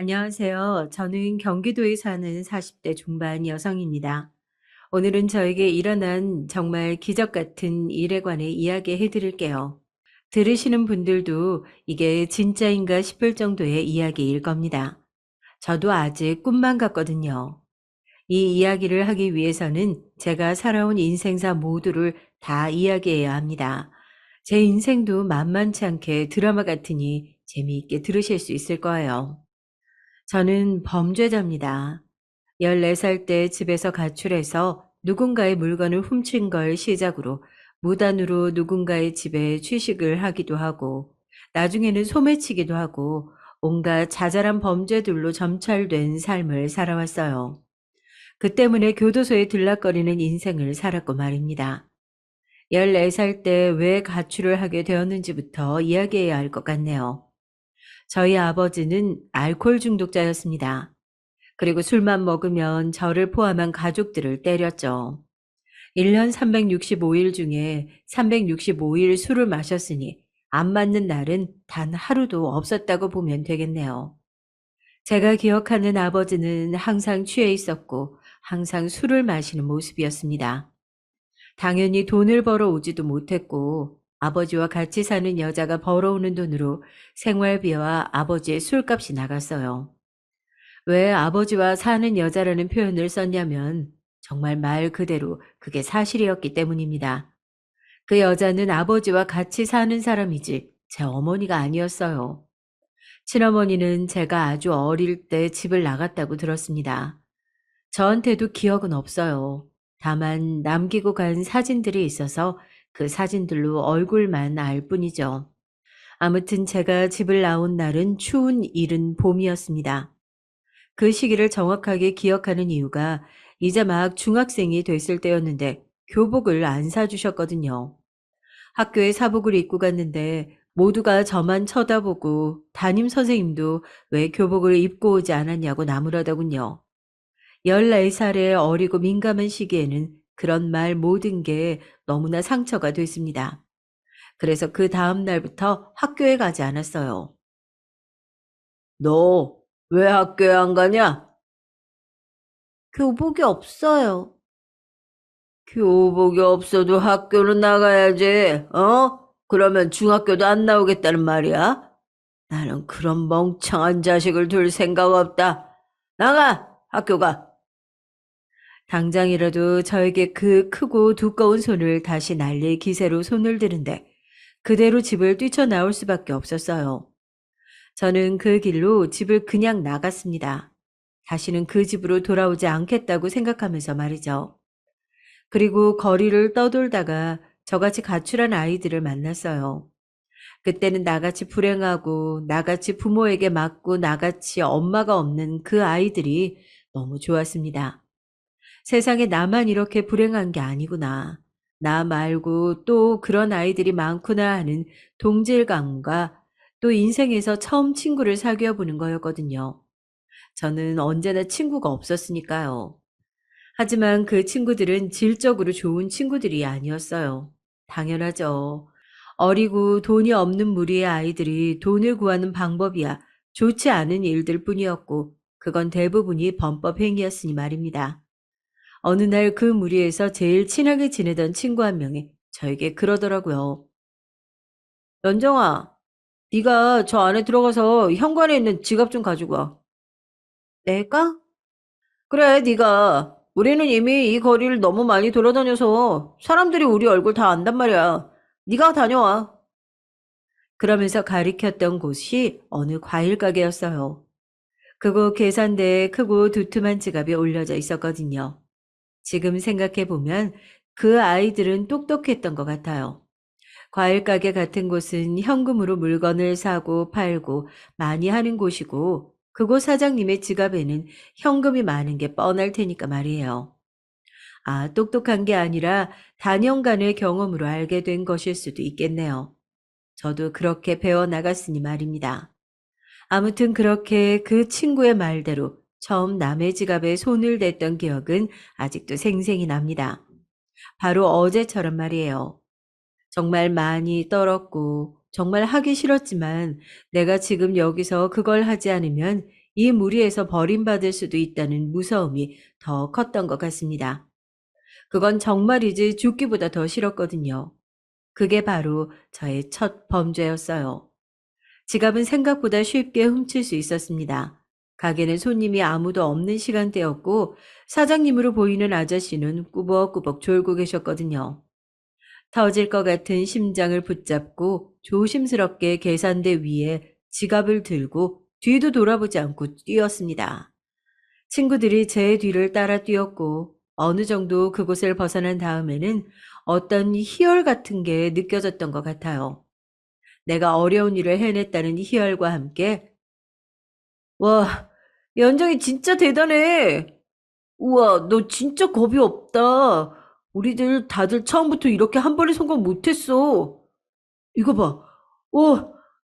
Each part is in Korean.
안녕하세요. 저는 경기도에 사는 40대 중반 여성입니다. 오늘은 저에게 일어난 정말 기적 같은 일에 관해 이야기해 드릴게요. 들으시는 분들도 이게 진짜인가 싶을 정도의 이야기일 겁니다. 저도 아직 꿈만 같거든요. 이 이야기를 하기 위해서는 제가 살아온 인생사 모두를 다 이야기해야 합니다. 제 인생도 만만치 않게 드라마 같으니 재미있게 들으실 수 있을 거예요. 저는 범죄자입니다. 14살 때 집에서 가출해서 누군가의 물건을 훔친 걸 시작으로 무단으로 누군가의 집에 취식을 하기도 하고 나중에는 소매치기도 하고 온갖 자잘한 범죄들로 점철된 삶을 살아왔어요. 그 때문에 교도소에 들락거리는 인생을 살았고 말입니다. 14살 때 왜 가출을 하게 되었는지부터 이야기해야 할 것 같네요. 저희 아버지는 알코올 중독자였습니다. 그리고 술만 먹으면 저를 포함한 가족들을 때렸죠. 1년 365일 중에 365일 술을 마셨으니 안 맞는 날은 단 하루도 없었다고 보면 되겠네요. 제가 기억하는 아버지는 항상 취해 있었고 항상 술을 마시는 모습이었습니다. 당연히 돈을 벌어 오지도 못했고 아버지와 같이 사는 여자가 벌어오는 돈으로 생활비와 아버지의 술값이 나갔어요. 왜 아버지와 사는 여자라는 표현을 썼냐면 정말 말 그대로 그게 사실이었기 때문입니다. 그 여자는 아버지와 같이 사는 사람이지 제 어머니가 아니었어요. 친어머니는 제가 아주 어릴 때 집을 나갔다고 들었습니다. 저한테도 기억은 없어요. 다만 남기고 간 사진들이 있어서 그 사진들로 얼굴만 알 뿐이죠. 아무튼 제가 집을 나온 날은 추운 이른 봄이었습니다. 그 시기를 정확하게 기억하는 이유가 이제 막 중학생이 됐을 때였는데 교복을 안 사주셨거든요. 학교에 사복을 입고 갔는데 모두가 저만 쳐다보고 담임 선생님도 왜 교복을 입고 오지 않았냐고 나무라더군요. 14살의 어리고 민감한 시기에는 그런 말 모든 게 너무나 상처가 됐습니다. 그래서 그 다음 날부터 학교에 가지 않았어요. 너 왜 학교에 안 가냐? 교복이 없어요. 교복이 없어도 학교는 나가야지, 어? 그러면 중학교도 안 나오겠다는 말이야? 나는 그런 멍청한 자식을 둘 생각 없다. 나가! 학교 가! 당장이라도 저에게 그 크고 두꺼운 손을 다시 날릴 기세로 손을 드는데 그대로 집을 뛰쳐나올 수밖에 없었어요. 저는 그 길로 집을 그냥 나갔습니다. 다시는 그 집으로 돌아오지 않겠다고 생각하면서 말이죠. 그리고 거리를 떠돌다가 저같이 가출한 아이들을 만났어요. 그때는 나같이 불행하고 나같이 부모에게 맞고 나같이 엄마가 없는 그 아이들이 너무 좋았습니다. 세상에 나만 이렇게 불행한 게 아니구나. 나 말고 또 그런 아이들이 많구나 하는 동질감과 또 인생에서 처음 친구를 사귀어 보는 거였거든요. 저는 언제나 친구가 없었으니까요. 하지만 그 친구들은 질적으로 좋은 친구들이 아니었어요. 당연하죠. 어리고 돈이 없는 무리의 아이들이 돈을 구하는 방법이야 좋지 않은 일들 뿐이었고, 그건 대부분이 범법 행위였으니 말입니다. 어느 날 그 무리에서 제일 친하게 지내던 친구 한 명이 저에게 그러더라고요. 연정아, 네가 저 안에 들어가서 현관에 있는 지갑 좀 가지고 와. 내가? 그래, 네가. 우리는 이미 이 거리를 너무 많이 돌아다녀서 사람들이 우리 얼굴 다 안단 말이야. 네가 다녀와. 그러면서 가리켰던 곳이 어느 과일 가게였어요. 그곳 계산대에 크고 두툼한 지갑이 올려져 있었거든요. 지금 생각해 보면 그 아이들은 똑똑했던 것 같아요. 과일 가게 같은 곳은 현금으로 물건을 사고 팔고 많이 하는 곳이고 그곳 사장님의 지갑에는 현금이 많은 게 뻔할 테니까 말이에요. 아, 똑똑한 게 아니라 단연간의 경험으로 알게 된 것일 수도 있겠네요. 저도 그렇게 배워나갔으니 말입니다. 아무튼 그렇게 그 친구의 말대로 처음 남의 지갑에 손을 댔던 기억은 아직도 생생히 납니다. 바로 어제처럼 말이에요. 정말 많이 떨었고 정말 하기 싫었지만 내가 지금 여기서 그걸 하지 않으면 이 무리에서 버림받을 수도 있다는 무서움이 더 컸던 것 같습니다. 그건 정말이지 죽기보다 더 싫었거든요. 그게 바로 저의 첫 범죄였어요. 지갑은 생각보다 쉽게 훔칠 수 있었습니다. 가게는 손님이 아무도 없는 시간대였고 사장님으로 보이는 아저씨는 꾸벅꾸벅 졸고 계셨거든요. 터질 것 같은 심장을 붙잡고 조심스럽게 계산대 위에 지갑을 들고 뒤도 돌아보지 않고 뛰었습니다. 친구들이 제 뒤를 따라 뛰었고 어느 정도 그곳을 벗어난 다음에는 어떤 희열 같은 게 느껴졌던 것 같아요. 내가 어려운 일을 해냈다는 희열과 함께 와, 연정이 진짜 대단해. 우와, 너 진짜 겁이 없다. 우리들 다들 처음부터 이렇게 한 번에 성공 못했어. 이거 봐.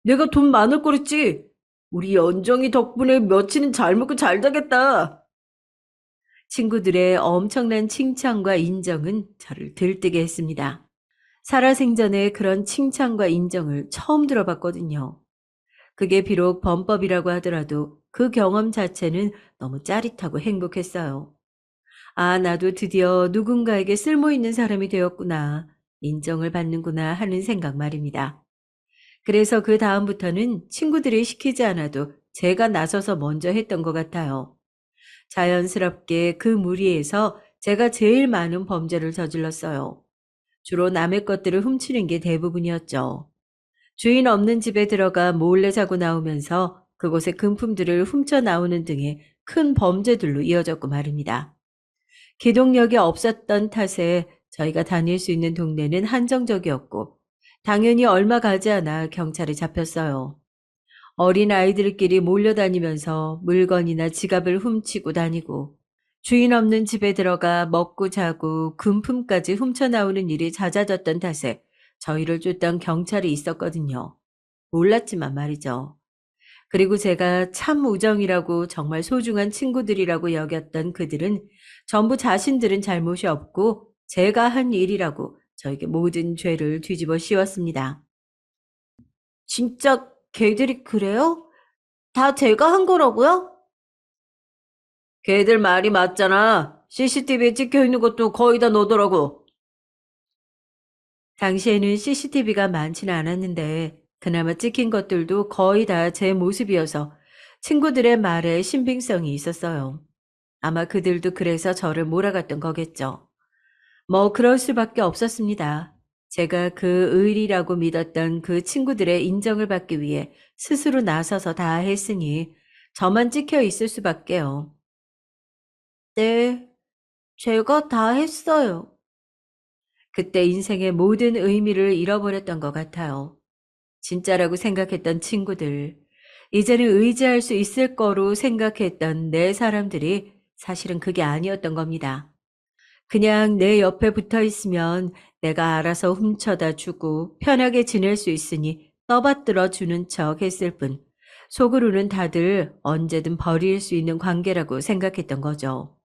내가 돈 많을 거랬지. 우리 연정이 덕분에 며칠은 잘 먹고 잘 자겠다. 친구들의 엄청난 칭찬과 인정은 저를 들뜨게 했습니다. 살아생전에 그런 칭찬과 인정을 처음 들어봤거든요. 그게 비록 범법이라고 하더라도 그 경험 자체는 너무 짜릿하고 행복했어요. 아, 나도 드디어 누군가에게 쓸모 있는 사람이 되었구나. 인정을 받는구나 하는 생각 말입니다. 그래서 그 다음부터는 친구들이 시키지 않아도 제가 나서서 먼저 했던 것 같아요. 자연스럽게 그 무리에서 제가 제일 많은 범죄를 저질렀어요. 주로 남의 것들을 훔치는 게 대부분이었죠. 주인 없는 집에 들어가 몰래 자고 나오면서 그곳의 금품들을 훔쳐 나오는 등의 큰 범죄들로 이어졌고 말입니다. 기동력이 없었던 탓에 저희가 다닐 수 있는 동네는 한정적이었고 당연히 얼마 가지 않아 경찰에 잡혔어요. 어린 아이들끼리 몰려다니면서 물건이나 지갑을 훔치고 다니고 주인 없는 집에 들어가 먹고 자고 금품까지 훔쳐 나오는 일이 잦아졌던 탓에 저희를 쫓던 경찰이 있었거든요. 몰랐지만 말이죠. 그리고 제가 참 우정이라고 정말 소중한 친구들이라고 여겼던 그들은 전부 자신들은 잘못이 없고 제가 한 일이라고 저에게 모든 죄를 뒤집어 씌웠습니다. 진짜 걔들이 그래요? 다 제가 한 거라고요? 걔들 말이 맞잖아. CCTV에 찍혀 있는 것도 거의 다 너더라고. 당시에는 CCTV가 많지는 않았는데 그나마 찍힌 것들도 거의 다 제 모습이어서 친구들의 말에 신빙성이 있었어요. 아마 그들도 그래서 저를 몰아갔던 거겠죠. 뭐 그럴 수밖에 없었습니다. 제가 그 의리라고 믿었던 그 친구들의 인정을 받기 위해 스스로 나서서 다 했으니 저만 찍혀 있을 수밖에요. 네, 제가 다 했어요. 그때 인생의 모든 의미를 잃어버렸던 것 같아요. 진짜라고 생각했던 친구들, 이제는 의지할 수 있을 거로 생각했던 내 사람들이 사실은 그게 아니었던 겁니다. 그냥 내 옆에 붙어 있으면 내가 알아서 훔쳐다 주고 편하게 지낼 수 있으니 떠받들어 주는 척 했을 뿐, 속으로는 다들 언제든 버릴 수 있는 관계라고 생각했던 거죠.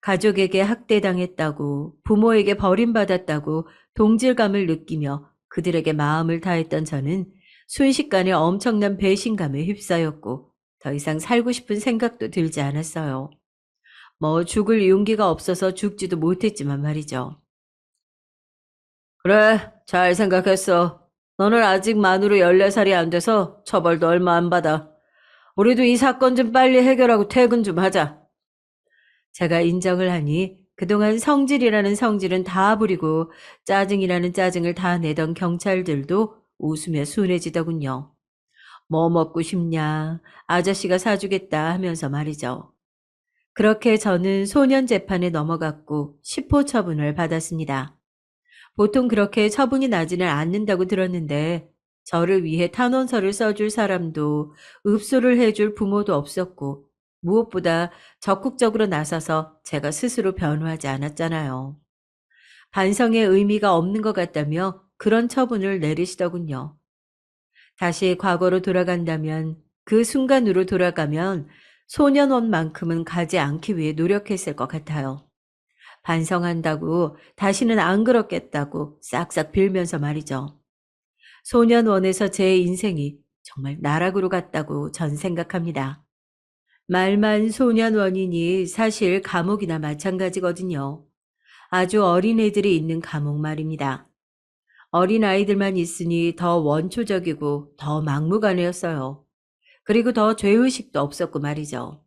가족에게 학대당했다고, 부모에게 버림받았다고 동질감을 느끼며 그들에게 마음을 다했던 저는 순식간에 엄청난 배신감에 휩싸였고 더 이상 살고 싶은 생각도 들지 않았어요. 뭐 죽을 용기가 없어서 죽지도 못했지만 말이죠. 그래, 잘 생각했어. 너는 아직 만으로 14살이 안 돼서 처벌도 얼마 안 받아. 우리도 이 사건 좀 빨리 해결하고 퇴근 좀 하자. 제가 인정을 하니 그동안 성질이라는 성질은 다 부리고 짜증이라는 짜증을 다 내던 경찰들도 웃으며 순해지더군요. 뭐 먹고 싶냐, 아저씨가 사주겠다 하면서 말이죠. 그렇게 저는 소년 재판에 넘어갔고 10호 처분을 받았습니다. 보통 그렇게 처분이 나지는 않는다고 들었는데 저를 위해 탄원서를 써줄 사람도 읍소를 해줄 부모도 없었고 무엇보다 적극적으로 나서서 제가 스스로 변호하지 않았잖아요. 반성의 의미가 없는 것 같다며 그런 처분을 내리시더군요. 다시 과거로 돌아간다면 그 순간으로 돌아가면 소년원만큼은 가지 않기 위해 노력했을 것 같아요. 반성한다고 다시는 안 그렇겠다고 싹싹 빌면서 말이죠. 소년원에서 제 인생이 정말 나락으로 갔다고 전 생각합니다. 말만 소년원이니 사실 감옥이나 마찬가지거든요. 아주 어린 애들이 있는 감옥 말입니다. 어린 아이들만 있으니 더 원초적이고 더 막무가내였어요. 그리고 더 죄의식도 없었고 말이죠.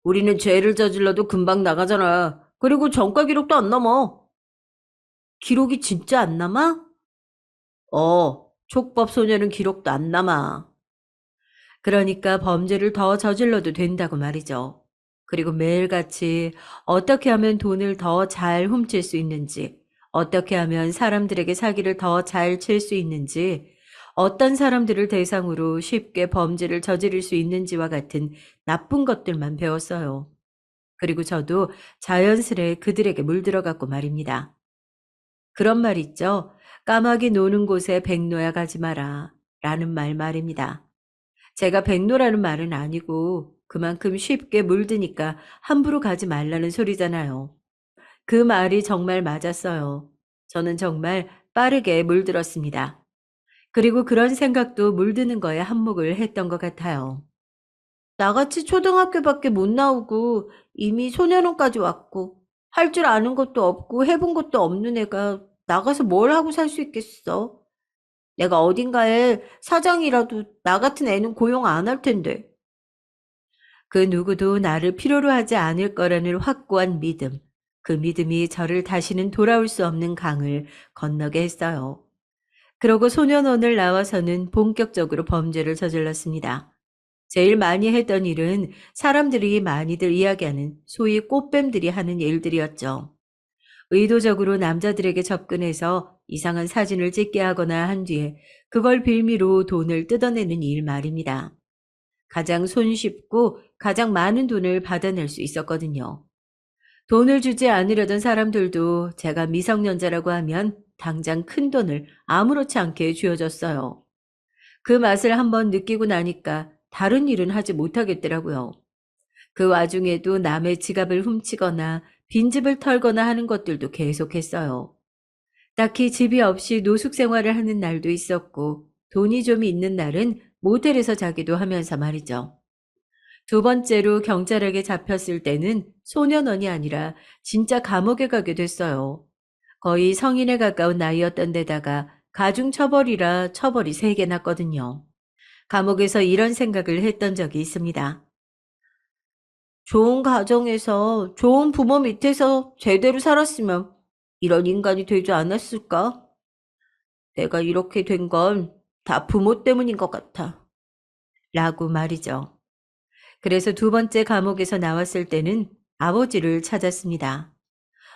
우리는 죄를 저질러도 금방 나가잖아. 그리고 전과 기록도 안 남아. 기록이 진짜 안 남아? 촉법 소년은 기록도 안 남아. 그러니까 범죄를 더 저질러도 된다고 말이죠. 그리고 매일같이 어떻게 하면 돈을 더 잘 훔칠 수 있는지, 어떻게 하면 사람들에게 사기를 더 잘 칠 수 있는지, 어떤 사람들을 대상으로 쉽게 범죄를 저지를 수 있는지와 같은 나쁜 것들만 배웠어요. 그리고 저도 자연스레 그들에게 물들어갔고 말입니다. 그런 말 있죠. 까마귀 노는 곳에 백로야 가지 마라. 라는 말 말입니다. 제가 백로라는 말은 아니고 그만큼 쉽게 물드니까 함부로 가지 말라는 소리잖아요. 그 말이 정말 맞았어요. 저는 정말 빠르게 물들었습니다. 그리고 그런 생각도 물드는 거에 한몫을 했던 것 같아요. 나같이 초등학교밖에 못 나오고 이미 소년원까지 왔고 할 줄 아는 것도 없고 해본 것도 없는 애가 나가서 뭘 하고 살 수 있겠어? 내가 어딘가에 사장이라도 나 같은 애는 고용 안 할 텐데. 그 누구도 나를 필요로 하지 않을 거라는 확고한 믿음. 그 믿음이 저를 다시는 돌아올 수 없는 강을 건너게 했어요. 그러고 소년원을 나와서는 본격적으로 범죄를 저질렀습니다. 제일 많이 했던 일은 사람들이 많이들 이야기하는 소위 꽃뱀들이 하는 일들이었죠. 의도적으로 남자들에게 접근해서 이상한 사진을 찍게 하거나 한 뒤에 그걸 빌미로 돈을 뜯어내는 일 말입니다. 가장 손쉽고 가장 많은 돈을 받아낼 수 있었거든요. 돈을 주지 않으려던 사람들도 제가 미성년자라고 하면 당장 큰 돈을 아무렇지 않게 쥐어줬어요. 그 맛을 한번 느끼고 나니까 다른 일은 하지 못하겠더라고요. 그 와중에도 남의 지갑을 훔치거나 빈집을 털거나 하는 것들도 계속했어요. 딱히 집이 없이 노숙 생활을 하는 날도 있었고 돈이 좀 있는 날은 모텔에서 자기도 하면서 말이죠. 두 번째로 경찰에게 잡혔을 때는 소년원이 아니라 진짜 감옥에 가게 됐어요. 거의 성인에 가까운 나이였던 데다가 가중처벌이라 처벌이 3개 났거든요. 감옥에서 이런 생각을 했던 적이 있습니다. 좋은 가정에서 좋은 부모 밑에서 제대로 살았으면 이런 인간이 되지 않았을까? 내가 이렇게 된 건 다 부모 때문인 것 같아. 라고 말이죠. 그래서 두 번째 감옥에서 나왔을 때는 아버지를 찾았습니다.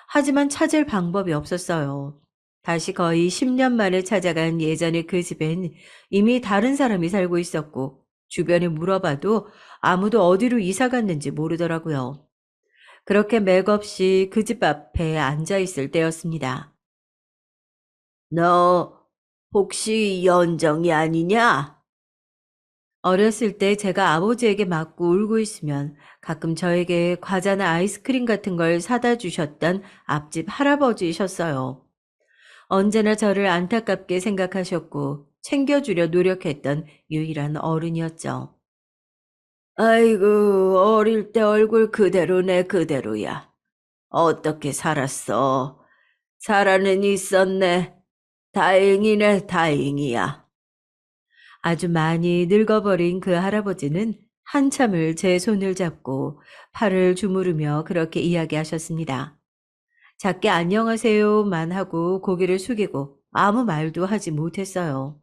하지만 찾을 방법이 없었어요. 다시 거의 10년 만에 찾아간 예전의 그 집엔 이미 다른 사람이 살고 있었고 주변에 물어봐도 아무도 어디로 이사 갔는지 모르더라고요. 그렇게 맥없이 그 집 앞에 앉아 있을 때였습니다. 너 혹시 연정이 아니냐? 어렸을 때 제가 아버지에게 맞고 울고 있으면 가끔 저에게 과자나 아이스크림 같은 걸 사다 주셨던 앞집 할아버지셨어요. 언제나 저를 안타깝게 생각하셨고 챙겨주려 노력했던 유일한 어른이었죠. 아이고, 어릴 때 얼굴 그대로네, 그대로야. 어떻게 살았어? 살아는 있었네. 다행이네, 다행이야. 아주 많이 늙어버린 그 할아버지는 한참을 제 손을 잡고 팔을 주무르며 그렇게 이야기하셨습니다. 작게 안녕하세요만 하고 고개를 숙이고 아무 말도 하지 못했어요.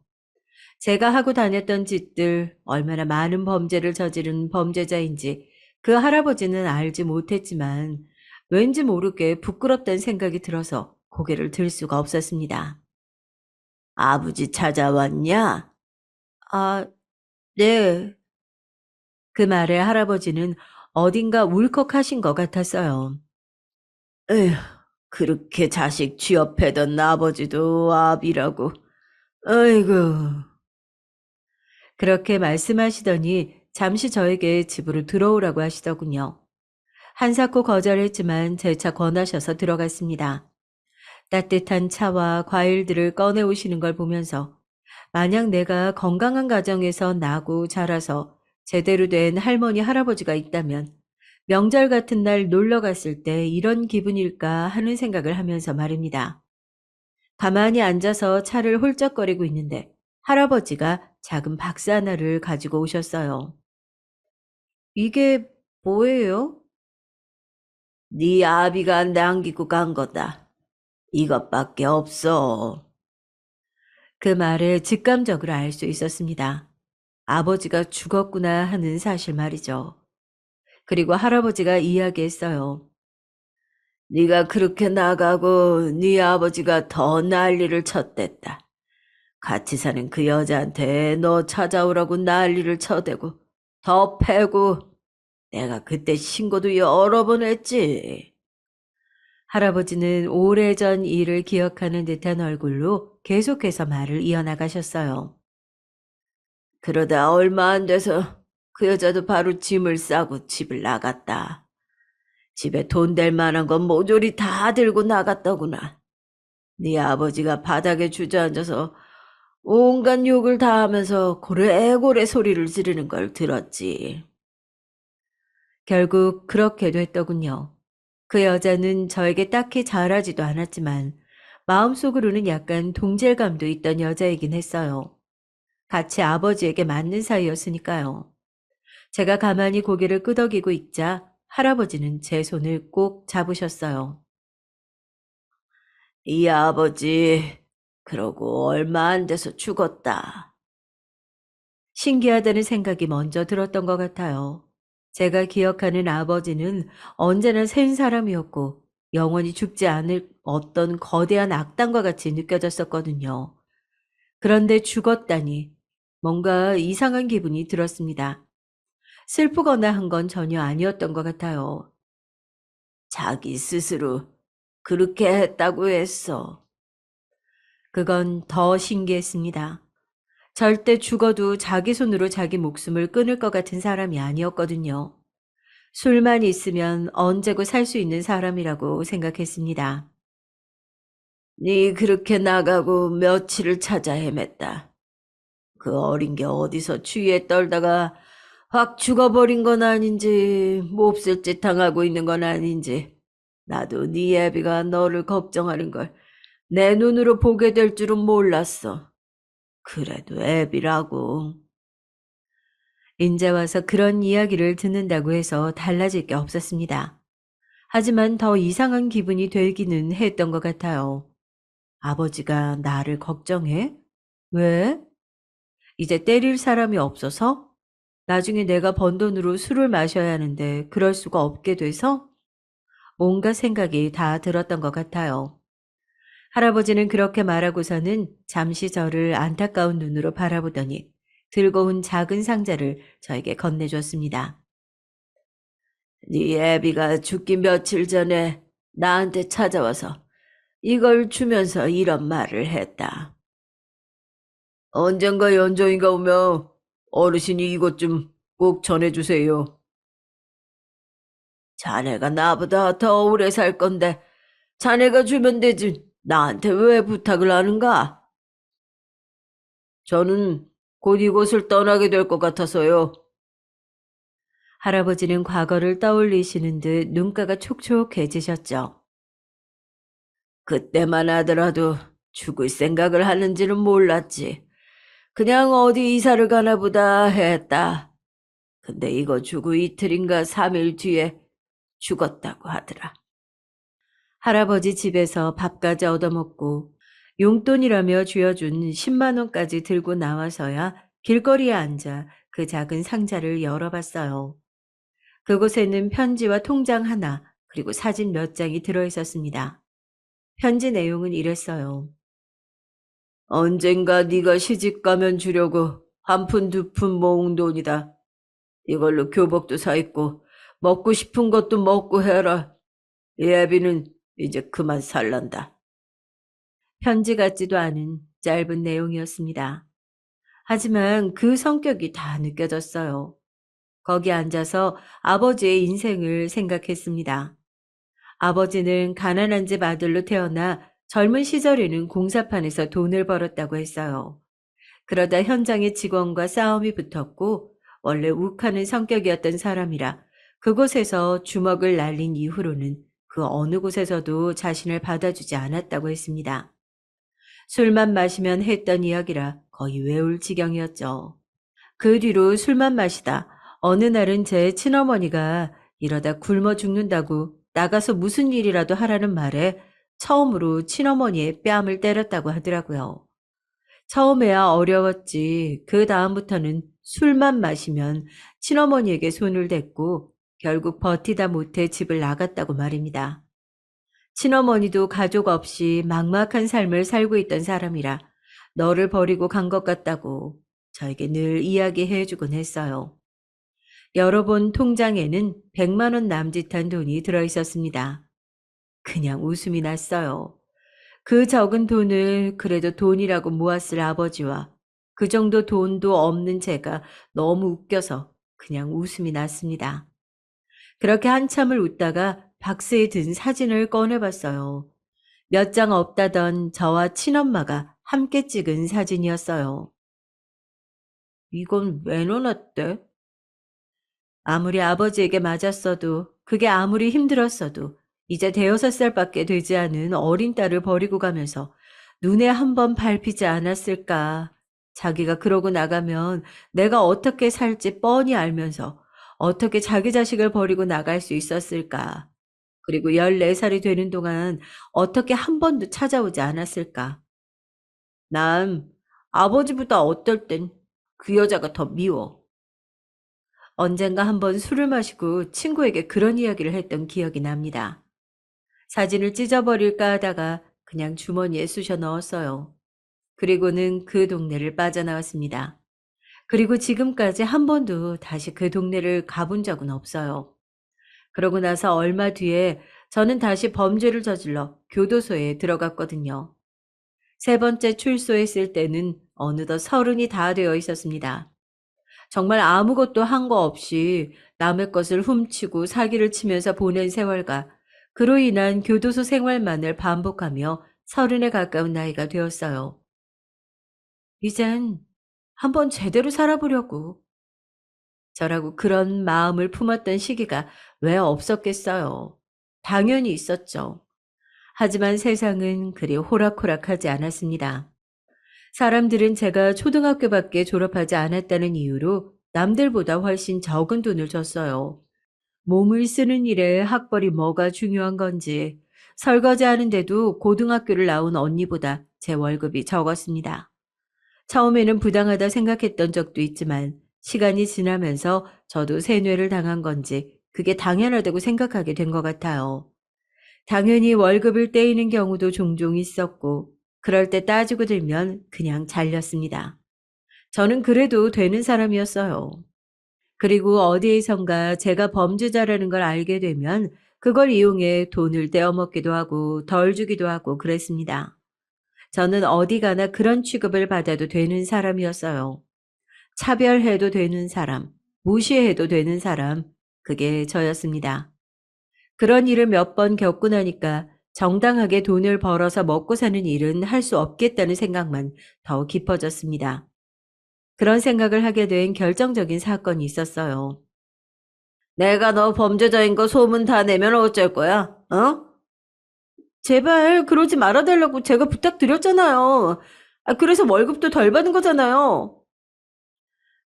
제가 하고 다녔던 짓들, 얼마나 많은 범죄를 저지른 범죄자인지 그 할아버지는 알지 못했지만 왠지 모르게 부끄럽다는 생각이 들어서 고개를 들 수가 없었습니다. 아버지 찾아왔냐? 아, 네. 그 말에 할아버지는 어딘가 울컥하신 것 같았어요. 에휴, 그렇게 자식 취업해던 아버지도 압이라고. 아이고. 그렇게 말씀하시더니 잠시 저에게 집으로 들어오라고 하시더군요. 한사코 거절했지만 재차 권하셔서 들어갔습니다. 따뜻한 차와 과일들을 꺼내 오시는 걸 보면서 만약 내가 건강한 가정에서 나고 자라서 제대로 된 할머니, 할아버지가 있다면 명절 같은 날 놀러 갔을 때 이런 기분일까 하는 생각을 하면서 말입니다. 가만히 앉아서 차를 홀쩍거리고 있는데 할아버지가 작은 박스 하나를 가지고 오셨어요. 이게 뭐예요? 네 아비가 남기고 간 거다. 이것밖에 없어. 그 말을 직감적으로 알 수 있었습니다. 아버지가 죽었구나 하는 사실 말이죠. 그리고 할아버지가 이야기했어요. 네가 그렇게 나가고 네 아버지가 더 난리를 쳤댔다. 같이 사는 그 여자한테 너 찾아오라고 난리를 쳐대고 더 패고 내가 그때 신고도 여러 번 했지. 할아버지는 오래전 일을 기억하는 듯한 얼굴로 계속해서 말을 이어나가셨어요. 그러다 얼마 안 돼서 그 여자도 바로 짐을 싸고 집을 나갔다. 집에 돈 될 만한 건 모조리 다 들고 나갔더구나. 네 아버지가 바닥에 주저앉아서 온갖 욕을 다 하면서 고래고래 소리를 지르는 걸 들었지. 결국 그렇게 됐더군요. 그 여자는 저에게 딱히 잘하지도 않았지만 마음속으로는 약간 동질감도 있던 여자이긴 했어요. 같이 아버지에게 맞는 사이였으니까요. 제가 가만히 고개를 끄덕이고 있자 할아버지는 제 손을 꼭 잡으셨어요. 이 아버지, 그러고 얼마 안 돼서 죽었다. 신기하다는 생각이 먼저 들었던 것 같아요. 제가 기억하는 아버지는 언제나 센 사람이었고 영원히 죽지 않을 어떤 거대한 악당과 같이 느껴졌었거든요. 그런데 죽었다니 뭔가 이상한 기분이 들었습니다. 슬프거나 한 건 전혀 아니었던 것 같아요. 자기 스스로 그렇게 했다고 했어. 그건 더 신기했습니다. 절대 죽어도 자기 손으로 자기 목숨을 끊을 것 같은 사람이 아니었거든요. 술만 있으면 언제고 살 수 있는 사람이라고 생각했습니다. 네 그렇게 나가고 며칠을 찾아 헤맸다. 그 어린 게 어디서 추위에 떨다가 확 죽어버린 건 아닌지 몹쓸 짓 당하고 있는 건 아닌지 나도 네 애비가 너를 걱정하는 걸 내 눈으로 보게 될 줄은 몰랐어. 그래도 애비라고. 인제 와서 그런 이야기를 듣는다고 해서 달라질 게 없었습니다. 하지만 더 이상한 기분이 들기는 했던 것 같아요. 아버지가 나를 걱정해? 왜? 이제 때릴 사람이 없어서? 나중에 내가 번 돈으로 술을 마셔야 하는데 그럴 수가 없게 돼서? 온갖 생각이 다 들었던 것 같아요. 할아버지는 그렇게 말하고서는 잠시 저를 안타까운 눈으로 바라보더니 들고 온 작은 상자를 저에게 건네줬습니다. 네 애비가 죽기 며칠 전에 나한테 찾아와서 이걸 주면서 이런 말을 했다. 언젠가 연정이가 오면 어르신이 이것 좀 꼭 전해주세요. 자네가 나보다 더 오래 살 건데 자네가 주면 되지. 나한테 왜 부탁을 하는가? 저는 곧 이곳을 떠나게 될 것 같아서요. 할아버지는 과거를 떠올리시는 듯 눈가가 촉촉해지셨죠. 그때만 하더라도 죽을 생각을 하는지는 몰랐지. 그냥 어디 이사를 가나 보다 했다. 근데 이거 주고 이틀인가 3일 뒤에 죽었다고 하더라. 할아버지 집에서 밥까지 얻어먹고 용돈이라며 쥐어준 10만 원까지 들고 나와서야 길거리에 앉아 그 작은 상자를 열어봤어요. 그곳에는 편지와 통장 하나, 그리고 사진 몇 장이 들어있었습니다. 편지 내용은 이랬어요. 언젠가 네가 시집가면 주려고 한 푼 두 푼 모은 돈이다. 이걸로 교복도 사 입고 먹고 싶은 것도 먹고 해라. 이 애비는 이제 그만 살란다. 편지 같지도 않은 짧은 내용이었습니다. 하지만 그 성격이 다 느껴졌어요. 거기 앉아서 아버지의 인생을 생각했습니다. 아버지는 가난한 집 아들로 태어나 젊은 시절에는 공사판에서 돈을 벌었다고 했어요. 그러다 현장의 직원과 싸움이 붙었고 원래 욱하는 성격이었던 사람이라 그곳에서 주먹을 날린 이후로는 그 어느 곳에서도 자신을 받아주지 않았다고 했습니다. 술만 마시면 했던 이야기라 거의 외울 지경이었죠. 그 뒤로 술만 마시다 어느 날은 제 친어머니가 이러다 굶어 죽는다고 나가서 무슨 일이라도 하라는 말에 처음으로 친어머니의 뺨을 때렸다고 하더라고요. 처음에야 어려웠지 그 다음부터는 술만 마시면 친어머니에게 손을 댔고 결국 버티다 못해 집을 나갔다고 말입니다. 친어머니도 가족 없이 막막한 삶을 살고 있던 사람이라 너를 버리고 간 것 같다고 저에게 늘 이야기해 주곤 했어요. 여러 번 통장에는 100만 원 남짓한 돈이 들어 있었습니다. 그냥 웃음이 났어요. 그 적은 돈을 그래도 돈이라고 모았을 아버지와 그 정도 돈도 없는 제가 너무 웃겨서 그냥 웃음이 났습니다. 그렇게 한참을 웃다가 박스에 든 사진을 꺼내봤어요. 몇 장 없다던 저와 친엄마가 함께 찍은 사진이었어요. 이건 왜 넣어놨대? 아무리 아버지에게 맞았어도 그게 아무리 힘들었어도 이제 대여섯 살밖에 되지 않은 어린 딸을 버리고 가면서 눈에 한 번 밟히지 않았을까. 자기가 그러고 나가면 내가 어떻게 살지 뻔히 알면서 어떻게 자기 자식을 버리고 나갈 수 있었을까. 그리고 14살이 되는 동안 어떻게 한 번도 찾아오지 않았을까. 난 아버지보다 어떨 땐 그 여자가 더 미워. 언젠가 한번 술을 마시고 친구에게 그런 이야기를 했던 기억이 납니다. 사진을 찢어버릴까 하다가 그냥 주머니에 쑤셔 넣었어요. 그리고는 그 동네를 빠져나왔습니다. 그리고 지금까지 한 번도 다시 그 동네를 가본 적은 없어요. 그러고 나서 얼마 뒤에 저는 다시 범죄를 저질러 교도소에 들어갔거든요. 세 번째 출소했을 때는 어느덧 30이 다 되어 있었습니다. 정말 아무것도 한 거 없이 남의 것을 훔치고 사기를 치면서 보낸 세월과 그로 인한 교도소 생활만을 반복하며 30에 가까운 나이가 되었어요. 이젠 한번 제대로 살아보려고. 저라고 그런 마음을 품었던 시기가 왜 없었겠어요. 당연히 있었죠. 하지만 세상은 그리 호락호락하지 않았습니다. 사람들은 제가 초등학교밖에 졸업하지 않았다는 이유로 남들보다 훨씬 적은 돈을 줬어요. 몸을 쓰는 일에 학벌이 뭐가 중요한 건지 설거지 하는데도 고등학교를 나온 언니보다 제 월급이 적었습니다. 처음에는 부당하다 생각했던 적도 있지만 시간이 지나면서 저도 세뇌를 당한 건지 그게 당연하다고 생각하게 된 것 같아요. 당연히 월급을 떼이는 경우도 종종 있었고 그럴 때 따지고 들면 그냥 잘렸습니다. 저는 그래도 되는 사람이었어요. 그리고 어디에선가 제가 범죄자라는 걸 알게 되면 그걸 이용해 돈을 떼어먹기도 하고 덜 주기도 하고 그랬습니다. 저는 어디 가나 그런 취급을 받아도 되는 사람이었어요. 차별해도 되는 사람, 무시해도 되는 사람, 그게 저였습니다. 그런 일을 몇 번 겪고 나니까 정당하게 돈을 벌어서 먹고 사는 일은 할 수 없겠다는 생각만 더 깊어졌습니다. 그런 생각을 하게 된 결정적인 사건이 있었어요. 내가 너 범죄자인 거 소문 다 내면 어쩔 거야? 어? 제발 그러지 말아달라고 제가 부탁드렸잖아요. 그래서 월급도 덜 받은 거잖아요.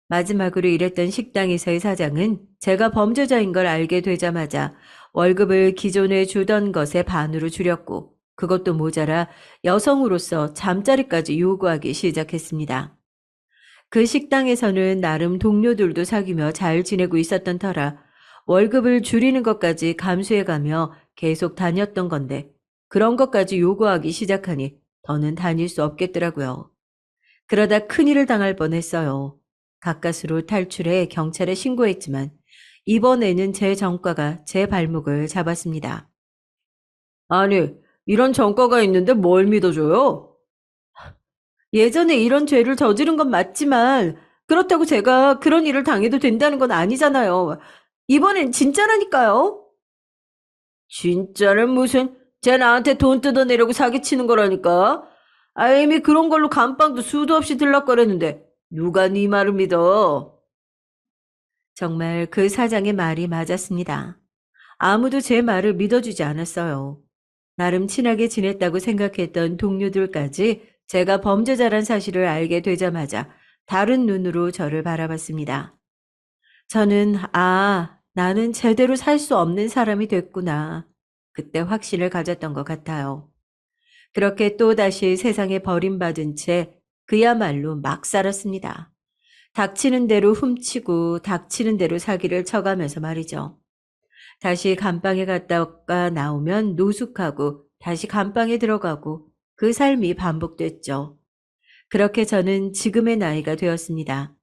마지막으로 일했던 식당에서의 사장은 제가 범죄자인 걸 알게 되자마자 월급을 기존에 주던 것의 반으로 줄였고 그것도 모자라 여성으로서 잠자리까지 요구하기 시작했습니다. 그 식당에서는 나름 동료들도 사귀며 잘 지내고 있었던 터라 월급을 줄이는 것까지 감수해가며 계속 다녔던 건데 그런 것까지 요구하기 시작하니 더는 다닐 수 없겠더라고요. 그러다 큰일을 당할 뻔했어요. 가까스로 탈출해 경찰에 신고했지만 이번에는 제 전과가 제 발목을 잡았습니다. 아니, 이런 전과가 있는데 뭘 믿어줘요? 예전에 이런 죄를 저지른 건 맞지만 그렇다고 제가 그런 일을 당해도 된다는 건 아니잖아요. 이번엔 진짜라니까요. 진짜는 무슨, 쟤 나한테 돈 뜯어내려고 사기치는 거라니까. 이미 그런 걸로 감방도 수도 없이 들락거렸는데 누가 네 말을 믿어? 정말 그 사장의 말이 맞았습니다. 아무도 제 말을 믿어주지 않았어요. 나름 친하게 지냈다고 생각했던 동료들까지 제가 범죄자란 사실을 알게 되자마자 다른 눈으로 저를 바라봤습니다. 저는, 나는 제대로 살 수 없는 사람이 됐구나. 그때 확신을 가졌던 것 같아요. 그렇게 또다시 세상에 버림받은 채 그야말로 막 살았습니다. 닥치는 대로 훔치고 닥치는 대로 사기를 쳐가면서 말이죠. 다시 감방에 갔다가 나오면 노숙하고 다시 감방에 들어가고 그 삶이 반복됐죠. 그렇게 저는 지금의 나이가 되었습니다.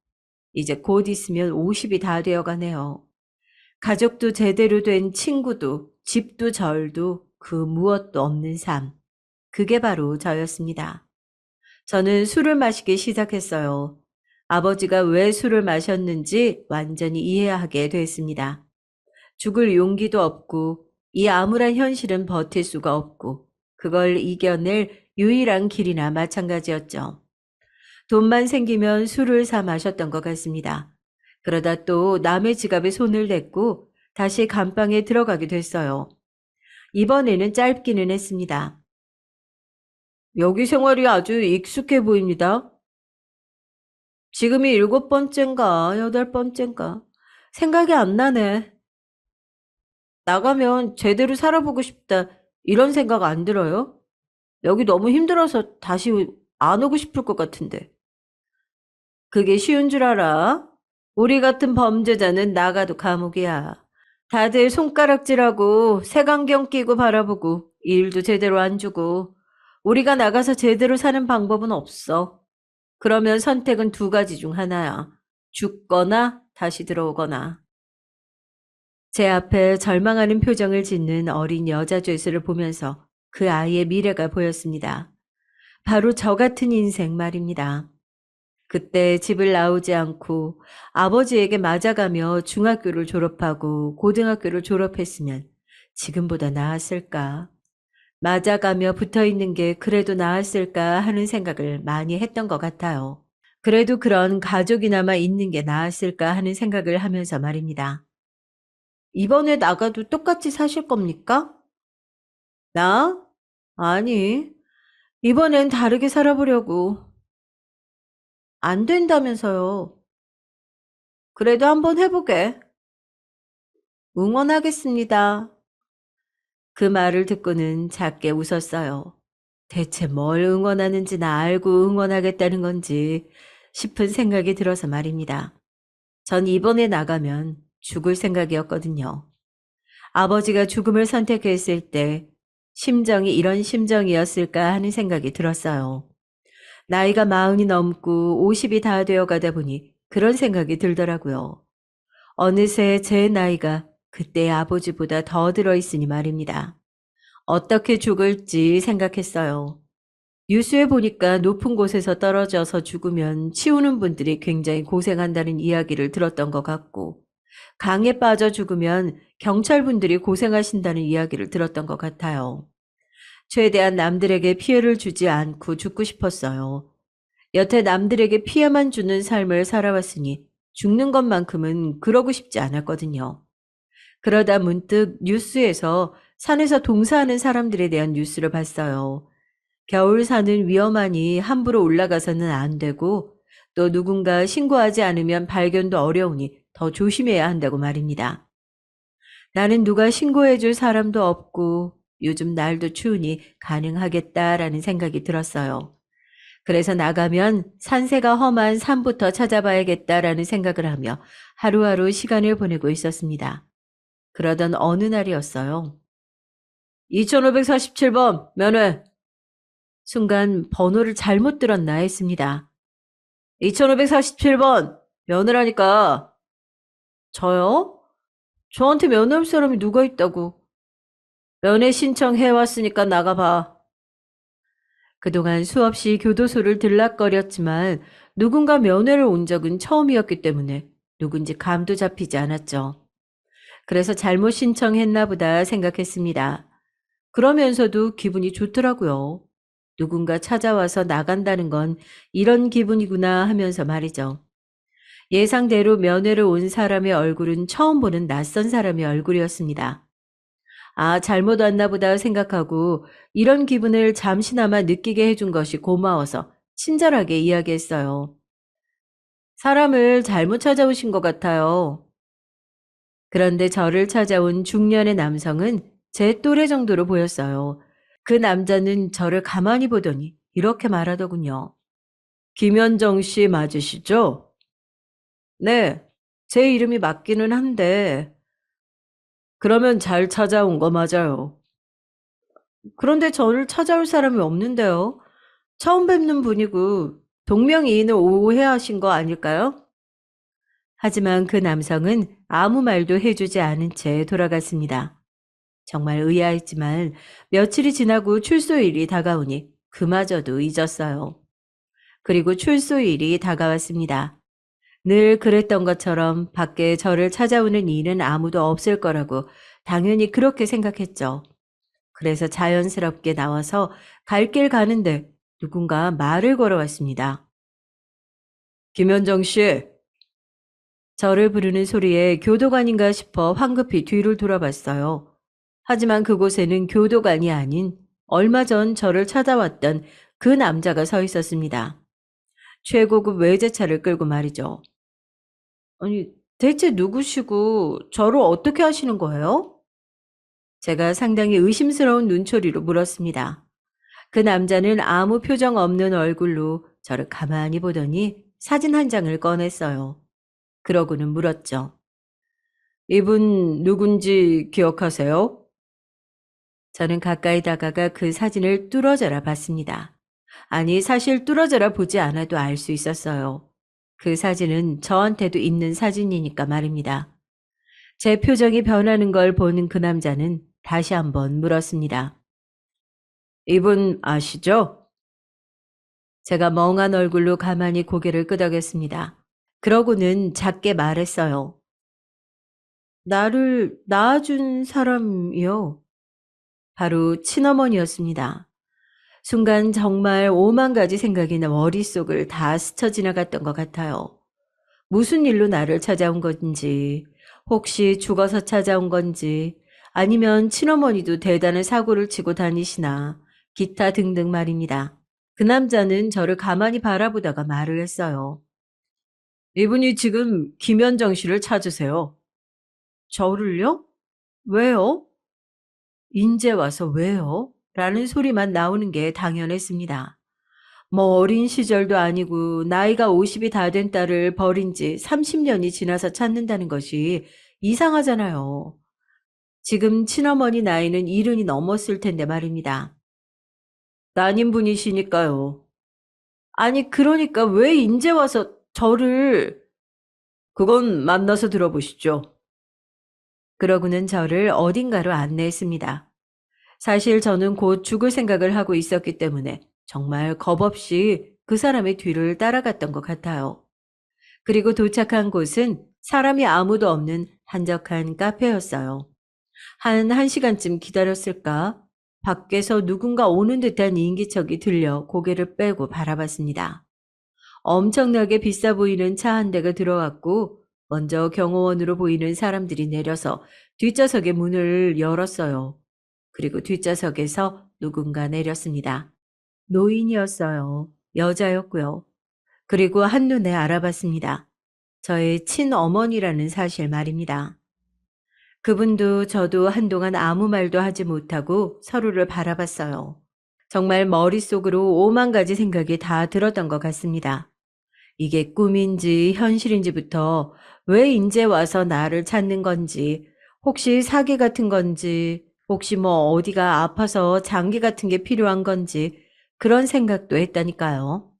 이제 곧 있으면 50이 다 되어 가네요. 가족도 제대로 된 친구도 집도 절도 그 무엇도 없는 삶. 그게 바로 저였습니다. 저는 술을 마시기 시작했어요. 아버지가 왜 술을 마셨는지 완전히 이해하게 됐습니다. 죽을 용기도 없고 이 암울한 현실은 버틸 수가 없고 그걸 이겨낼 유일한 길이나 마찬가지였죠. 돈만 생기면 술을 사 마셨던 것 같습니다. 그러다 또 남의 지갑에 손을 댔고 다시 감방에 들어가게 됐어요. 이번에는 짧기는 했습니다. 여기 생활이 아주 익숙해 보입니다. 지금이 7번째인가, 8번째인가. 생각이 안 나네. 나가면 제대로 살아보고 싶다. 이런 생각 안 들어요? 여기 너무 힘들어서 다시 안 오고 싶을 것 같은데. 그게 쉬운 줄 알아? 우리 같은 범죄자는 나가도 감옥이야. 다들 손가락질하고 색안경 끼고 바라보고 일도 제대로 안 주고 우리가 나가서 제대로 사는 방법은 없어. 그러면 선택은 두 가지 중 하나야. 죽거나 다시 들어오거나. 제 앞에 절망하는 표정을 짓는 어린 여자 죄수를 보면서 그 아이의 미래가 보였습니다. 바로 저 같은 인생 말입니다. 그때 집을 나오지 않고 아버지에게 맞아가며 중학교를 졸업하고 고등학교를 졸업했으면 지금보다 나았을까? 맞아가며 붙어 있는 게 그래도 나았을까 하는 생각을 많이 했던 것 같아요. 그래도 그런 가족이나마 있는 게 나았을까 하는 생각을 하면서 말입니다. 이번에 나가도 똑같이 사실 겁니까? 나? 아니, 이번엔 다르게 살아보려고. 안 된다면서요. 그래도 한번 해보게. 응원하겠습니다. 그 말을 듣고는 작게 웃었어요. 대체 뭘 응원하는지나 알고 응원하겠다는 건지 싶은 생각이 들어서 말입니다. 전 이번에 나가면 죽을 생각이었거든요. 아버지가 죽음을 선택했을 때 심정이 이런 심정이었을까 하는 생각이 들었어요. 나이가 40이 넘고 50이 다 되어 가다 보니 그런 생각이 들더라고요. 어느새 제 나이가 그때의 아버지보다 더 들어있으니 말입니다. 어떻게 죽을지 생각했어요. 뉴스에 보니까 높은 곳에서 떨어져서 죽으면 치우는 분들이 굉장히 고생한다는 이야기를 들었던 것 같고, 강에 빠져 죽으면 경찰분들이 고생하신다는 이야기를 들었던 것 같아요. 최대한 남들에게 피해를 주지 않고 죽고 싶었어요. 여태 남들에게 피해만 주는 삶을 살아왔으니 죽는 것만큼은 그러고 싶지 않았거든요. 그러다 문득 뉴스에서 산에서 동사하는 사람들에 대한 뉴스를 봤어요. 겨울산은 위험하니 함부로 올라가서는 안 되고 또 누군가 신고하지 않으면 발견도 어려우니 더 조심해야 한다고 말입니다. 나는 누가 신고해줄 사람도 없고 요즘 날도 추우니 가능하겠다라는 생각이 들었어요. 그래서 나가면 산세가 험한 산부터 찾아봐야겠다라는 생각을 하며 하루하루 시간을 보내고 있었습니다. 그러던 어느 날이었어요. 2547번 면회. 순간 번호를 잘못 들었나 했습니다. 2547번 면회라니까. 저요? 저한테 면회 올 사람이 누가 있다고. 면회 신청해왔으니까 나가봐. 그동안 수없이 교도소를 들락거렸지만 누군가 면회를 온 적은 처음이었기 때문에 누군지 감도 잡히지 않았죠. 그래서 잘못 신청했나 보다 생각했습니다. 그러면서도 기분이 좋더라고요. 누군가 찾아와서 나간다는 건 이런 기분이구나 하면서 말이죠. 예상대로 면회를 온 사람의 얼굴은 처음 보는 낯선 사람의 얼굴이었습니다. 아, 잘못 왔나 보다 생각하고 이런 기분을 잠시나마 느끼게 해준 것이 고마워서 친절하게 이야기했어요. 사람을 잘못 찾아오신 것 같아요. 그런데 저를 찾아온 중년의 남성은 제 또래 정도로 보였어요. 그 남자는 저를 가만히 보더니 이렇게 말하더군요. 김현정 씨 맞으시죠? 네, 제 이름이 맞기는 한데, 그러면 잘 찾아온 거 맞아요. 그런데 저를 찾아올 사람이 없는데요. 처음 뵙는 분이고, 동명이인을 오해하신 거 아닐까요? 하지만 그 남성은 아무 말도 해주지 않은 채 돌아갔습니다. 정말 의아했지만 며칠이 지나고 출소일이 다가오니 그마저도 잊었어요. 그리고 출소일이 다가왔습니다. 늘 그랬던 것처럼 밖에 저를 찾아오는 이는 아무도 없을 거라고 당연히 그렇게 생각했죠. 그래서 자연스럽게 나와서 갈 길 가는데 누군가 말을 걸어왔습니다. 김현정 씨, 저를 부르는 소리에 교도관인가 싶어 황급히 뒤를 돌아봤어요. 하지만 그곳에는 교도관이 아닌 얼마 전 저를 찾아왔던 그 남자가 서 있었습니다. 최고급 외제차를 끌고 말이죠. 아니, 대체 누구시고 저를 어떻게 하시는 거예요? 제가 상당히 의심스러운 눈초리로 물었습니다. 그 남자는 아무 표정 없는 얼굴로 저를 가만히 보더니 사진 한 장을 꺼냈어요. 그러고는 물었죠. 이분 누군지 기억하세요? 저는 가까이 다가가 그 사진을 뚫어져라 봤습니다. 아니, 사실 뚫어져라 보지 않아도 알 수 있었어요. 그 사진은 저한테도 있는 사진이니까 말입니다. 제 표정이 변하는 걸 보는 그 남자는 다시 한번 물었습니다. 이분 아시죠? 제가 멍한 얼굴로 가만히 고개를 끄덕였습니다. 그러고는 작게 말했어요. 나를 낳아준 사람이요. 바로 친어머니였습니다. 순간 정말 오만 가지 생각이 나 머릿속을 다 스쳐 지나갔던 것 같아요. 무슨 일로 나를 찾아온 건지, 혹시 죽어서 찾아온 건지, 아니면 친어머니도 대단한 사고를 치고 다니시나, 기타 등등 말입니다. 그 남자는 저를 가만히 바라보다가 말을 했어요. 이분이 지금 김현정 씨를 찾으세요. 저를요? 왜요? 인제 와서 왜요? 라는 소리만 나오는 게 당연했습니다. 뭐 어린 시절도 아니고 나이가 50이 다 된 딸을 버린 지 30년이 지나서 찾는다는 것이 이상하잖아요. 지금 친어머니 나이는 70이 넘었을 텐데 말입니다. 따님분이시니까요. 아니, 그러니까 왜 인제 와서 저를... 그건 만나서 들어보시죠. 그러고는 저를 어딘가로 안내했습니다. 사실 저는 곧 죽을 생각을 하고 있었기 때문에 정말 겁없이 그 사람의 뒤를 따라갔던 것 같아요. 그리고 도착한 곳은 사람이 아무도 없는 한적한 카페였어요. 한 1시간쯤 기다렸을까? 밖에서 누군가 오는 듯한 인기척이 들려 고개를 빼고 바라봤습니다. 엄청나게 비싸 보이는 차 한 대가 들어왔고 먼저 경호원으로 보이는 사람들이 내려서 뒷좌석의 문을 열었어요. 그리고 뒷좌석에서 누군가 내렸습니다. 노인이었어요. 여자였고요. 그리고 한눈에 알아봤습니다. 저의 친어머니라는 사실 말입니다. 그분도 저도 한동안 아무 말도 하지 못하고 서로를 바라봤어요. 정말 머릿속으로 오만 가지 생각이 다 들었던 것 같습니다. 이게 꿈인지 현실인지부터 왜 인제 와서 나를 찾는 건지, 혹시 사기 같은 건지, 혹시 뭐 어디가 아파서 장기 같은 게 필요한 건지 그런 생각도 했다니까요.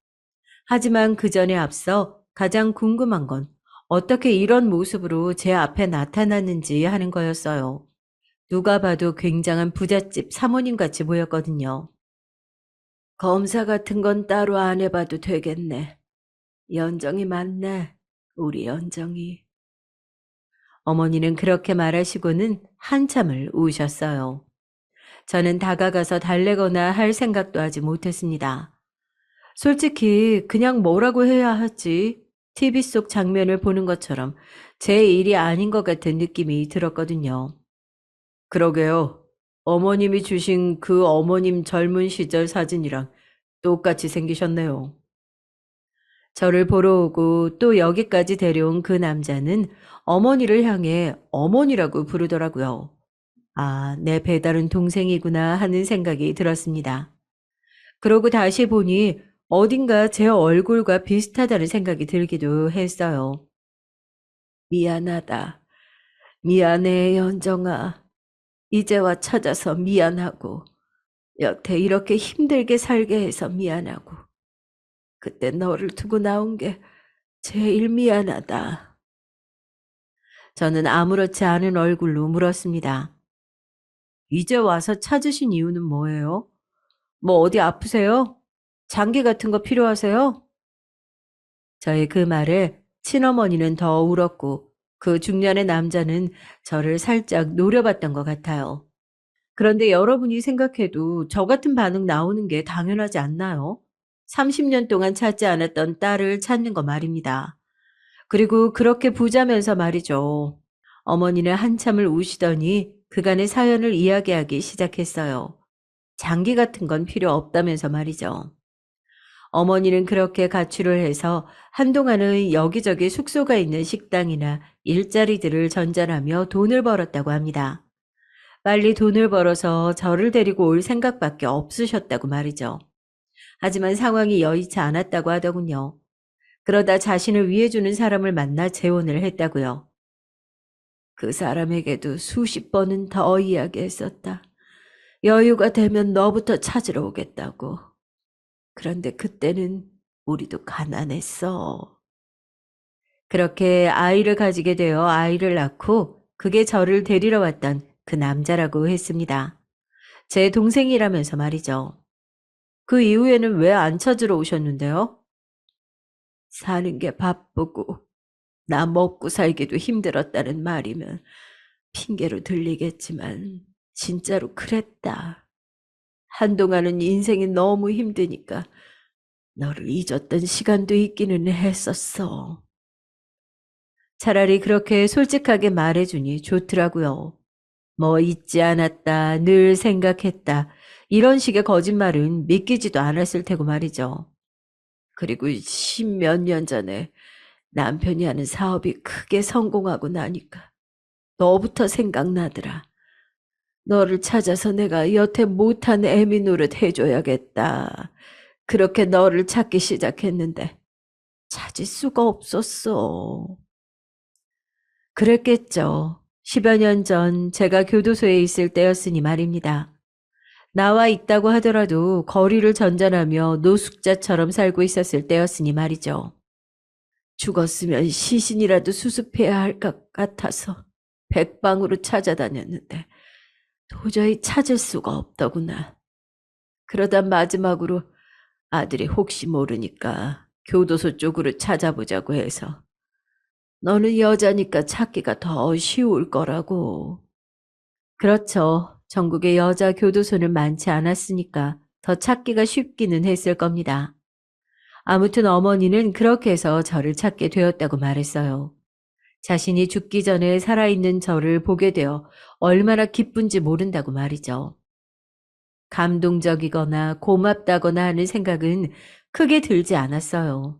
하지만 그 전에 앞서 가장 궁금한 건 어떻게 이런 모습으로 제 앞에 나타났는지 하는 거였어요. 누가 봐도 굉장한 부잣집 사모님 같이 보였거든요. 검사 같은 건 따로 안 해봐도 되겠네. 연정이 맞네. 우리 연정이. 어머니는 그렇게 말하시고는 한참을 우셨어요. 저는 다가가서 달래거나 할 생각도 하지 못했습니다. 솔직히 그냥 뭐라고 해야 하지? TV 속 장면을 보는 것처럼 제 일이 아닌 것 같은 느낌이 들었거든요. 그러게요. 어머님이 주신 그 어머님 젊은 시절 사진이랑 똑같이 생기셨네요. 저를 보러 오고 또 여기까지 데려온 그 남자는 어머니를 향해 어머니라고 부르더라고요. 아, 내 배다른 동생이구나 하는 생각이 들었습니다. 그러고 다시 보니 어딘가 제 얼굴과 비슷하다는 생각이 들기도 했어요. 미안하다. 미안해, 연정아. 이제와 찾아서 미안하고, 여태 이렇게 힘들게 살게 해서 미안하고, 그때 너를 두고 나온 게 제일 미안하다. 저는 아무렇지 않은 얼굴로 물었습니다. 이제 와서 찾으신 이유는 뭐예요? 뭐 어디 아프세요? 장기 같은 거 필요하세요? 저의 그 말에 친어머니는 더 울었고 그 중년의 남자는 저를 살짝 노려봤던 것 같아요. 그런데 여러분이 생각해도 저 같은 반응 나오는 게 당연하지 않나요? 30년 동안 찾지 않았던 딸을 찾는 거 말입니다. 그리고 그렇게 부자면서 말이죠. 어머니는 한참을 우시더니 그간의 사연을 이야기하기 시작했어요. 장기 같은 건 필요 없다면서 말이죠. 어머니는 그렇게 가출을 해서 한동안은 여기저기 숙소가 있는 식당이나 일자리들을 전전하며 돈을 벌었다고 합니다. 빨리 돈을 벌어서 저를 데리고 올 생각밖에 없으셨다고 말이죠. 하지만 상황이 여의치 않았다고 하더군요. 그러다 자신을 위해주는 사람을 만나 재혼을 했다고요. 그 사람에게도 수십 번은 더 이야기했었다. 여유가 되면 너부터 찾으러 오겠다고. 그런데 그때는 우리도 가난했어. 그렇게 아이를 가지게 되어 아이를 낳고 그게 저를 데리러 왔던 그 남자라고 했습니다. 제 동생이라면서 말이죠. 그 이후에는 왜 안 찾으러 오셨는데요? 사는 게 바쁘고 나 먹고 살기도 힘들었다는 말이면 핑계로 들리겠지만 진짜로 그랬다. 한동안은 인생이 너무 힘드니까 너를 잊었던 시간도 있기는 했었어. 차라리 그렇게 솔직하게 말해주니 좋더라고요. 뭐 잊지 않았다, 늘 생각했다. 이런 식의 거짓말은 믿기지도 않았을 테고 말이죠. 그리고 십몇 년 전에 남편이 하는 사업이 크게 성공하고 나니까 너부터 생각나더라. 너를 찾아서 내가 여태 못한 애미 노릇 해줘야겠다. 그렇게 너를 찾기 시작했는데 찾을 수가 없었어. 그랬겠죠. 10여 년 전 제가 교도소에 있을 때였으니 말입니다. 나와 있다고 하더라도 거리를 전전하며 노숙자처럼 살고 있었을 때였으니 말이죠. 죽었으면 시신이라도 수습해야 할 것 같아서 백방으로 찾아다녔는데 도저히 찾을 수가 없더구나. 그러다 마지막으로 아들이 혹시 모르니까 교도소 쪽으로 찾아보자고 해서 너는 여자니까 찾기가 더 쉬울 거라고. 그렇죠. 전국에 여자 교도소는 많지 않았으니까 더 찾기가 쉽기는 했을 겁니다. 아무튼 어머니는 그렇게 해서 저를 찾게 되었다고 말했어요. 자신이 죽기 전에 살아있는 저를 보게 되어 얼마나 기쁜지 모른다고 말이죠. 감동적이거나 고맙다거나 하는 생각은 크게 들지 않았어요.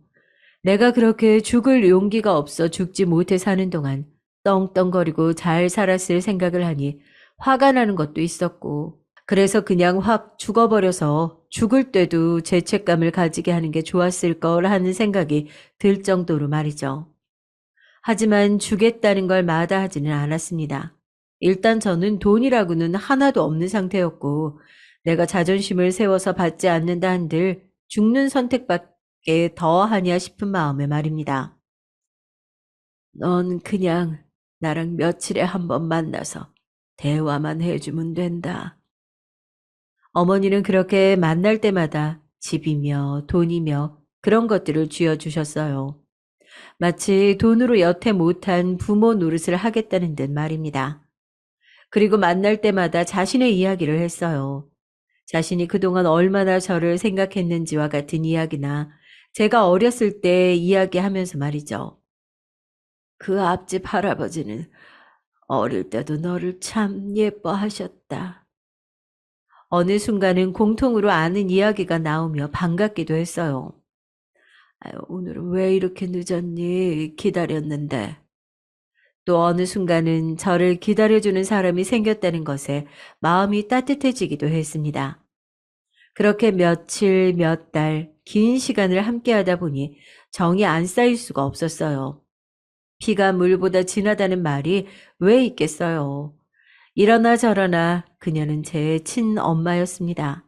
내가 그렇게 죽을 용기가 없어 죽지 못해 사는 동안 떵떵거리고 잘 살았을 생각을 하니 화가 나는 것도 있었고, 그래서 그냥 확 죽어버려서 죽을 때도 죄책감을 가지게 하는 게 좋았을 걸 하는 생각이 들 정도로 말이죠. 하지만 주겠다는 걸 마다하지는 않았습니다. 일단 저는 돈이라고는 하나도 없는 상태였고 내가 자존심을 세워서 받지 않는다 한들 죽는 선택밖에 더 하냐 싶은 마음에 말입니다. 넌 그냥 나랑 며칠에 한 번 만나서 대화만 해주면 된다. 어머니는 그렇게 만날 때마다 집이며 돈이며 그런 것들을 쥐어주셨어요. 마치 돈으로 여태 못한 부모 노릇을 하겠다는 듯 말입니다. 그리고 만날 때마다 자신의 이야기를 했어요. 자신이 그동안 얼마나 저를 생각했는지와 같은 이야기나 제가 어렸을 때 이야기하면서 말이죠. 그 앞집 할아버지는 어릴 때도 너를 참 예뻐하셨다. 어느 순간은 공통으로 아는 이야기가 나오며 반갑기도 했어요. 아유, 오늘은 왜 이렇게 늦었니? 기다렸는데. 또 어느 순간은 저를 기다려주는 사람이 생겼다는 것에 마음이 따뜻해지기도 했습니다. 그렇게 며칠, 몇 달, 긴 시간을 함께하다 보니 정이 안 쌓일 수가 없었어요. 피가 물보다 진하다는 말이 왜 있겠어요. 이러나 저러나 그녀는 제 친엄마였습니다.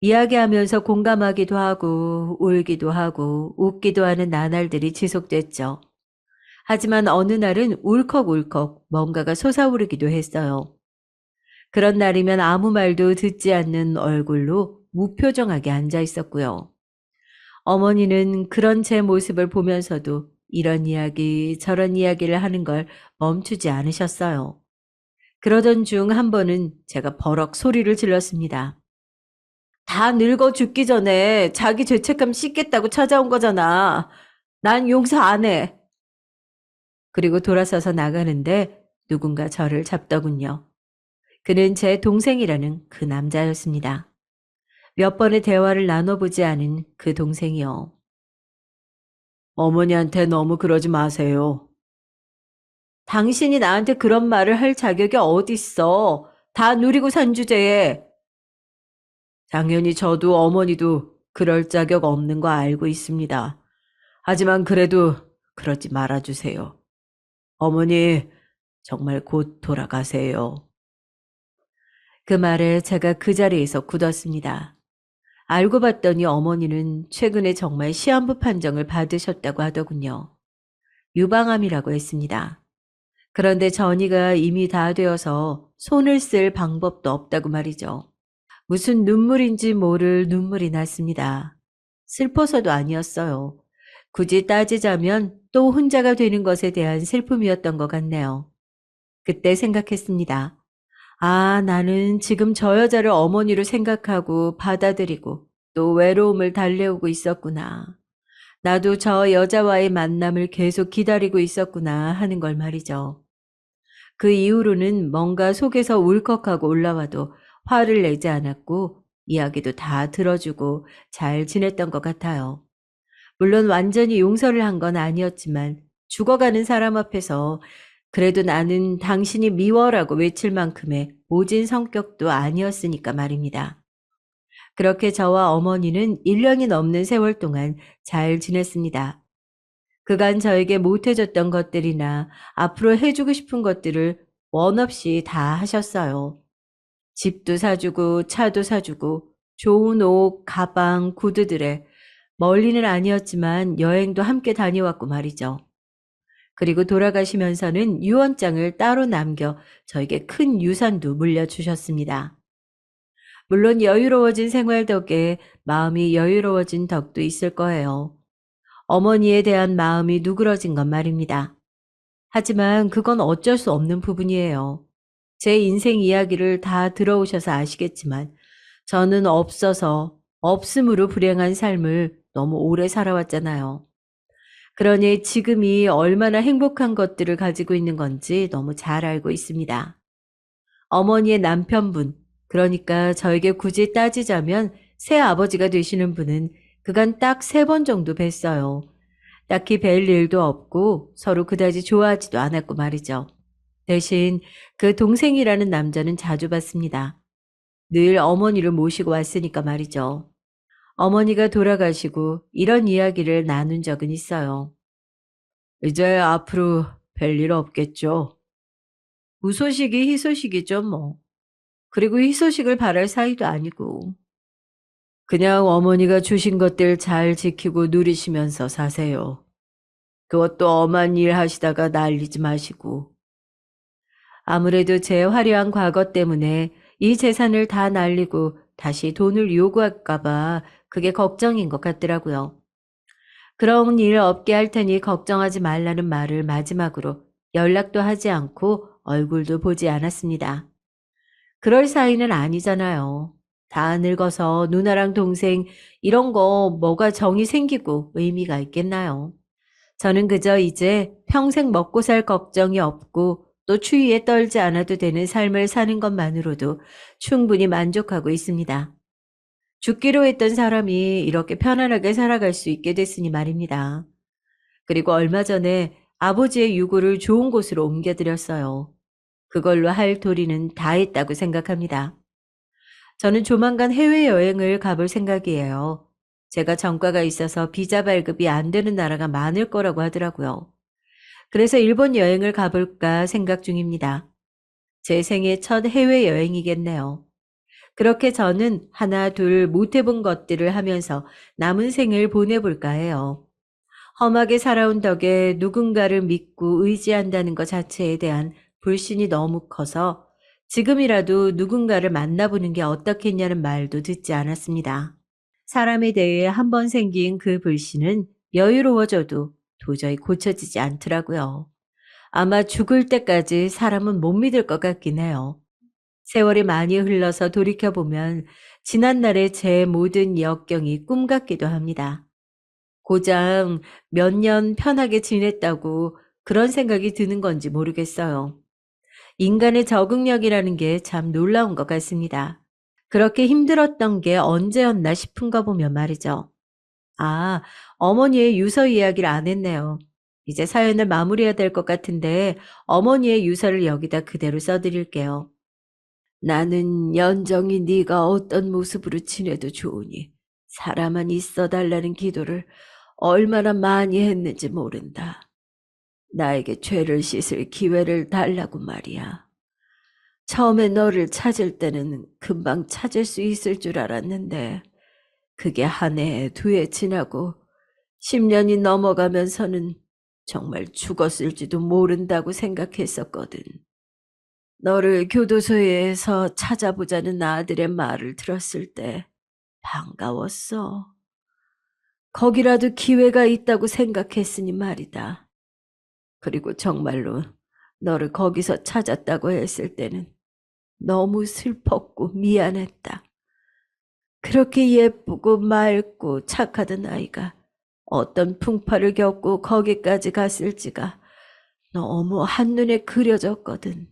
이야기하면서 공감하기도 하고 울기도 하고 웃기도 하는 나날들이 지속됐죠. 하지만 어느 날은 울컥울컥 뭔가가 솟아오르기도 했어요. 그런 날이면 아무 말도 듣지 않는 얼굴로 무표정하게 앉아 있었고요. 어머니는 그런 제 모습을 보면서도 이런 이야기 저런 이야기를 하는 걸 멈추지 않으셨어요. 그러던 중 한 번은 제가 버럭 소리를 질렀습니다. 다 늙어 죽기 전에 자기 죄책감 씻겠다고 찾아온 거잖아. 난 용서 안 해. 그리고 돌아서서 나가는데 누군가 저를 잡더군요. 그는 제 동생이라는 그 남자였습니다. 몇 번의 대화를 나눠보지 않은 그 동생이요. 어머니한테 너무 그러지 마세요. 당신이 나한테 그런 말을 할 자격이 어딨어. 다 누리고 산 주제에. 당연히 저도 어머니도 그럴 자격 없는 거 알고 있습니다. 하지만 그래도 그러지 말아주세요. 어머니, 정말 곧 돌아가세요. 그 말에 제가 그 자리에서 굳었습니다. 알고 봤더니 어머니는 최근에 정말 시한부 판정을 받으셨다고 하더군요. 유방암이라고 했습니다. 그런데 전이가 이미 다 되어서 손을 쓸 방법도 없다고 말이죠. 무슨 눈물인지 모를 눈물이 났습니다. 슬퍼서도 아니었어요. 굳이 따지자면 또 혼자가 되는 것에 대한 슬픔이었던 것 같네요. 그때 생각했습니다. 아, 나는 지금 저 여자를 어머니로 생각하고 받아들이고 또 외로움을 달래오고 있었구나. 나도 저 여자와의 만남을 계속 기다리고 있었구나 하는 걸 말이죠. 그 이후로는 뭔가 속에서 울컥하고 올라와도 화를 내지 않았고 이야기도 다 들어주고 잘 지냈던 것 같아요. 물론 완전히 용서를 한 건 아니었지만 죽어가는 사람 앞에서 그래도 나는 당신이 미워라고 외칠 만큼의 모진 성격도 아니었으니까 말입니다. 그렇게 저와 어머니는 1년이 넘는 세월 동안 잘 지냈습니다. 그간 저에게 못해줬던 것들이나 앞으로 해주고 싶은 것들을 원 없이 다 하셨어요. 집도 사주고 차도 사주고 좋은 옷, 가방, 구두들에 멀리는 아니었지만 여행도 함께 다녀왔고 말이죠. 그리고 돌아가시면서는 유언장을 따로 남겨 저에게 큰 유산도 물려주셨습니다. 물론 여유로워진 생활 덕에 마음이 여유로워진 덕도 있을 거예요. 어머니에 대한 마음이 누그러진 건 말입니다. 하지만 그건 어쩔 수 없는 부분이에요. 제 인생 이야기를 다 들어오셔서 아시겠지만 저는 없어서 없음으로 불행한 삶을 너무 오래 살아왔잖아요. 그러니 지금이 얼마나 행복한 것들을 가지고 있는 건지 너무 잘 알고 있습니다. 어머니의 남편분, 그러니까 저에게 굳이 따지자면 새 아버지가 되시는 분은 그간 딱 3번 정도 뵀어요. 딱히 뵐 일도 없고 서로 그다지 좋아하지도 않았고 말이죠. 대신 그 동생이라는 남자는 자주 봤습니다. 늘 어머니를 모시고 왔으니까 말이죠. 어머니가 돌아가시고 이런 이야기를 나눈 적은 있어요. 이제 앞으로 별일 없겠죠. 무소식이 희소식이죠, 뭐. 그리고 희소식을 바랄 사이도 아니고. 그냥 어머니가 주신 것들 잘 지키고 누리시면서 사세요. 그것도 엄한 일 하시다가 날리지 마시고. 아무래도 제 화려한 과거 때문에 이 재산을 다 날리고 다시 돈을 요구할까봐 그게 걱정인 것 같더라고요. 그런 일 없게 할 테니 걱정하지 말라는 말을 마지막으로 연락도 하지 않고 얼굴도 보지 않았습니다. 그럴 사이는 아니잖아요. 다 늙어서 누나랑 동생 이런 거 뭐가 정이 생기고 의미가 있겠나요? 저는 그저 이제 평생 먹고 살 걱정이 없고 또 추위에 떨지 않아도 되는 삶을 사는 것만으로도 충분히 만족하고 있습니다. 죽기로 했던 사람이 이렇게 편안하게 살아갈 수 있게 됐으니 말입니다. 그리고 얼마 전에 아버지의 유골을 좋은 곳으로 옮겨드렸어요. 그걸로 할 도리는 다 했다고 생각합니다. 저는 조만간 해외여행을 가볼 생각이에요. 제가 전과가 있어서 비자 발급이 안 되는 나라가 많을 거라고 하더라고요. 그래서 일본 여행을 가볼까 생각 중입니다. 제 생애 첫 해외여행이겠네요. 그렇게 저는 하나 둘 못 해본 것들을 하면서 남은 생을 보내볼까 해요. 험하게 살아온 덕에 누군가를 믿고 의지한다는 것 자체에 대한 불신이 너무 커서 지금이라도 누군가를 만나보는 게 어떻겠냐는 말도 듣지 않았습니다. 사람에 대해 한 번 생긴 그 불신은 여유로워져도 도저히 고쳐지지 않더라고요. 아마 죽을 때까지 사람은 못 믿을 것 같긴 해요. 세월이 많이 흘러서 돌이켜보면 지난날의 제 모든 역경이 꿈 같기도 합니다. 고장 몇 년 편하게 지냈다고 그런 생각이 드는 건지 모르겠어요. 인간의 적응력이라는 게 참 놀라운 것 같습니다. 그렇게 힘들었던 게 언제였나 싶은가 보면 말이죠. 아, 어머니의 유서 이야기를 안 했네요. 이제 사연을 마무리해야 될 것 같은데 어머니의 유서를 여기다 그대로 써드릴게요. 나는 연정이 네가 어떤 모습으로 지내도 좋으니 살아만 있어 달라는 기도를 얼마나 많이 했는지 모른다. 나에게 죄를 씻을 기회를 달라고 말이야. 처음에 너를 찾을 때는 금방 찾을 수 있을 줄 알았는데 그게 한 해, 두 해 지나고 10년이 넘어가면서는 정말 죽었을지도 모른다고 생각했었거든. 너를 교도소에서 찾아보자는 아들의 말을 들었을 때 반가웠어. 거기라도 기회가 있다고 생각했으니 말이다. 그리고 정말로 너를 거기서 찾았다고 했을 때는 너무 슬펐고 미안했다. 그렇게 예쁘고 맑고 착하던 아이가 어떤 풍파를 겪고 거기까지 갔을지가 너무 한눈에 그려졌거든.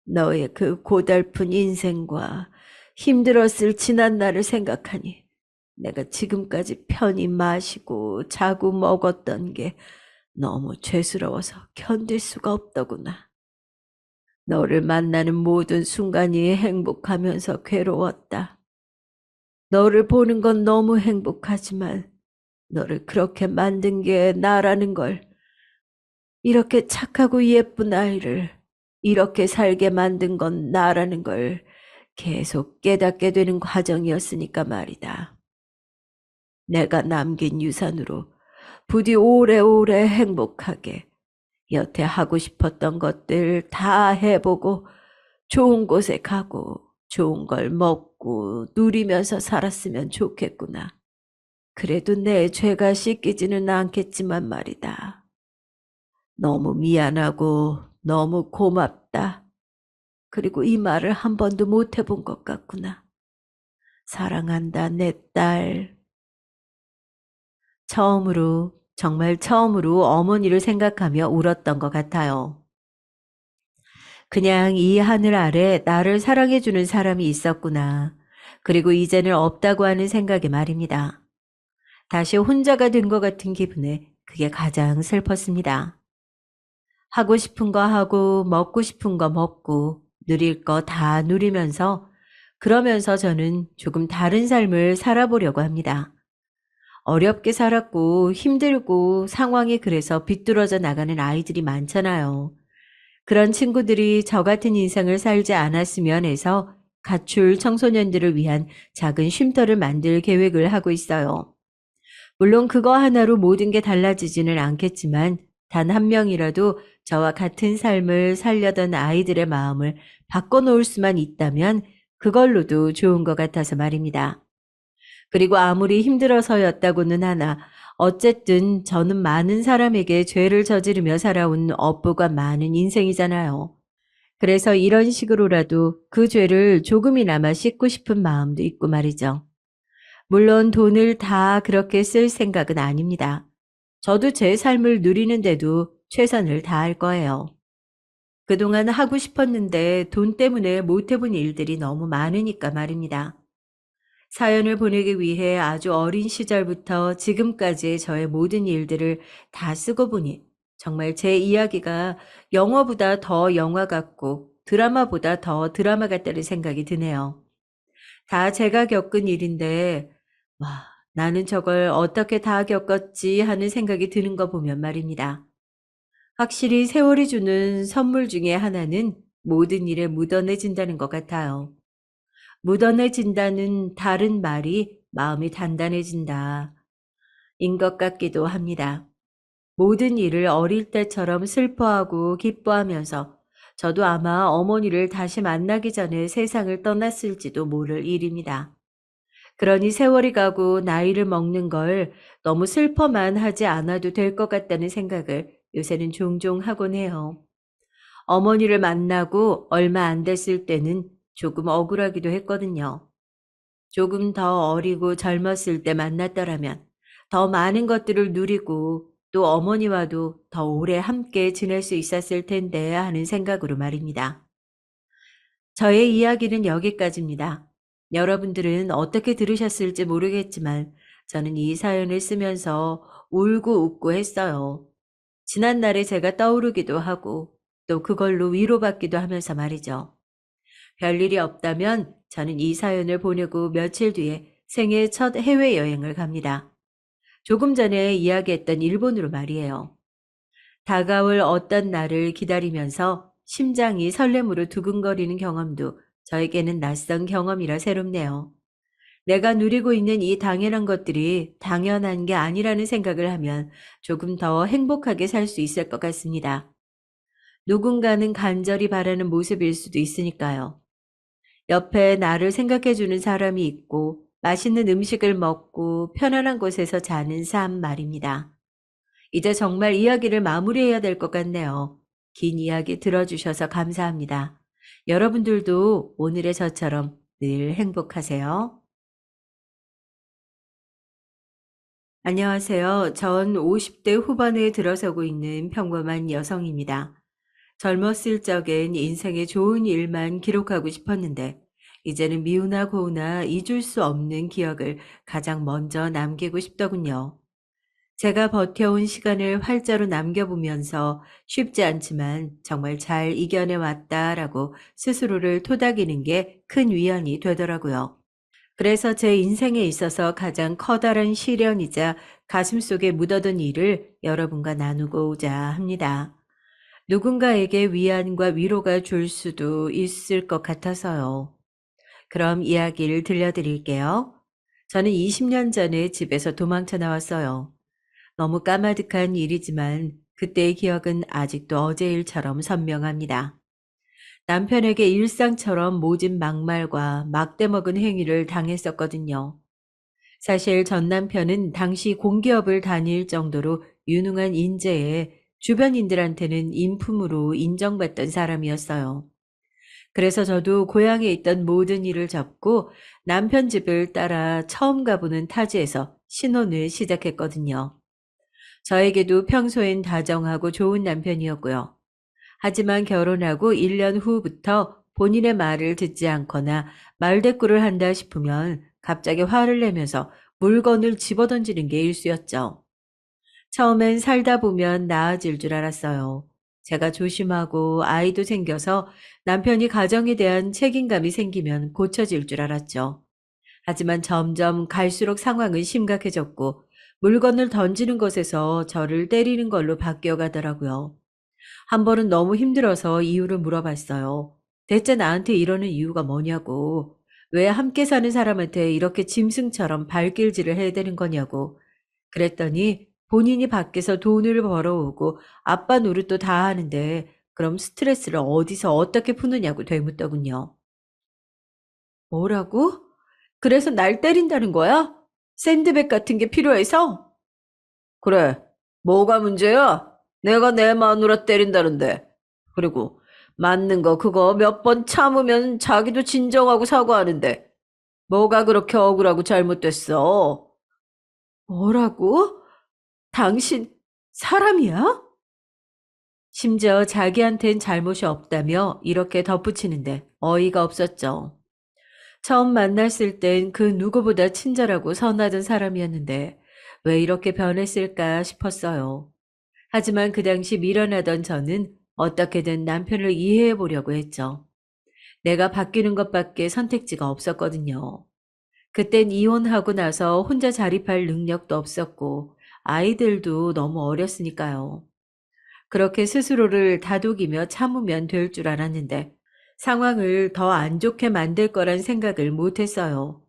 너의 그 고달픈 인생과 힘들었을 지난 날을 생각하니 내가 지금까지 편히 마시고 자고 먹었던 게 너무 죄스러워서 견딜 수가 없더구나. 너를 만나는 모든 순간이 행복하면서 괴로웠다. 너를 보는 건 너무 행복하지만 너를 그렇게 만든 게 나라는 걸, 이렇게 착하고 예쁜 아이를 이렇게 살게 만든 건 나라는 걸 계속 깨닫게 되는 과정이었으니까 말이다. 내가 남긴 유산으로 부디 오래오래 행복하게 여태 하고 싶었던 것들 다 해보고 좋은 곳에 가고 좋은 걸 먹고 누리면서 살았으면 좋겠구나. 그래도 내 죄가 씻기지는 않겠지만 말이다. 너무 미안하고 너무 고맙다. 그리고 이 말을 한 번도 못 해본 것 같구나. 사랑한다, 내 딸. 정말 처음으로 어머니를 생각하며 울었던 것 같아요. 그냥 이 하늘 아래 나를 사랑해주는 사람이 있었구나. 그리고 이제는 없다고 하는 생각에 말입니다. 다시 혼자가 된 것 같은 기분에 그게 가장 슬펐습니다. 하고 싶은 거 하고 먹고 싶은 거 먹고 누릴 거 다 누리면서 그러면서 저는 조금 다른 삶을 살아보려고 합니다. 어렵게 살았고 힘들고 상황이 그래서 비뚤어져 나가는 아이들이 많잖아요. 그런 친구들이 저 같은 인생을 살지 않았으면 해서 가출 청소년들을 위한 작은 쉼터를 만들 계획을 하고 있어요. 물론 그거 하나로 모든 게 달라지지는 않겠지만 단 한 명이라도 저와 같은 삶을 살려던 아이들의 마음을 바꿔놓을 수만 있다면 그걸로도 좋은 것 같아서 말입니다. 그리고 아무리 힘들어서였다고는 하나 어쨌든 저는 많은 사람에게 죄를 저지르며 살아온 업보가 많은 인생이잖아요. 그래서 이런 식으로라도 그 죄를 조금이나마 씻고 싶은 마음도 있고 말이죠. 물론 돈을 다 그렇게 쓸 생각은 아닙니다. 저도 제 삶을 누리는데도 최선을 다할 거예요. 그동안 하고 싶었는데 돈 때문에 못 해본 일들이 너무 많으니까 말입니다. 사연을 보내기 위해 아주 어린 시절부터 지금까지의 저의 모든 일들을 다 쓰고 보니 정말 제 이야기가 영화보다 더 영화 같고 드라마보다 더 드라마 같다는 생각이 드네요. 다 제가 겪은 일인데, 와, 나는 저걸 어떻게 다 겪었지 하는 생각이 드는 거 보면 말입니다. 확실히 세월이 주는 선물 중에 하나는 모든 일에 묻어내진다는 것 같아요. 묻어내진다는 다른 말이 마음이 단단해진다. 인 것 같기도 합니다. 모든 일을 어릴 때처럼 슬퍼하고 기뻐하면서 저도 아마 어머니를 다시 만나기 전에 세상을 떠났을지도 모를 일입니다. 그러니 세월이 가고 나이를 먹는 걸 너무 슬퍼만 하지 않아도 될 것 같다는 생각을 요새는 종종 하곤 해요. 어머니를 만나고 얼마 안 됐을 때는 조금 억울하기도 했거든요. 조금 더 어리고 젊었을 때 만났더라면 더 많은 것들을 누리고 또 어머니와도 더 오래 함께 지낼 수 있었을 텐데 하는 생각으로 말입니다. 저의 이야기는 여기까지입니다. 여러분들은 어떻게 들으셨을지 모르겠지만 저는 이 사연을 쓰면서 울고 웃고 했어요. 지난날에 제가 떠오르기도 하고 또 그걸로 위로받기도 하면서 말이죠. 별일이 없다면 저는 이 사연을 보내고 며칠 뒤에 생애 첫 해외여행을 갑니다. 조금 전에 이야기했던 일본으로 말이에요. 다가올 어떤 날을 기다리면서 심장이 설렘으로 두근거리는 경험도 저에게는 낯선 경험이라 새롭네요. 내가 누리고 있는 이 당연한 것들이 당연한 게 아니라는 생각을 하면 조금 더 행복하게 살 수 있을 것 같습니다. 누군가는 간절히 바라는 모습일 수도 있으니까요. 옆에 나를 생각해주는 사람이 있고 맛있는 음식을 먹고 편안한 곳에서 자는 삶 말입니다. 이제 정말 이야기를 마무리해야 될 것 같네요. 긴 이야기 들어주셔서 감사합니다. 여러분들도 오늘의 저처럼 늘 행복하세요. 안녕하세요. 전 50대 후반에 들어서고 있는 평범한 여성입니다. 젊었을 적엔 인생의 좋은 일만 기록하고 싶었는데, 이제는 미우나 고우나 잊을 수 없는 기억을 가장 먼저 남기고 싶더군요. 제가 버텨온 시간을 활자로 남겨보면서 쉽지 않지만 정말 잘 이겨내 왔다라고 스스로를 토닥이는 게 큰 위안이 되더라고요. 그래서 제 인생에 있어서 가장 커다란 시련이자 가슴속에 묻어둔 일을 여러분과 나누고자 합니다. 누군가에게 위안과 위로가 줄 수도 있을 것 같아서요. 그럼 이야기를 들려드릴게요. 저는 20년 전에 집에서 도망쳐 나왔어요. 너무 까마득한 일이지만 그때의 기억은 아직도 어제 일처럼 선명합니다. 남편에게 일상처럼 모진 막말과 막대먹은 행위를 당했었거든요. 사실 전 남편은 당시 공기업을 다닐 정도로 유능한 인재에 주변인들한테는 인품으로 인정받던 사람이었어요. 그래서 저도 고향에 있던 모든 일을 접고 남편 집을 따라 처음 가보는 타지에서 신혼을 시작했거든요. 저에게도 평소엔 다정하고 좋은 남편이었고요. 하지만 결혼하고 1년 후부터 본인의 말을 듣지 않거나 말대꾸를 한다 싶으면 갑자기 화를 내면서 물건을 집어던지는 게 일쑤였죠. 처음엔 살다 보면 나아질 줄 알았어요. 제가 조심하고 아이도 생겨서 남편이 가정에 대한 책임감이 생기면 고쳐질 줄 알았죠. 하지만 점점 갈수록 상황은 심각해졌고 물건을 던지는 것에서 저를 때리는 걸로 바뀌어 가더라고요. 한 번은 너무 힘들어서 이유를 물어봤어요. 대체 나한테 이러는 이유가 뭐냐고. 왜 함께 사는 사람한테 이렇게 짐승처럼 발길질을 해야 되는 거냐고. 그랬더니 본인이 밖에서 돈을 벌어오고 아빠 노릇도 다 하는데 그럼 스트레스를 어디서 어떻게 푸느냐고 되묻더군요. 뭐라고? 그래서 날 때린다는 거야? 샌드백 같은 게 필요해서? 그래. 뭐가 문제야? 내가 내 마누라 때린다는데. 그리고 맞는 거 그거 몇 번 참으면 자기도 진정하고 사과하는데 뭐가 그렇게 억울하고 잘못됐어? 뭐라고? 당신 사람이야? 심지어 자기한텐 잘못이 없다며 이렇게 덧붙이는데 어이가 없었죠. 처음 만났을 땐 그 누구보다 친절하고 선하던 사람이었는데 왜 이렇게 변했을까 싶었어요. 하지만 그 당시 미련하던 저는 어떻게든 남편을 이해해 보려고 했죠. 내가 바뀌는 것밖에 선택지가 없었거든요. 그땐 이혼하고 나서 혼자 자립할 능력도 없었고 아이들도 너무 어렸으니까요. 그렇게 스스로를 다독이며 참으면 될 줄 알았는데 상황을 더 안 좋게 만들 거란 생각을 못 했어요.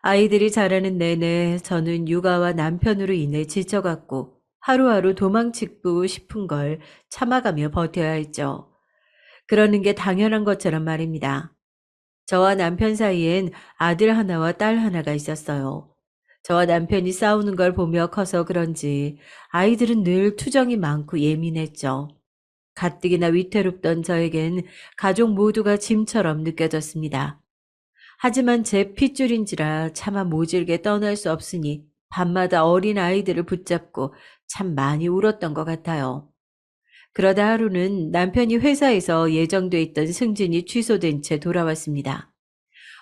아이들이 자라는 내내 저는 육아와 남편으로 인해 지쳐갔고 하루하루 도망치고 싶은 걸 참아가며 버텨야 했죠. 그러는 게 당연한 것처럼 말입니다. 저와 남편 사이엔 아들 하나와 딸 하나가 있었어요. 저와 남편이 싸우는 걸 보며 커서 그런지 아이들은 늘 투정이 많고 예민했죠. 가뜩이나 위태롭던 저에겐 가족 모두가 짐처럼 느껴졌습니다. 하지만 제 핏줄인지라 차마 모질게 떠날 수 없으니 밤마다 어린 아이들을 붙잡고 참 많이 울었던 것 같아요. 그러다 하루는 남편이 회사에서 예정돼 있던 승진이 취소된 채 돌아왔습니다.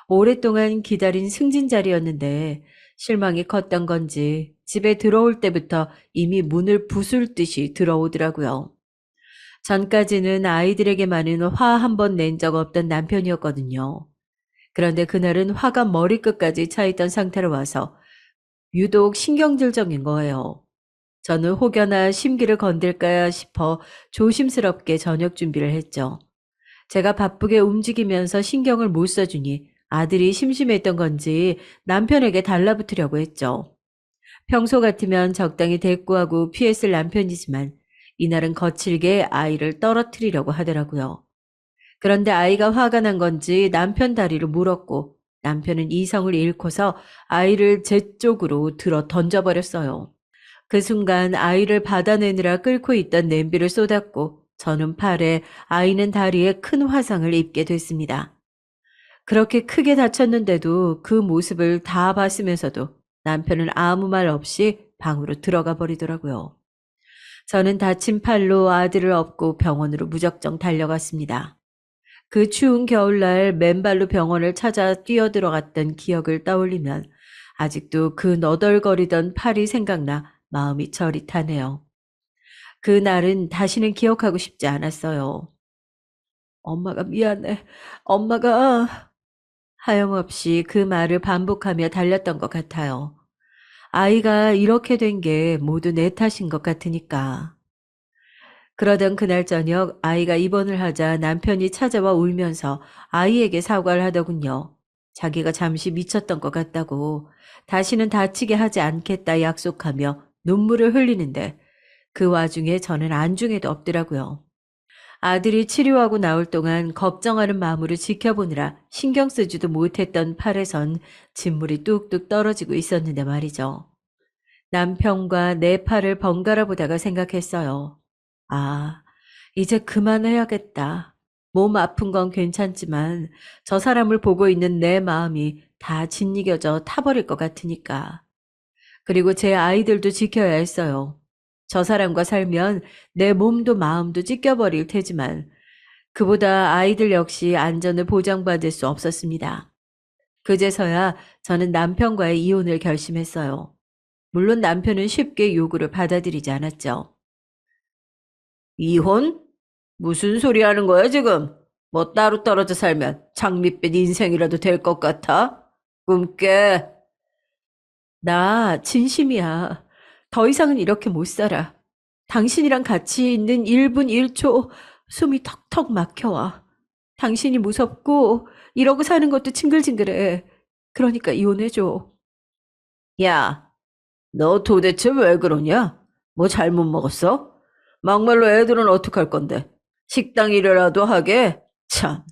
오랫동안 기다린 승진 자리였는데 실망이 컸던 건지 집에 들어올 때부터 이미 문을 부술 듯이 들어오더라고요. 전까지는 아이들에게만은 화 한 번 낸 적 없던 남편이었거든요. 그런데 그날은 화가 머리끝까지 차있던 상태로 와서 유독 신경질적인 거예요. 저는 혹여나 심기를 건들까 싶어 조심스럽게 저녁 준비를 했죠. 제가 바쁘게 움직이면서 신경을 못 써주니 아들이 심심했던 건지 남편에게 달라붙으려고 했죠. 평소 같으면 적당히 대꾸하고 피했을 남편이지만 이날은 거칠게 아이를 떨어뜨리려고 하더라고요. 그런데 아이가 화가 난 건지 남편 다리를 물었고 남편은 이성을 잃고서 아이를 제 쪽으로 들어 던져버렸어요. 그 순간 아이를 받아내느라 끓고 있던 냄비를 쏟았고 저는 팔에 아이는 다리에 큰 화상을 입게 됐습니다. 그렇게 크게 다쳤는데도 그 모습을 다 봤으면서도 남편은 아무 말 없이 방으로 들어가 버리더라고요. 저는 다친 팔로 아들을 업고 병원으로 무작정 달려갔습니다. 그 추운 겨울날 맨발로 병원을 찾아 뛰어들어갔던 기억을 떠올리면 아직도 그 너덜거리던 팔이 생각나 마음이 저릿하네요. 그 날은 다시는 기억하고 싶지 않았어요. 엄마가 미안해. 엄마가 하염없이 그 말을 반복하며 달렸던 것 같아요. 아이가 이렇게 된 게 모두 내 탓인 것 같으니까. 그러던 그날 저녁 아이가 입원을 하자 남편이 찾아와 울면서 아이에게 사과를 하더군요. 자기가 잠시 미쳤던 것 같다고 다시는 다치게 하지 않겠다 약속하며 눈물을 흘리는데 그 와중에 저는 안중에도 없더라고요. 아들이 치료하고 나올 동안 걱정하는 마음으로 지켜보느라 신경 쓰지도 못했던 팔에선 진물이 뚝뚝 떨어지고 있었는데 말이죠. 남편과 내 팔을 번갈아 보다가 생각했어요. 아, 이제 그만해야겠다. 몸 아픈 건 괜찮지만 저 사람을 보고 있는 내 마음이 다 짓이겨져 타버릴 것 같으니까. 그리고 제 아이들도 지켜야 했어요. 저 사람과 살면 내 몸도 마음도 찢겨버릴 테지만 그보다 아이들 역시 안전을 보장받을 수 없었습니다. 그제서야 저는 남편과의 이혼을 결심했어요. 물론 남편은 쉽게 요구를 받아들이지 않았죠. 이혼? 무슨 소리 하는 거야, 지금? 뭐 따로 떨어져 살면 장밋빛 인생이라도 될 것 같아? 꿈깨. 나 진심이야. 더 이상은 이렇게 못 살아. 당신이랑 같이 있는 1분 1초 숨이 턱턱 막혀와. 당신이 무섭고 이러고 사는 것도 징글징글해. 그러니까 이혼해줘. 야, 너 도대체 왜 그러냐? 뭐 잘못 먹었어? 막말로 애들은 어떡할 건데? 식당 일이라도 하게? 참나,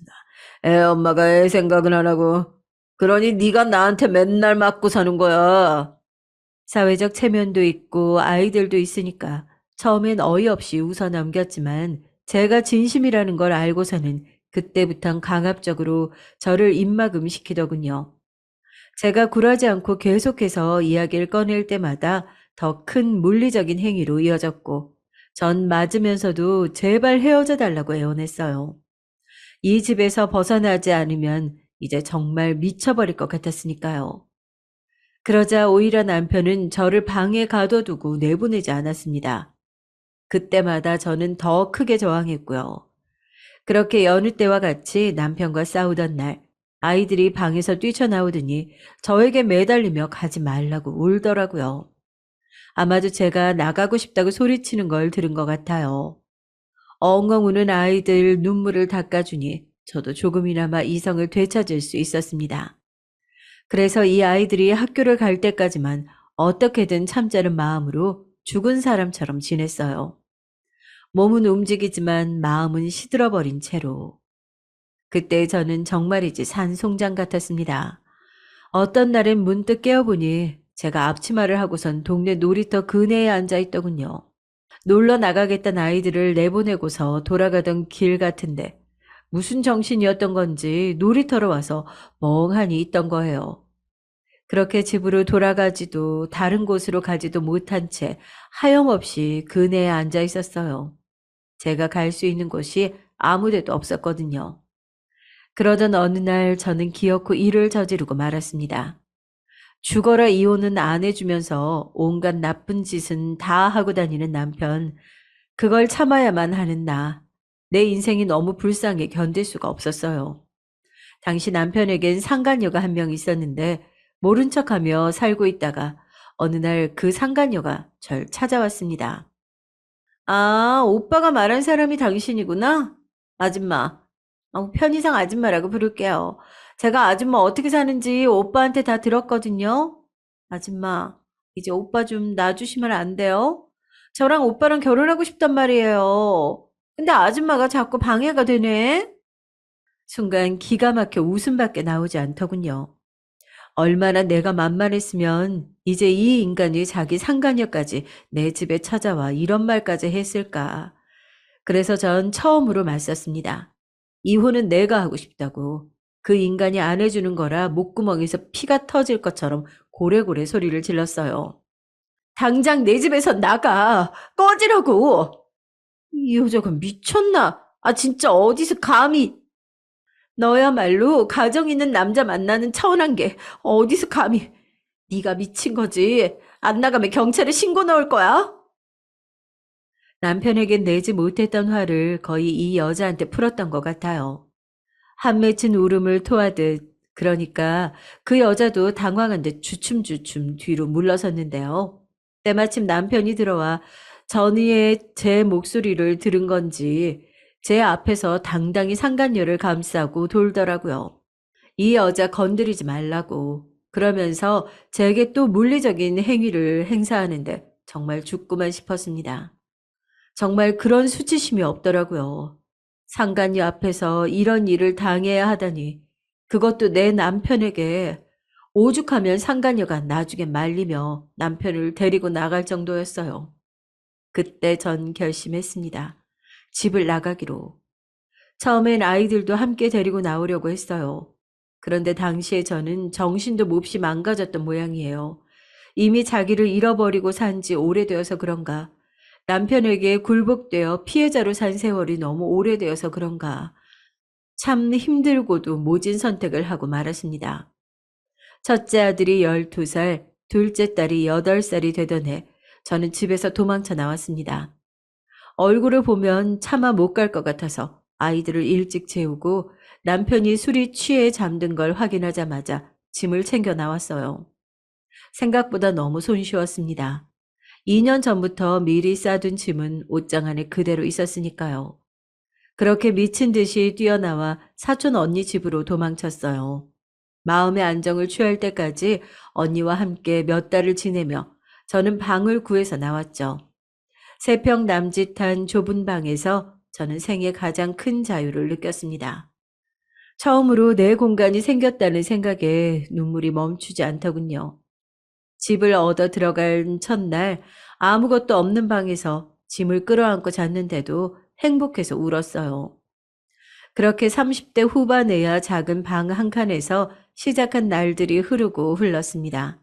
애 엄마가 애 생각은 안 하고. 그러니 네가 나한테 맨날 맞고 사는 거야. 사회적 체면도 있고 아이들도 있으니까 처음엔 어이없이 웃어 넘겼지만 제가 진심이라는 걸 알고서는 그때부턴 강압적으로 저를 입막음 시키더군요. 제가 굴하지 않고 계속해서 이야기를 꺼낼 때마다 더 큰 물리적인 행위로 이어졌고, 전 맞으면서도 제발 헤어져 달라고 애원했어요. 이 집에서 벗어나지 않으면 이제 정말 미쳐버릴 것 같았으니까요. 그러자 오히려 남편은 저를 방에 가둬두고 내보내지 않았습니다. 그때마다 저는 더 크게 저항했고요. 그렇게 여느 때와 같이 남편과 싸우던 날, 아이들이 방에서 뛰쳐나오더니 저에게 매달리며 가지 말라고 울더라고요. 아마도 제가 나가고 싶다고 소리치는 걸 들은 것 같아요. 엉엉 우는 아이들 눈물을 닦아주니 저도 조금이나마 이성을 되찾을 수 있었습니다. 그래서 이 아이들이 학교를 갈 때까지만 어떻게든 참자는 마음으로 죽은 사람처럼 지냈어요. 몸은 움직이지만 마음은 시들어버린 채로. 그때 저는 정말이지 산송장 같았습니다. 어떤 날엔 문득 깨어보니 제가 앞치마를 하고선 동네 놀이터 그네에 앉아 있더군요. 놀러 나가겠다는 아이들을 내보내고서 돌아가던 길 같은데 무슨 정신이었던 건지 놀이터로 와서 멍하니 있던 거예요. 그렇게 집으로 돌아가지도 다른 곳으로 가지도 못한 채 하염없이 그네에 앉아 있었어요. 제가 갈 수 있는 곳이 아무 데도 없었거든요. 그러던 어느 날 저는 기어코 일을 저지르고 말았습니다. 죽어라 이혼은 안 해주면서 온갖 나쁜 짓은 다 하고 다니는 남편, 그걸 참아야만 하는 나. 내 인생이 너무 불쌍해 견딜 수가 없었어요. 당시 남편에겐 상간녀가 한 명 있었는데 모른 척하며 살고 있다가 어느 날 그 상간녀가 절 찾아왔습니다. 아, 오빠가 말한 사람이 당신이구나? 아줌마. 편의상 아줌마라고 부를게요. 제가 아줌마 어떻게 사는지 오빠한테 다 들었거든요. 아줌마, 이제 오빠 좀 놔주시면 안 돼요? 저랑 오빠랑 결혼하고 싶단 말이에요. 근데 아줌마가 자꾸 방해가 되네? 순간 기가 막혀 웃음밖에 나오지 않더군요. 얼마나 내가 만만했으면 이제 이 인간이 자기 상간녀까지 내 집에 찾아와 이런 말까지 했을까. 그래서 전 처음으로 맞섰습니다. 이혼은 내가 하고 싶다고. 그 인간이 안 해주는 거라 목구멍에서 피가 터질 것처럼 고래고래 소리를 질렀어요. 당장 내 집에서 나가! 꺼지라고! 이 여자가 미쳤나? 아, 진짜 어디서 감히! 너야말로 가정 있는 남자 만나는 차원한 게 어디서 감히! 네가 미친 거지. 안 나가면 경찰에 신고 넣을 거야. 남편에겐 내지 못했던 화를 거의 이 여자한테 풀었던 것 같아요. 한 맺힌 울음을 토하듯, 그러니까 그 여자도 당황한 듯 주춤주춤 뒤로 물러섰는데요. 때마침 남편이 들어와 전이의 제 목소리를 들은 건지 제 앞에서 당당히 상간녀를 감싸고 돌더라고요. 이 여자 건드리지 말라고. 그러면서 제게 또 물리적인 행위를 행사하는데 정말 죽구만 싶었습니다. 정말 그런 수치심이 없더라고요. 상간녀 앞에서 이런 일을 당해야 하다니. 그것도 내 남편에게. 오죽하면 상간녀가 나중에 말리며 남편을 데리고 나갈 정도였어요. 그때 전 결심했습니다. 집을 나가기로. 처음엔 아이들도 함께 데리고 나오려고 했어요. 그런데 당시에 저는 정신도 몹시 망가졌던 모양이에요. 이미 자기를 잃어버리고 산 지 오래되어서 그런가. 남편에게 굴복되어 피해자로 산 세월이 너무 오래되어서 그런가. 참 힘들고도 모진 선택을 하고 말았습니다. 첫째 아들이 12살, 둘째 딸이 8살이 되던 해 저는 집에서 도망쳐 나왔습니다. 얼굴을 보면 차마 못 갈 것 같아서 아이들을 일찍 재우고 남편이 술이 취해 잠든 걸 확인하자마자 짐을 챙겨 나왔어요. 생각보다 너무 손쉬웠습니다. 2년 전부터 미리 싸둔 짐은 옷장 안에 그대로 있었으니까요. 그렇게 미친 듯이 뛰어나와 사촌 언니 집으로 도망쳤어요. 마음의 안정을 취할 때까지 언니와 함께 몇 달을 지내며 저는 방을 구해서 나왔죠. 3평 남짓한 좁은 방에서 저는 생애 가장 큰 자유를 느꼈습니다. 처음으로 내 공간이 생겼다는 생각에 눈물이 멈추지 않더군요. 집을 얻어 들어간 첫날 아무것도 없는 방에서 짐을 끌어안고 잤는데도 행복해서 울었어요. 그렇게 30대 후반에야 작은 방 한 칸에서 시작한 날들이 흐르고 흘렀습니다.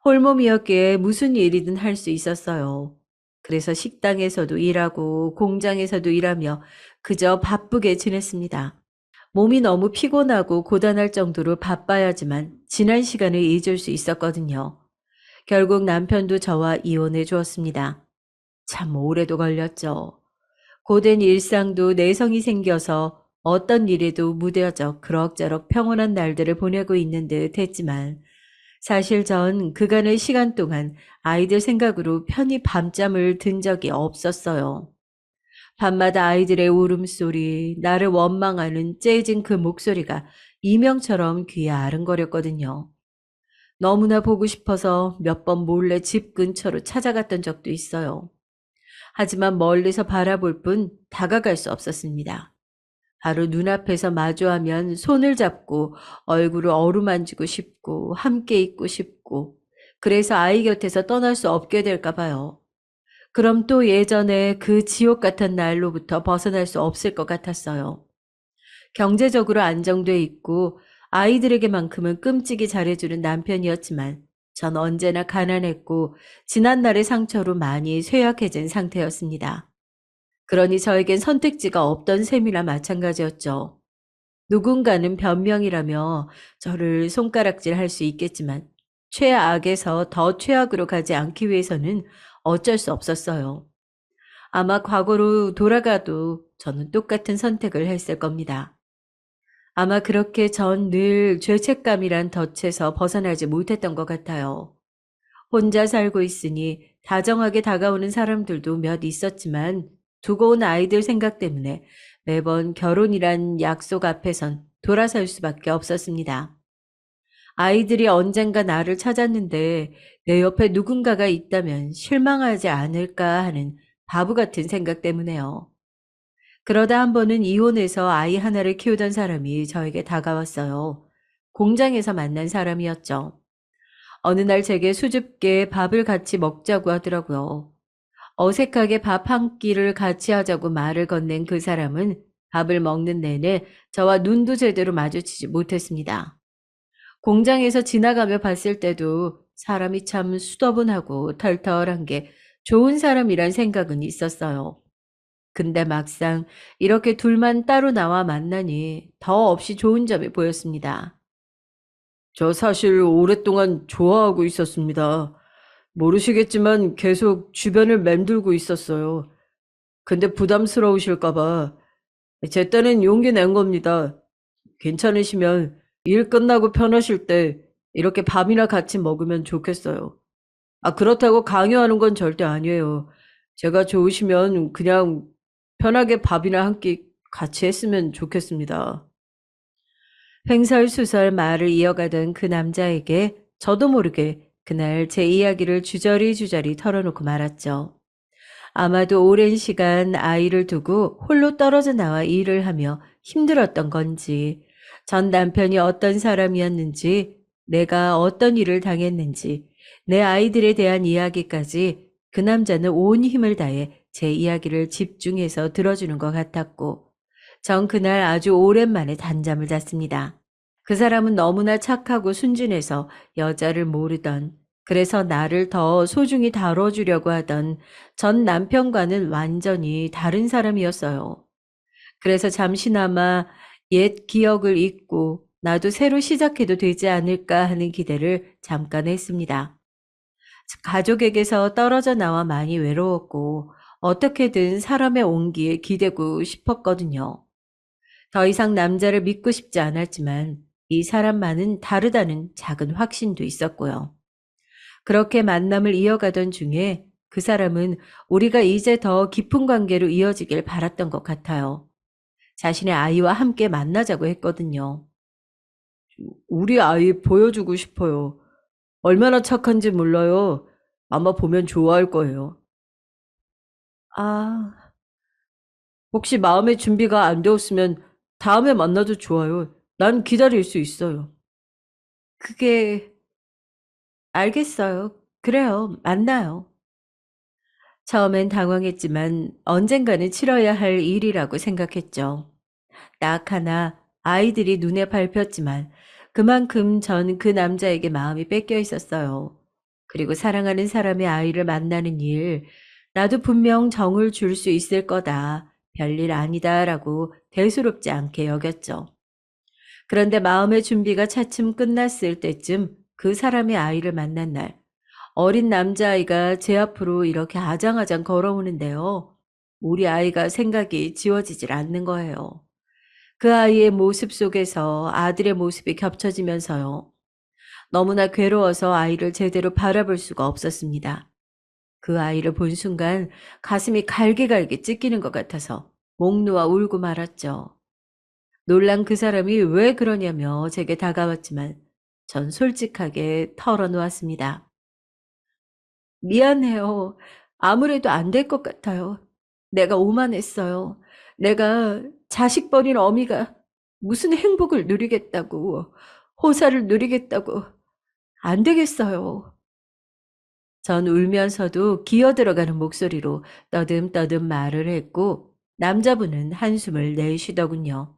홀몸이었기에 무슨 일이든 할 수 있었어요. 그래서 식당에서도 일하고 공장에서도 일하며 그저 바쁘게 지냈습니다. 몸이 너무 피곤하고 고단할 정도로 바빠야지만 지난 시간을 잊을 수 있었거든요. 결국 남편도 저와 이혼해 주었습니다. 참 오래도 걸렸죠. 고된 일상도 내성이 생겨서 어떤 일에도 무뎌져 그럭저럭 평온한 날들을 보내고 있는 듯 했지만 사실 전 그간의 시간 동안 아이들 생각으로 편히 밤잠을 든 적이 없었어요. 밤마다 아이들의 울음소리, 나를 원망하는 째진 그 목소리가 이명처럼 귀에 아른거렸거든요. 너무나 보고 싶어서 몇 번 몰래 집 근처로 찾아갔던 적도 있어요. 하지만 멀리서 바라볼 뿐 다가갈 수 없었습니다. 바로 눈앞에서 마주하면 손을 잡고 얼굴을 어루만지고 싶고 함께 있고 싶고 그래서 아이 곁에서 떠날 수 없게 될까 봐요. 그럼 또 예전에 그 지옥 같은 날로부터 벗어날 수 없을 것 같았어요. 경제적으로 안정돼 있고 아이들에게만큼은 끔찍이 잘해주는 남편이었지만 전 언제나 가난했고 지난날의 상처로 많이 쇠약해진 상태였습니다. 그러니 저에겐 선택지가 없던 셈이나 마찬가지였죠. 누군가는 변명이라며 저를 손가락질할 수 있겠지만 최악에서 더 최악으로 가지 않기 위해서는 어쩔 수 없었어요. 아마 과거로 돌아가도 저는 똑같은 선택을 했을 겁니다. 아마 그렇게 전 늘 죄책감이란 덫에서 벗어나지 못했던 것 같아요. 혼자 살고 있으니 다정하게 다가오는 사람들도 몇 있었지만 두고 온 아이들 생각 때문에 매번 결혼이란 약속 앞에선 돌아설 수밖에 없었습니다. 아이들이 언젠가 나를 찾았는데 내 옆에 누군가가 있다면 실망하지 않을까 하는 바보 같은 생각 때문에요. 그러다 한 번은 이혼해서 아이 하나를 키우던 사람이 저에게 다가왔어요. 공장에서 만난 사람이었죠. 어느 날 제게 수줍게 밥을 같이 먹자고 하더라고요. 어색하게 밥 한 끼를 같이 하자고 말을 건넨 그 사람은 밥을 먹는 내내 저와 눈도 제대로 마주치지 못했습니다. 공장에서 지나가며 봤을 때도 사람이 참 수더분하고 털털한 게 좋은 사람이란 생각은 있었어요. 근데 막상 이렇게 둘만 따로 나와 만나니 더 없이 좋은 점이 보였습니다. 저 사실 오랫동안 좋아하고 있었습니다. 모르시겠지만 계속 주변을 맴돌고 있었어요. 근데 부담스러우실까봐 제 딴엔 용기 낸 겁니다. 괜찮으시면 일 끝나고 편하실 때 이렇게 밥이나 같이 먹으면 좋겠어요. 아, 그렇다고 강요하는 건 절대 아니에요. 제가 좋으시면 그냥 편하게 밥이나 한 끼 같이 했으면 좋겠습니다. 횡설수설 말을 이어가던 그 남자에게 저도 모르게 그날 제 이야기를 주저리주저리 털어놓고 말았죠. 아마도 오랜 시간 아이를 두고 홀로 떨어져 나와 일을 하며 힘들었던 건지, 전 남편이 어떤 사람이었는지, 내가 어떤 일을 당했는지, 내 아이들에 대한 이야기까지 그 남자는 온 힘을 다해 제 이야기를 집중해서 들어주는 것 같았고, 전 그날 아주 오랜만에 단잠을 잤습니다. 그 사람은 너무나 착하고 순진해서 여자를 모르던, 그래서 나를 더 소중히 다뤄주려고 하던 전 남편과는 완전히 다른 사람이었어요. 그래서 잠시나마 옛 기억을 잊고 나도 새로 시작해도 되지 않을까 하는 기대를 잠깐 했습니다. 가족에게서 떨어져 나와 많이 외로웠고 어떻게든 사람의 온기에 기대고 싶었거든요. 더 이상 남자를 믿고 싶지 않았지만 이 사람만은 다르다는 작은 확신도 있었고요. 그렇게 만남을 이어가던 중에 그 사람은 우리가 이제 더 깊은 관계로 이어지길 바랐던 것 같아요. 자신의 아이와 함께 만나자고 했거든요. 우리 아이 보여주고 싶어요. 얼마나 착한지 몰라요. 아마 보면 좋아할 거예요. 아, 혹시 마음의 준비가 안 되었으면 다음에 만나도 좋아요. 난 기다릴 수 있어요. 그게 알겠어요. 그래요. 만나요. 처음엔 당황했지만 언젠가는 치러야 할 일이라고 생각했죠. 딱 하나 아이들이 눈에 밟혔지만 그만큼 전 그 남자에게 마음이 뺏겨 있었어요. 그리고 사랑하는 사람의 아이를 만나는 일, 나도 분명 정을 줄 수 있을 거다. 별일 아니다라고 대수롭지 않게 여겼죠. 그런데 마음의 준비가 차츰 끝났을 때쯤 그 사람의 아이를 만난 날, 어린 남자아이가 제 앞으로 이렇게 아장아장 걸어오는데요. 우리 아이가 생각이 지워지질 않는 거예요. 그 아이의 모습 속에서 아들의 모습이 겹쳐지면서요. 너무나 괴로워서 아이를 제대로 바라볼 수가 없었습니다. 그 아이를 본 순간 가슴이 갈기갈기 찢기는 것 같아서 목 놓아 울고 말았죠. 놀란 그 사람이 왜 그러냐며 제게 다가왔지만 전 솔직하게 털어놓았습니다. 미안해요. 아무래도 안 될 것 같아요. 내가 오만했어요. 내가 자식 버린 어미가 무슨 행복을 누리겠다고, 호사를 누리겠다고, 안 되겠어요. 전 울면서도 기어 들어가는 목소리로 떠듬떠듬 말을 했고, 남자분은 한숨을 내쉬더군요.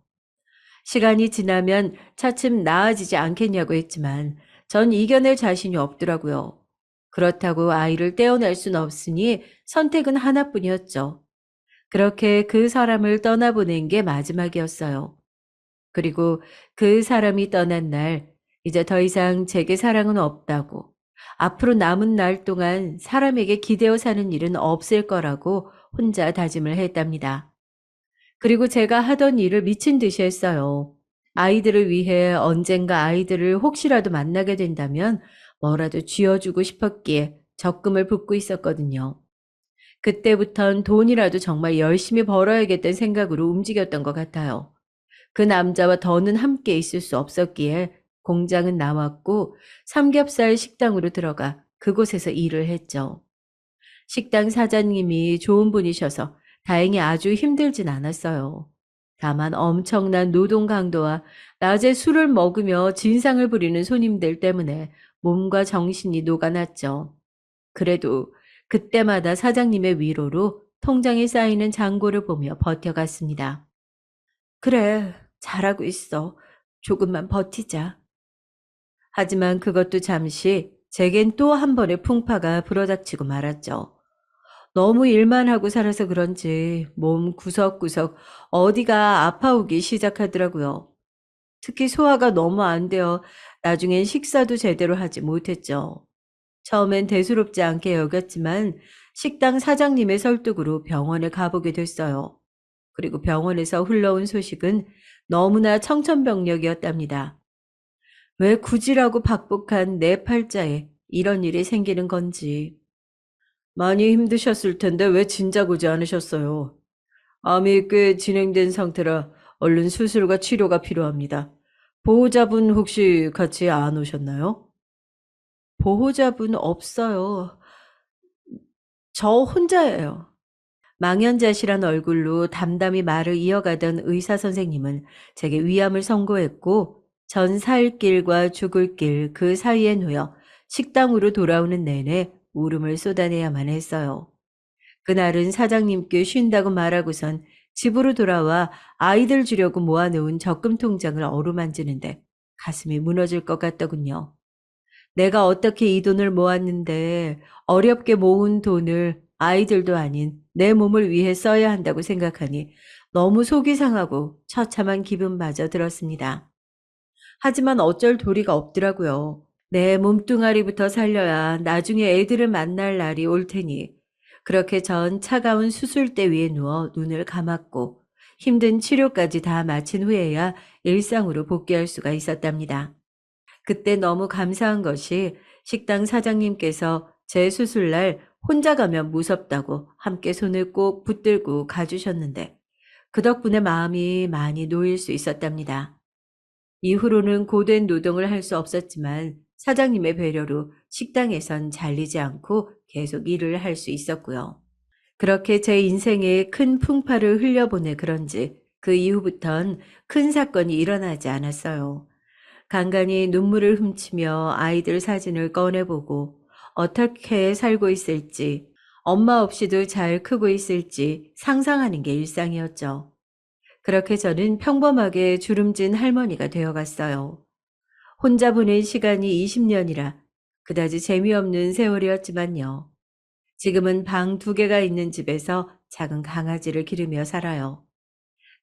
시간이 지나면 차츰 나아지지 않겠냐고 했지만 전 이겨낼 자신이 없더라고요. 그렇다고 아이를 떼어낼 순 없으니 선택은 하나뿐이었죠. 그렇게 그 사람을 떠나보낸 게 마지막이었어요. 그리고 그 사람이 떠난 날, 이제 더 이상 제게 사랑은 없다고, 앞으로 남은 날 동안 사람에게 기대어 사는 일은 없을 거라고 혼자 다짐을 했답니다. 그리고 제가 하던 일을 미친 듯이 했어요. 아이들을 위해 언젠가 아이들을 혹시라도 만나게 된다면 뭐라도 쥐어주고 싶었기에 적금을 붓고 있었거든요. 그때부턴 돈이라도 정말 열심히 벌어야겠다는 생각으로 움직였던 것 같아요. 그 남자와 더는 함께 있을 수 없었기에 공장은 나왔고 삼겹살 식당으로 들어가 그곳에서 일을 했죠. 식당 사장님이 좋은 분이셔서 다행히 아주 힘들진 않았어요. 다만 엄청난 노동 강도와 낮에 술을 먹으며 진상을 부리는 손님들 때문에 몸과 정신이 녹아났죠. 그래도 그때마다 사장님의 위로로 통장에 쌓이는 잔고를 보며 버텨갔습니다. 그래, 잘하고 있어. 조금만 버티자. 하지만 그것도 잠시 제겐 또 한 번의 풍파가 불어닥치고 말았죠. 너무 일만 하고 살아서 그런지 몸 구석구석 어디가 아파오기 시작하더라고요. 특히 소화가 너무 안 되어 나중엔 식사도 제대로 하지 못했죠. 처음엔 대수롭지 않게 여겼지만 식당 사장님의 설득으로 병원에 가보게 됐어요. 그리고 병원에서 흘러온 소식은 너무나 청천벽력이었답니다. 왜 굳이라고 박복한 내 팔자에 이런 일이 생기는 건지. 많이 힘드셨을 텐데 왜 진작 오지 않으셨어요? 암이 꽤 진행된 상태라 얼른 수술과 치료가 필요합니다. 보호자분 혹시 같이 안 오셨나요? 보호자분 없어요. 저 혼자예요. 망연자실한 얼굴로 담담히 말을 이어가던 의사 선생님은 제게 위암을 선고했고 전 살 길과 죽을 길 그 사이에 놓여 식당으로 돌아오는 내내 울음을 쏟아내야만 했어요. 그날은 사장님께 쉰다고 말하고선 집으로 돌아와 아이들 주려고 모아놓은 적금 통장을 어루만지는데 가슴이 무너질 것 같더군요. 내가 어떻게 이 돈을 모았는데 어렵게 모은 돈을 아이들도 아닌 내 몸을 위해 써야 한다고 생각하니 너무 속이 상하고 처참한 기분마저 들었습니다. 하지만 어쩔 도리가 없더라고요. 내 몸뚱아리부터 살려야 나중에 애들을 만날 날이 올 테니 그렇게 전 차가운 수술대 위에 누워 눈을 감았고 힘든 치료까지 다 마친 후에야 일상으로 복귀할 수가 있었답니다. 그때 너무 감사한 것이 식당 사장님께서 제 수술날 혼자 가면 무섭다고 함께 손을 꼭 붙들고 가주셨는데 그 덕분에 마음이 많이 놓일 수 있었답니다. 이후로는 고된 노동을 할 수 없었지만 사장님의 배려로 식당에선 잘리지 않고 계속 일을 할 수 있었고요. 그렇게 제 인생에 큰 풍파를 흘려보내 그런지 그 이후부턴 큰 사건이 일어나지 않았어요. 간간히 눈물을 훔치며 아이들 사진을 꺼내보고 어떻게 살고 있을지, 엄마 없이도 잘 크고 있을지 상상하는 게 일상이었죠. 그렇게 저는 평범하게 주름진 할머니가 되어갔어요. 혼자 보낸 시간이 20년이라 그다지 재미없는 세월이었지만요. 지금은 방 2개가 있는 집에서 작은 강아지를 기르며 살아요.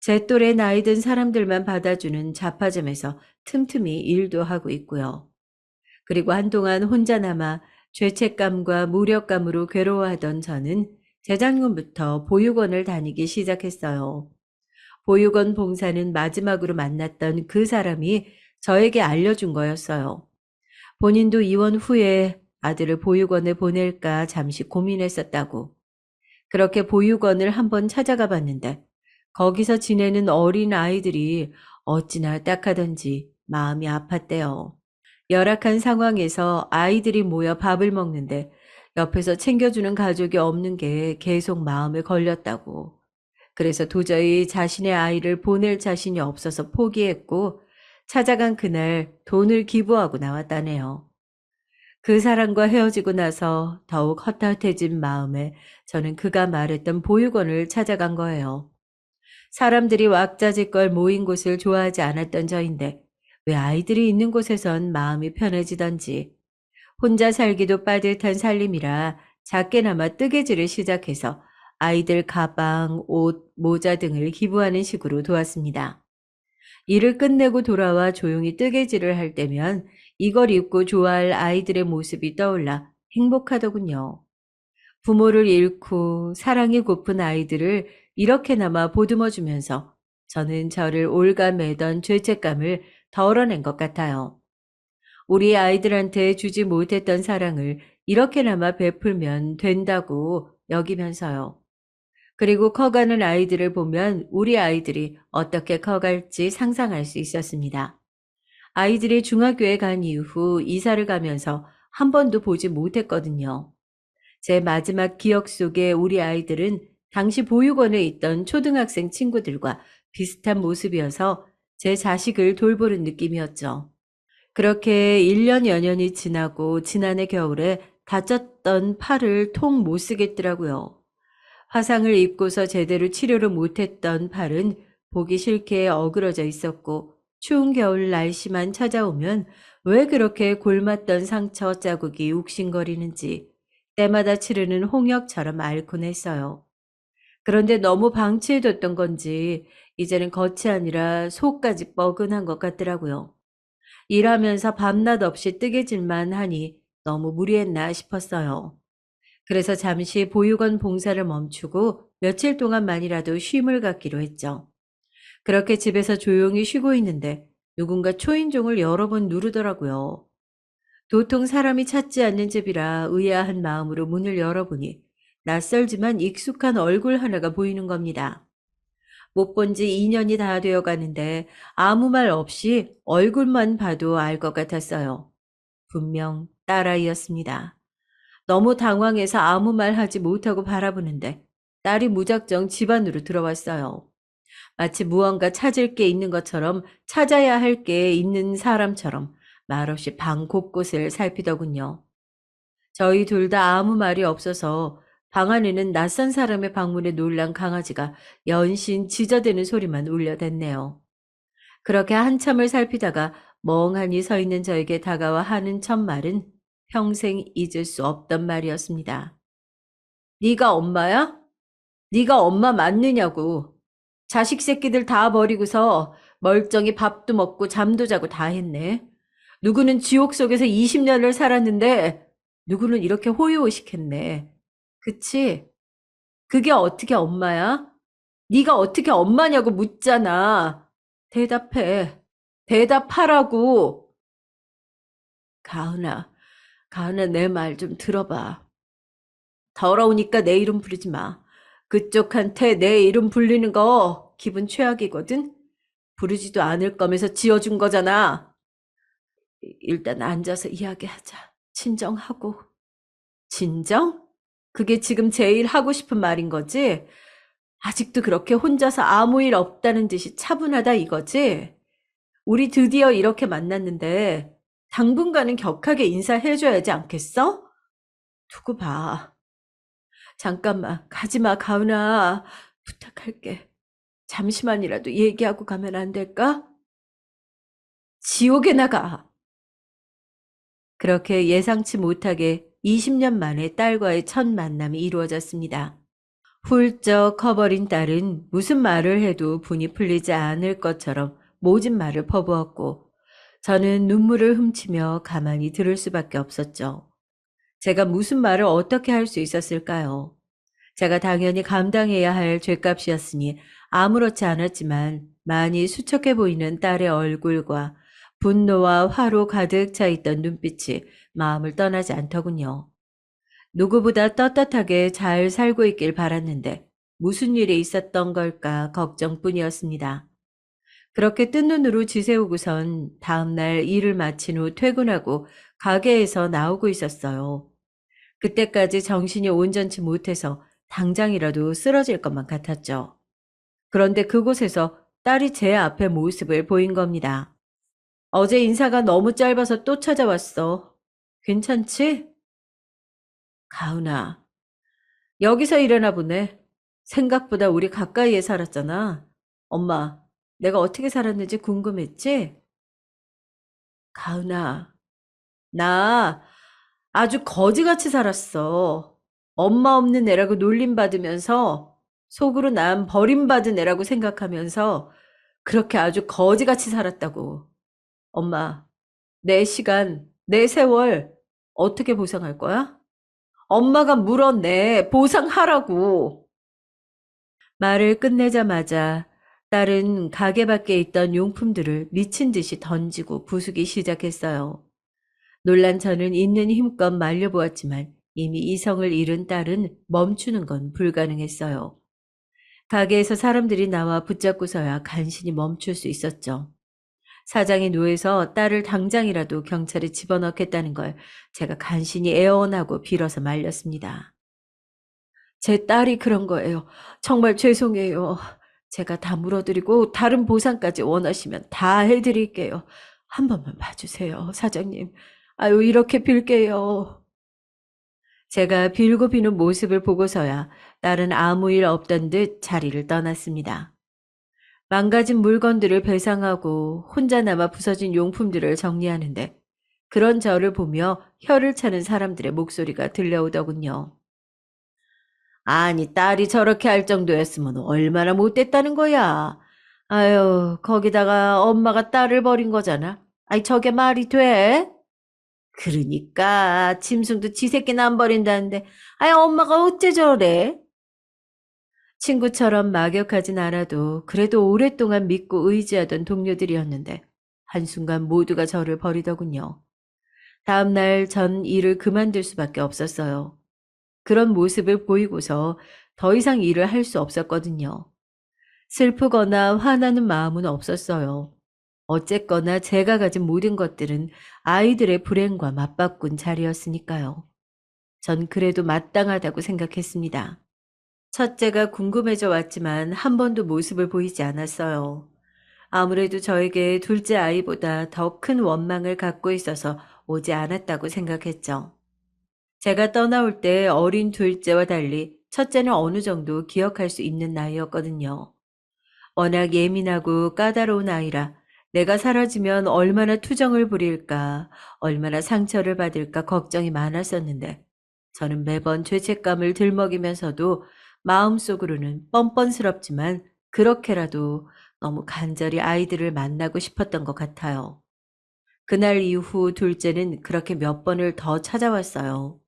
제 또래 나이 든 사람들만 받아주는 잡화점에서 틈틈이 일도 하고 있고요. 그리고 한동안 혼자 남아 죄책감과 무력감으로 괴로워하던 저는 재작년부터 보육원을 다니기 시작했어요. 보육원 봉사는 마지막으로 만났던 그 사람이 저에게 알려준 거였어요. 본인도 이혼 후에 아들을 보육원에 보낼까 잠시 고민했었다고. 그렇게 보육원을 한번 찾아가 봤는데 거기서 지내는 어린 아이들이 어찌나 딱하던지 마음이 아팠대요. 열악한 상황에서 아이들이 모여 밥을 먹는데 옆에서 챙겨주는 가족이 없는 게 계속 마음에 걸렸다고. 그래서 도저히 자신의 아이를 보낼 자신이 없어서 포기했고 찾아간 그날 돈을 기부하고 나왔다네요. 그 사람과 헤어지고 나서 더욱 헛헛해진 마음에 저는 그가 말했던 보육원을 찾아간 거예요. 사람들이 왁자지껄 모인 곳을 좋아하지 않았던 저인데 왜 아이들이 있는 곳에선 마음이 편해지던지 혼자 살기도 빠듯한 살림이라 작게나마 뜨개질을 시작해서 아이들 가방, 옷, 모자 등을 기부하는 식으로 도왔습니다. 일을 끝내고 돌아와 조용히 뜨개질을 할 때면 이걸 입고 좋아할 아이들의 모습이 떠올라 행복하더군요. 부모를 잃고 사랑이 고픈 아이들을 이렇게나마 보듬어주면서 저는 저를 올가매던 죄책감을 덜어낸 것 같아요. 우리 아이들한테 주지 못했던 사랑을 이렇게나마 베풀면 된다고 여기면서요. 그리고 커가는 아이들을 보면 우리 아이들이 어떻게 커갈지 상상할 수 있었습니다. 아이들이 중학교에 간 이후 이사를 가면서 한 번도 보지 못했거든요. 제 마지막 기억 속에 우리 아이들은 당시 보육원에 있던 초등학생 친구들과 비슷한 모습이어서 제 자식을 돌보는 느낌이었죠. 그렇게 1년 여년이 지나고 지난해 겨울에 다쳤던 팔을 통 못 쓰겠더라고요. 화상을 입고서 제대로 치료를 못했던 팔은 보기 싫게 어그러져 있었고 추운 겨울 날씨만 찾아오면 왜 그렇게 골맞던 상처 자국이 욱신거리는지 때마다 치르는 홍역처럼 앓곤 했어요. 그런데 너무 방치해뒀던 건지 이제는 겉이 아니라 속까지 뻐근한 것 같더라고요. 일하면서 밤낮 없이 뜨개질만 하니 너무 무리했나 싶었어요. 그래서 잠시 보육원 봉사를 멈추고 며칠 동안만이라도 쉼을 갖기로 했죠. 그렇게 집에서 조용히 쉬고 있는데 누군가 초인종을 여러 번 누르더라고요. 도통 사람이 찾지 않는 집이라 의아한 마음으로 문을 열어보니 낯설지만 익숙한 얼굴 하나가 보이는 겁니다. 못 본 지 2년이 다 되어 가는데 아무 말 없이 얼굴만 봐도 알 것 같았어요. 분명 딸아이였습니다. 너무 당황해서 아무 말 하지 못하고 바라보는데 딸이 무작정 집 안으로 들어왔어요. 마치 무언가 찾을 게 있는 것처럼 찾아야 할 게 있는 사람처럼 말없이 방 곳곳을 살피더군요. 저희 둘 다 아무 말이 없어서 방 안에는 낯선 사람의 방문에 놀란 강아지가 연신 짖어대는 소리만 울려댔네요. 그렇게 한참을 살피다가 멍하니 서 있는 저에게 다가와 하는 첫 말은 평생 잊을 수 없던 말이었습니다. 네가 엄마야? 네가 엄마 맞느냐고. 자식 새끼들 다 버리고서 멀쩡히 밥도 먹고 잠도 자고 다 했네. 누구는 지옥 속에서 20년을 살았는데 누구는 이렇게 호의호식했네. 그치? 그게 어떻게 엄마야? 네가 어떻게 엄마냐고 묻잖아. 대답해. 대답하라고. 가은아, 가은아 내 말 좀 들어봐. 더러우니까 내 이름 부르지 마. 그쪽한테 내 이름 불리는 거 기분 최악이거든? 부르지도 않을 거면서 지어준 거잖아. 일단 앉아서 이야기하자. 진정하고. 진정? 그게 지금 제일 하고 싶은 말인 거지? 아직도 그렇게 혼자서 아무 일 없다는 듯이 차분하다 이거지? 우리 드디어 이렇게 만났는데 당분간은 격하게 인사해줘야지 않겠어? 두고 봐. 잠깐만, 가지마, 가은아. 부탁할게. 잠시만이라도 얘기하고 가면 안 될까? 지옥에 나가! 그렇게 예상치 못하게 20년 만에 딸과의 첫 만남이 이루어졌습니다. 훌쩍 커버린 딸은 무슨 말을 해도 분이 풀리지 않을 것처럼 모진 말을 퍼부었고, 저는 눈물을 훔치며 가만히 들을 수밖에 없었죠. 제가 무슨 말을 어떻게 할 수 있었을까요? 제가 당연히 감당해야 할 죗값이었으니 아무렇지 않았지만 많이 수척해 보이는 딸의 얼굴과 분노와 화로 가득 차 있던 눈빛이 마음을 떠나지 않더군요. 누구보다 떳떳하게 잘 살고 있길 바랐는데 무슨 일이 있었던 걸까 걱정뿐이었습니다. 그렇게 뜬 눈으로 지새우고선 다음날 일을 마친 후 퇴근하고 가게에서 나오고 있었어요. 그때까지 정신이 온전치 못해서 당장이라도 쓰러질 것만 같았죠. 그런데 그곳에서 딸이 제 앞에 모습을 보인 겁니다. 어제 인사가 너무 짧아서 또 찾아왔어. 괜찮지? 가은아, 여기서 일하나 보네. 생각보다 우리 가까이에 살았잖아. 엄마, 내가 어떻게 살았는지 궁금했지? 가은아, 나 아주 거지같이 살았어. 엄마 없는 애라고 놀림받으면서 속으로 난 버림받은 애라고 생각하면서 그렇게 아주 거지같이 살았다고. 엄마, 내 시간, 내 세월 어떻게 보상할 거야? 엄마가 물어내. 보상하라고. 말을 끝내자마자 딸은 가게 밖에 있던 용품들을 미친 듯이 던지고 부수기 시작했어요. 놀란 저는 있는 힘껏 말려보았지만 이미 이성을 잃은 딸은 멈추는 건 불가능했어요. 가게에서 사람들이 나와 붙잡고서야 간신히 멈출 수 있었죠. 사장이 노해서 딸을 당장이라도 경찰에 집어넣겠다는 걸 제가 간신히 애원하고 빌어서 말렸습니다. 제 딸이 그런 거예요. 정말 죄송해요. 제가 다 물어드리고 다른 보상까지 원하시면 다 해드릴게요. 한 번만 봐주세요, 사장님. 아유, 이렇게 빌게요. 제가 빌고 비는 모습을 보고서야 딸은 아무 일 없던 듯 자리를 떠났습니다. 망가진 물건들을 배상하고 혼자 남아 부서진 용품들을 정리하는데 그런 저를 보며 혀를 차는 사람들의 목소리가 들려오더군요. 아니, 딸이 저렇게 할 정도였으면 얼마나 못됐다는 거야. 아유, 거기다가 엄마가 딸을 버린 거잖아. 아이, 저게 말이 돼? 그러니까 짐승도 지 새끼는 안 버린다는데 아이, 엄마가 어째 저래? 친구처럼 막역하진 않아도 그래도 오랫동안 믿고 의지하던 동료들이었는데 한순간 모두가 저를 버리더군요. 다음날 전 일을 그만둘 수밖에 없었어요. 그런 모습을 보이고서 더 이상 일을 할 수 없었거든요. 슬프거나 화나는 마음은 없었어요. 어쨌거나 제가 가진 모든 것들은 아이들의 불행과 맞바꾼 자리였으니까요. 전 그래도 마땅하다고 생각했습니다. 첫째가 궁금해져 왔지만 한 번도 모습을 보이지 않았어요. 아무래도 저에게 둘째 아이보다 더 큰 원망을 갖고 있어서 오지 않았다고 생각했죠. 제가 떠나올 때 어린 둘째와 달리 첫째는 어느 정도 기억할 수 있는 나이였거든요. 워낙 예민하고 까다로운 아이라 내가 사라지면 얼마나 투정을 부릴까, 얼마나 상처를 받을까 걱정이 많았었는데 저는 매번 죄책감을 들먹이면서도 마음속으로는 뻔뻔스럽지만 그렇게라도 너무 간절히 아이들을 만나고 싶었던 것 같아요. 그날 이후 둘째는 그렇게 몇 번을 더 찾아왔어요.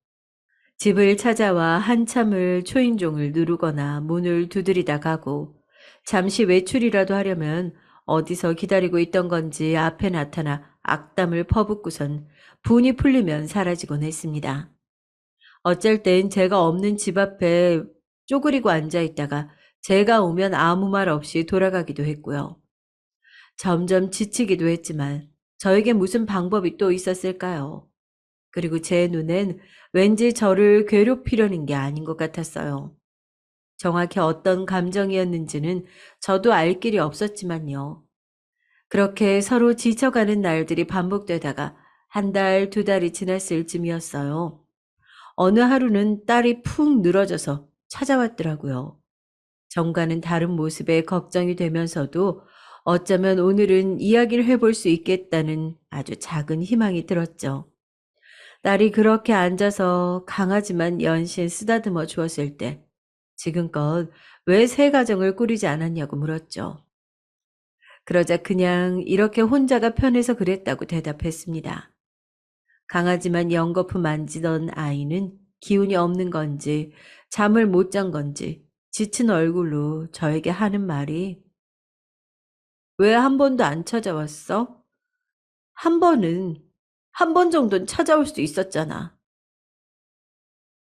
집을 찾아와 한참을 초인종을 누르거나 문을 두드리다 가고 잠시 외출이라도 하려면 어디서 기다리고 있던 건지 앞에 나타나 악담을 퍼붓고선 분이 풀리면 사라지곤 했습니다. 어쩔 땐 제가 없는 집 앞에 쪼그리고 앉아 있다가 제가 오면 아무 말 없이 돌아가기도 했고요. 점점 지치기도 했지만 저에게 무슨 방법이 또 있었을까요? 그리고 제 눈엔 왠지 저를 괴롭히려는 게 아닌 것 같았어요. 정확히 어떤 감정이었는지는 저도 알 길이 없었지만요. 그렇게 서로 지쳐가는 날들이 반복되다가 한 달, 두 달이 지났을 쯤이었어요. 어느 하루는 딸이 푹 늘어져서 찾아왔더라고요. 전과는 다른 모습에 걱정이 되면서도 어쩌면 오늘은 이야기를 해볼 수 있겠다는 아주 작은 희망이 들었죠. 딸이 그렇게 앉아서 강하지만 연신 쓰다듬어 주었을 때 지금껏 왜 새 가정을 꾸리지 않았냐고 물었죠. 그러자 그냥 이렇게 혼자가 편해서 그랬다고 대답했습니다. 강하지만 연거푸 만지던 아이는 기운이 없는 건지 잠을 못 잔 건지 지친 얼굴로 저에게 하는 말이 왜 한 번도 안 찾아왔어? 한 번은, 한 번 정도는 찾아올 수 있었잖아.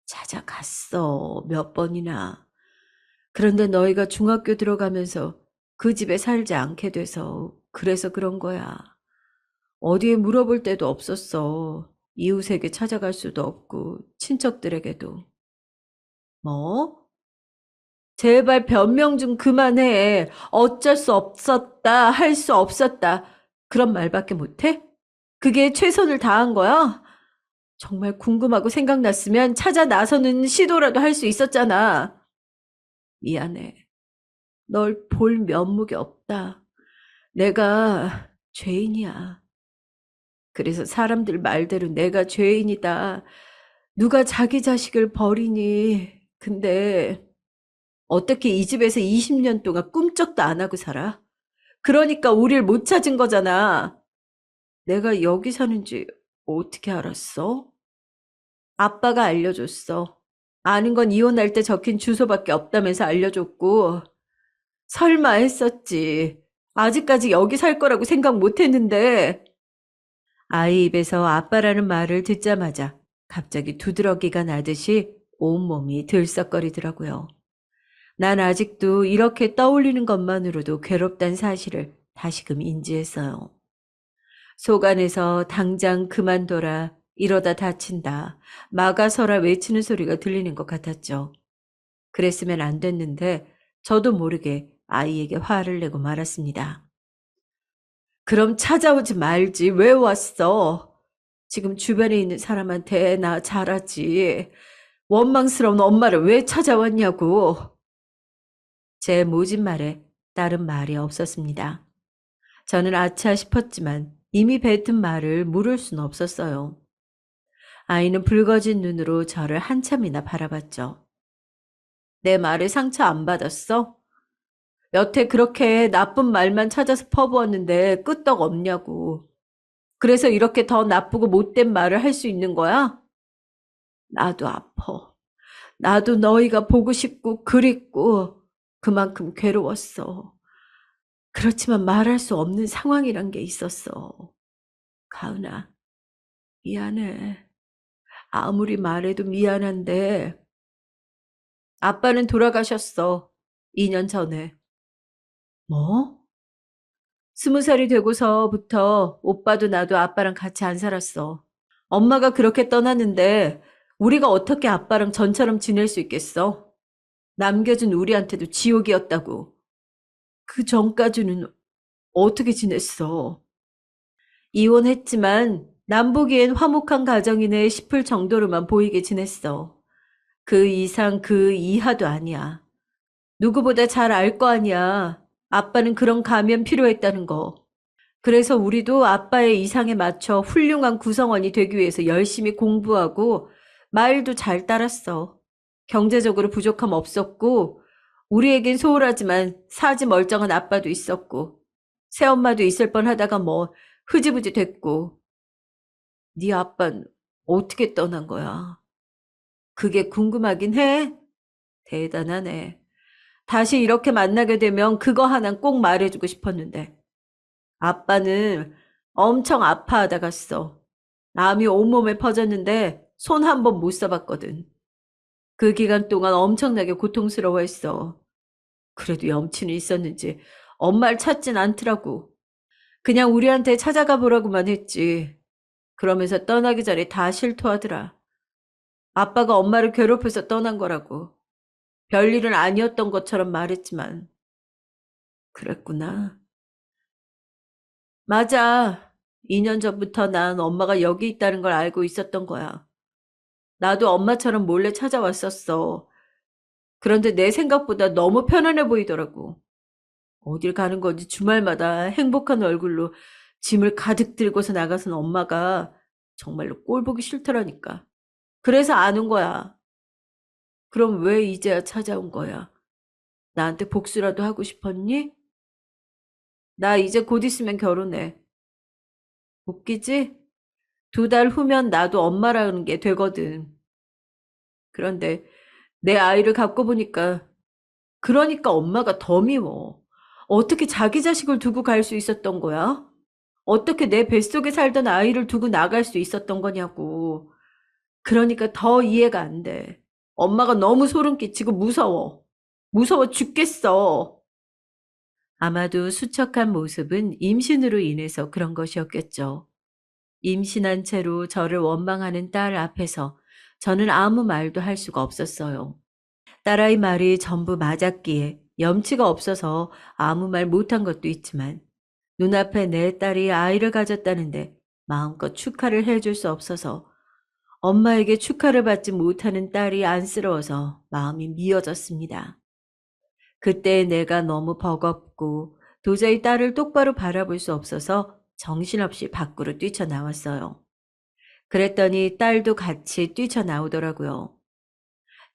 찾아갔어. 몇 번이나. 그런데 너희가 중학교 들어가면서 그 집에 살지 않게 돼서 그래서 그런 거야. 어디에 물어볼 데도 없었어. 이웃에게 찾아갈 수도 없고 친척들에게도. 뭐? 제발 변명 좀 그만해. 어쩔 수 없었다, 할 수 없었다. 그런 말밖에 못해? 그게 최선을 다한 거야? 정말 궁금하고 생각났으면 찾아 나서는 시도라도 할 수 있었잖아. 미안해. 널 볼 면목이 없다. 내가 죄인이야. 그래서 사람들 말대로 내가 죄인이다. 누가 자기 자식을 버리니. 근데 어떻게 이 집에서 20년 동안 꿈쩍도 안 하고 살아? 그러니까 우릴 못 찾은 거잖아. 내가 여기 사는지 어떻게 알았어? 아빠가 알려줬어. 아는 건 이혼할 때 적힌 주소밖에 없다면서 알려줬고, 설마 했었지. 아직까지 여기 살 거라고 생각 못 했는데. 아이 입에서 아빠라는 말을 듣자마자 갑자기 두드러기가 나듯이 온몸이 들썩거리더라고요. 난 아직도 이렇게 떠올리는 것만으로도 괴롭단 사실을 다시금 인지했어요. 속 안에서 당장 그만둬라, 이러다 다친다, 막아서라 외치는 소리가 들리는 것 같았죠. 그랬으면 안 됐는데 저도 모르게 아이에게 화를 내고 말았습니다. 그럼 찾아오지 말지. 왜 왔어? 지금 주변에 있는 사람한테 나 잘하지. 원망스러운 엄마를 왜 찾아왔냐고. 제 모진 말에 다른 말이 없었습니다. 저는 아차 싶었지만 이미 뱉은 말을 물을 순 없었어요. 아이는 붉어진 눈으로 저를 한참이나 바라봤죠. 내 말에 상처 안 받았어? 여태 그렇게 나쁜 말만 찾아서 퍼부었는데 끄떡 없냐고. 그래서 이렇게 더 나쁘고 못된 말을 할 수 있는 거야? 나도 아파. 나도 너희가 보고 싶고 그립고 그만큼 괴로웠어. 그렇지만 말할 수 없는 상황이란 게 있었어. 가은아, 미안해. 아무리 말해도 미안한데 아빠는 돌아가셨어. 2년 전에. 뭐? 20살이 되고서부터 오빠도 나도 아빠랑 같이 안 살았어. 엄마가 그렇게 떠났는데 우리가 어떻게 아빠랑 전처럼 지낼 수 있겠어? 남겨준 우리한테도 지옥이었다고. 그 전까지는 어떻게 지냈어? 이혼했지만 남 보기엔 화목한 가정이네 싶을 정도로만 보이게 지냈어. 그 이상 그 이하도 아니야. 누구보다 잘 알 거 아니야. 아빠는 그런 가면 필요했다는 거. 그래서 우리도 아빠의 이상에 맞춰 훌륭한 구성원이 되기 위해서 열심히 공부하고 말도 잘 따랐어. 경제적으로 부족함 없었고 우리에겐 소홀하지만 사지 멀쩡한 아빠도 있었고 새엄마도 있을 뻔하다가 뭐 흐지부지 됐고 네 아빠는 어떻게 떠난 거야? 그게 궁금하긴 해. 대단하네. 다시 이렇게 만나게 되면 그거 하나는 꼭 말해주고 싶었는데 아빠는 엄청 아파하다 갔어. 암이 온몸에 퍼졌는데 손 한 번 못 써봤거든. 그 기간 동안 엄청나게 고통스러워했어. 그래도 염치는 있었는지 엄마를 찾진 않더라고. 그냥 우리한테 찾아가 보라고만 했지. 그러면서 떠나기 전에 다 실토하더라. 아빠가 엄마를 괴롭혀서 떠난 거라고. 별일은 아니었던 것처럼 말했지만. 그랬구나. 맞아. 2년 전부터 난 엄마가 여기 있다는 걸 알고 있었던 거야. 나도 엄마처럼 몰래 찾아왔었어. 그런데 내 생각보다 너무 편안해 보이더라고. 어딜 가는 건지 주말마다 행복한 얼굴로 짐을 가득 들고서 나가선 엄마가 정말로 꼴 보기 싫더라니까. 그래서 아는 거야. 그럼 왜 이제야 찾아온 거야? 나한테 복수라도 하고 싶었니? 나 이제 곧 있으면 결혼해. 웃기지? 2달 후면 나도 엄마라는 게 되거든. 그런데 내 아이를 갖고 보니까 그러니까 엄마가 더 미워. 어떻게 자기 자식을 두고 갈 수 있었던 거야? 어떻게 내 뱃속에 살던 아이를 두고 나갈 수 있었던 거냐고. 그러니까 더 이해가 안 돼. 엄마가 너무 소름 끼치고 무서워. 무서워 죽겠어. 아마도 수척한 모습은 임신으로 인해서 그런 것이었겠죠. 임신한 채로 저를 원망하는 딸 앞에서 저는 아무 말도 할 수가 없었어요. 딸아이 말이 전부 맞았기에 염치가 없어서 아무 말 못한 것도 있지만 눈앞에 내 딸이 아이를 가졌다는데 마음껏 축하를 해줄 수 없어서 엄마에게 축하를 받지 못하는 딸이 안쓰러워서 마음이 미어졌습니다. 그때 내가 너무 버겁고 도저히 딸을 똑바로 바라볼 수 없어서 정신없이 밖으로 뛰쳐나왔어요. 그랬더니 딸도 같이 뛰쳐나오더라고요.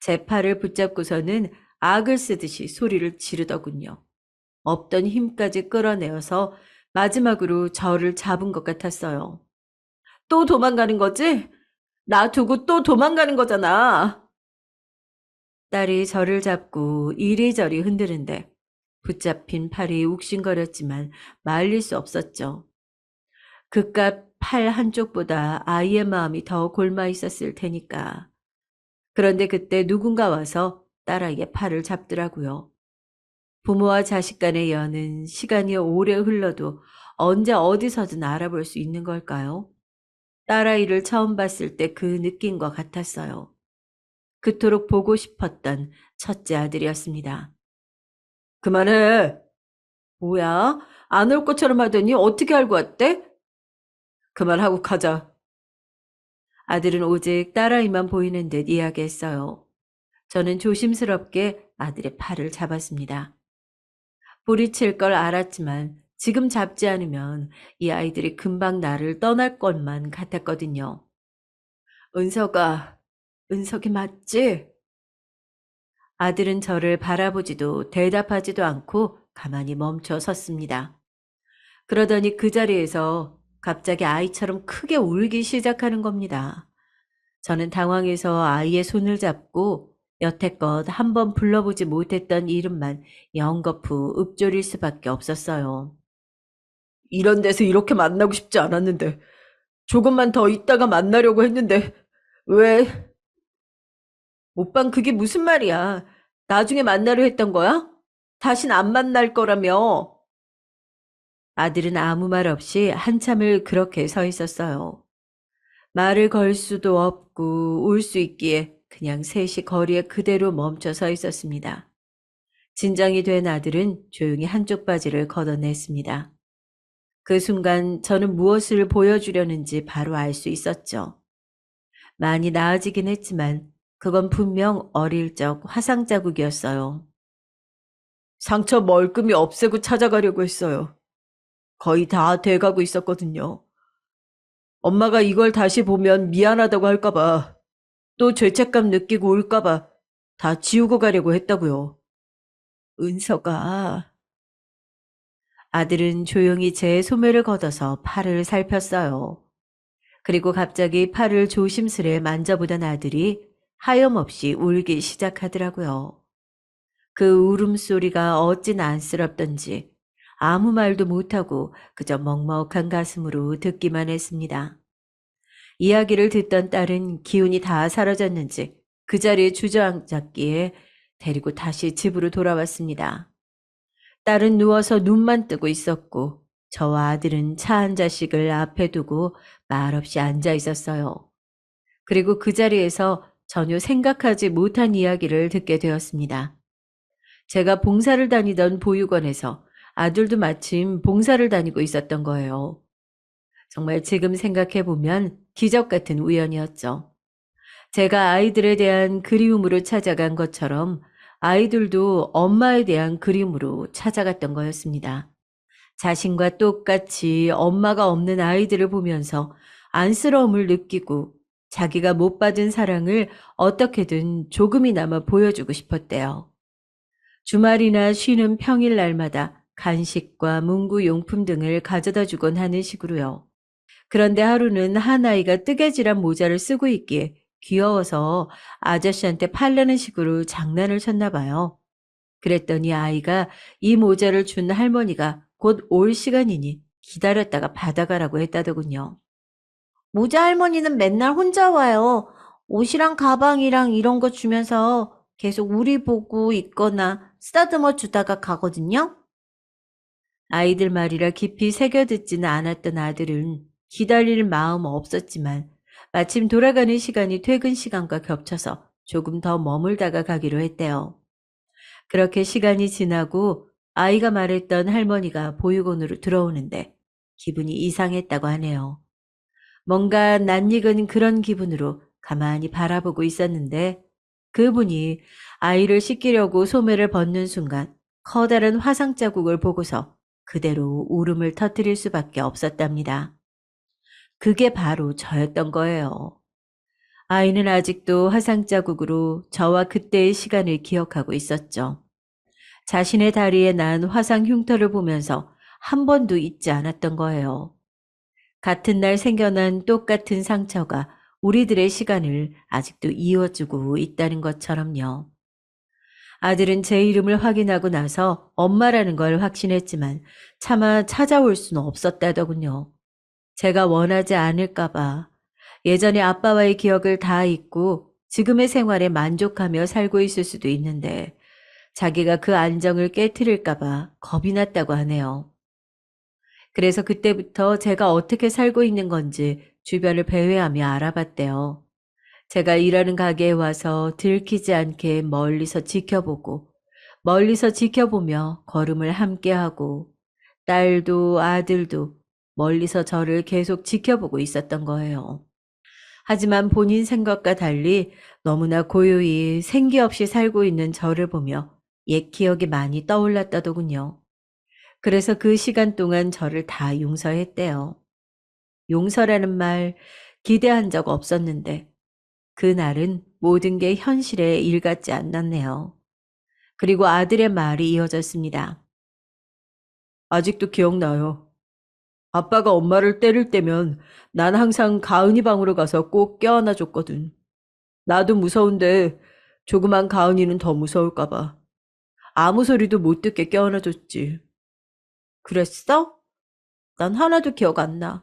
제 팔을 붙잡고서는 악을 쓰듯이 소리를 지르더군요. 없던 힘까지 끌어내어서 마지막으로 저를 잡은 것 같았어요. 또 도망가는 거지? 나 두고 또 도망가는 거잖아. 딸이 저를 잡고 이리저리 흔드는데 붙잡힌 팔이 욱신거렸지만 말릴 수 없었죠. 그깟 팔 한쪽보다 아이의 마음이 더 골마 있었을 테니까. 그런데 그때 누군가 와서 딸아이의 팔을 잡더라고요. 부모와 자식 간의 연은 시간이 오래 흘러도 언제 어디서든 알아볼 수 있는 걸까요? 딸아이를 처음 봤을 때 그 느낌과 같았어요. 그토록 보고 싶었던 첫째 아들이었습니다. 그만해. 뭐야? 안 올 것처럼 하더니 어떻게 알고 왔대? 그만하고 가자. 아들은 오직 딸아이만 보이는 듯 이야기했어요. 저는 조심스럽게 아들의 팔을 잡았습니다. 뿌리칠 걸 알았지만 지금 잡지 않으면 이 아이들이 금방 나를 떠날 것만 같았거든요. 은석아, 은석이 맞지? 아들은 저를 바라보지도 대답하지도 않고 가만히 멈춰 섰습니다. 그러더니 그 자리에서 갑자기 아이처럼 크게 울기 시작하는 겁니다. 저는 당황해서 아이의 손을 잡고 여태껏 한 번 불러보지 못했던 이름만 연거푸 읊조릴 수밖에 없었어요. 이런 데서 이렇게 만나고 싶지 않았는데, 조금만 더 있다가 만나려고 했는데, 왜? 오빤 그게 무슨 말이야? 나중에 만나려 했던 거야? 다신 안 만날 거라며. 아들은 아무 말 없이 한참을 그렇게 서 있었어요. 말을 걸 수도 없고 울 수 있기에 그냥 셋이 거리에 그대로 멈춰 서 있었습니다. 진정이 된 아들은 조용히 한쪽 바지를 걷어냈습니다. 그 순간 저는 무엇을 보여주려는지 바로 알 수 있었죠. 많이 나아지긴 했지만 그건 분명 어릴 적 화상 자국이었어요. 상처 멀끔히 없애고 찾아가려고 했어요. 거의 다 돼가고 있었거든요. 엄마가 이걸 다시 보면 미안하다고 할까봐, 또 죄책감 느끼고 울까봐 다 지우고 가려고 했다고요. 은서가. 아들은 조용히 제 소매를 걷어서 팔을 살폈어요. 그리고 갑자기 팔을 조심스레 만져보던 아들이 하염없이 울기 시작하더라고요. 그 울음소리가 어찌나 안쓰럽던지 아무 말도 못하고 그저 먹먹한 가슴으로 듣기만 했습니다. 이야기를 듣던 딸은 기운이 다 사라졌는지 그 자리에 주저앉았기에 데리고 다시 집으로 돌아왔습니다. 딸은 누워서 눈만 뜨고 있었고 저와 아들은 차 한 자씩을 앞에 두고 말없이 앉아 있었어요. 그리고 그 자리에서 전혀 생각하지 못한 이야기를 듣게 되었습니다. 제가 봉사를 다니던 보육원에서 아들도 마침 봉사를 다니고 있었던 거예요. 정말 지금 생각해보면 기적 같은 우연이었죠. 제가 아이들에 대한 그리움으로 찾아간 것처럼 아이들도 엄마에 대한 그리움으로 찾아갔던 거였습니다. 자신과 똑같이 엄마가 없는 아이들을 보면서 안쓰러움을 느끼고 자기가 못 받은 사랑을 어떻게든 조금이나마 보여주고 싶었대요. 주말이나 쉬는 평일날마다 간식과 문구 용품 등을 가져다 주곤 하는 식으로요. 그런데 하루는 한 아이가 뜨개질한 모자를 쓰고 있기에 귀여워서 아저씨한테 팔려는 식으로 장난을 쳤나 봐요. 그랬더니 아이가 이 모자를 준 할머니가 곧 올 시간이니 기다렸다가 받아가라고 했다더군요. 모자 할머니는 맨날 혼자 와요. 옷이랑 가방이랑 이런 거 주면서 계속 우리 보고 있거나 쓰다듬어 주다가 가거든요. 아이들 말이라 깊이 새겨듣지는 않았던 아들은 기다릴 마음 없었지만 마침 돌아가는 시간이 퇴근 시간과 겹쳐서 조금 더 머물다가 가기로 했대요. 그렇게 시간이 지나고 아이가 말했던 할머니가 보육원으로 들어오는데 기분이 이상했다고 하네요. 뭔가 낯익은 그런 기분으로 가만히 바라보고 있었는데 그분이 아이를 씻기려고 소매를 벗는 순간 커다란 화상 자국을 보고서 그대로 울음을 터뜨릴 수밖에 없었답니다. 그게 바로 저였던 거예요. 아이는 아직도 화상 자국으로 저와 그때의 시간을 기억하고 있었죠. 자신의 다리에 난 화상 흉터를 보면서 한 번도 잊지 않았던 거예요. 같은 날 생겨난 똑같은 상처가 우리들의 시간을 아직도 이어주고 있다는 것처럼요. 아들은 제 이름을 확인하고 나서 엄마라는 걸 확신했지만 차마 찾아올 수는 없었다더군요. 제가 원하지 않을까봐 예전에 아빠와의 기억을 다 잊고 지금의 생활에 만족하며 살고 있을 수도 있는데 자기가 그 안정을 깨트릴까봐 겁이 났다고 하네요. 그래서 그때부터 제가 어떻게 살고 있는 건지 주변을 배회하며 알아봤대요. 제가 일하는 가게에 와서 들키지 않게 멀리서 지켜보고, 멀리서 지켜보며 걸음을 함께하고, 딸도 아들도 멀리서 저를 계속 지켜보고 있었던 거예요. 하지만 본인 생각과 달리 너무나 고요히 생기 없이 살고 있는 저를 보며 옛 기억이 많이 떠올랐다더군요. 그래서 그 시간 동안 저를 다 용서했대요. 용서라는 말 기대한 적 없었는데 그날은 모든 게 현실에 일 같지 않았네요. 그리고 아들의 말이 이어졌습니다. 아직도 기억나요. 아빠가 엄마를 때릴 때면 난 항상 가은이 방으로 가서 꼭 껴안아 줬거든. 나도 무서운데 조그만 가은이는 더 무서울까 봐. 아무 소리도 못 듣게 껴안아 줬지. 그랬어? 난 하나도 기억 안 나.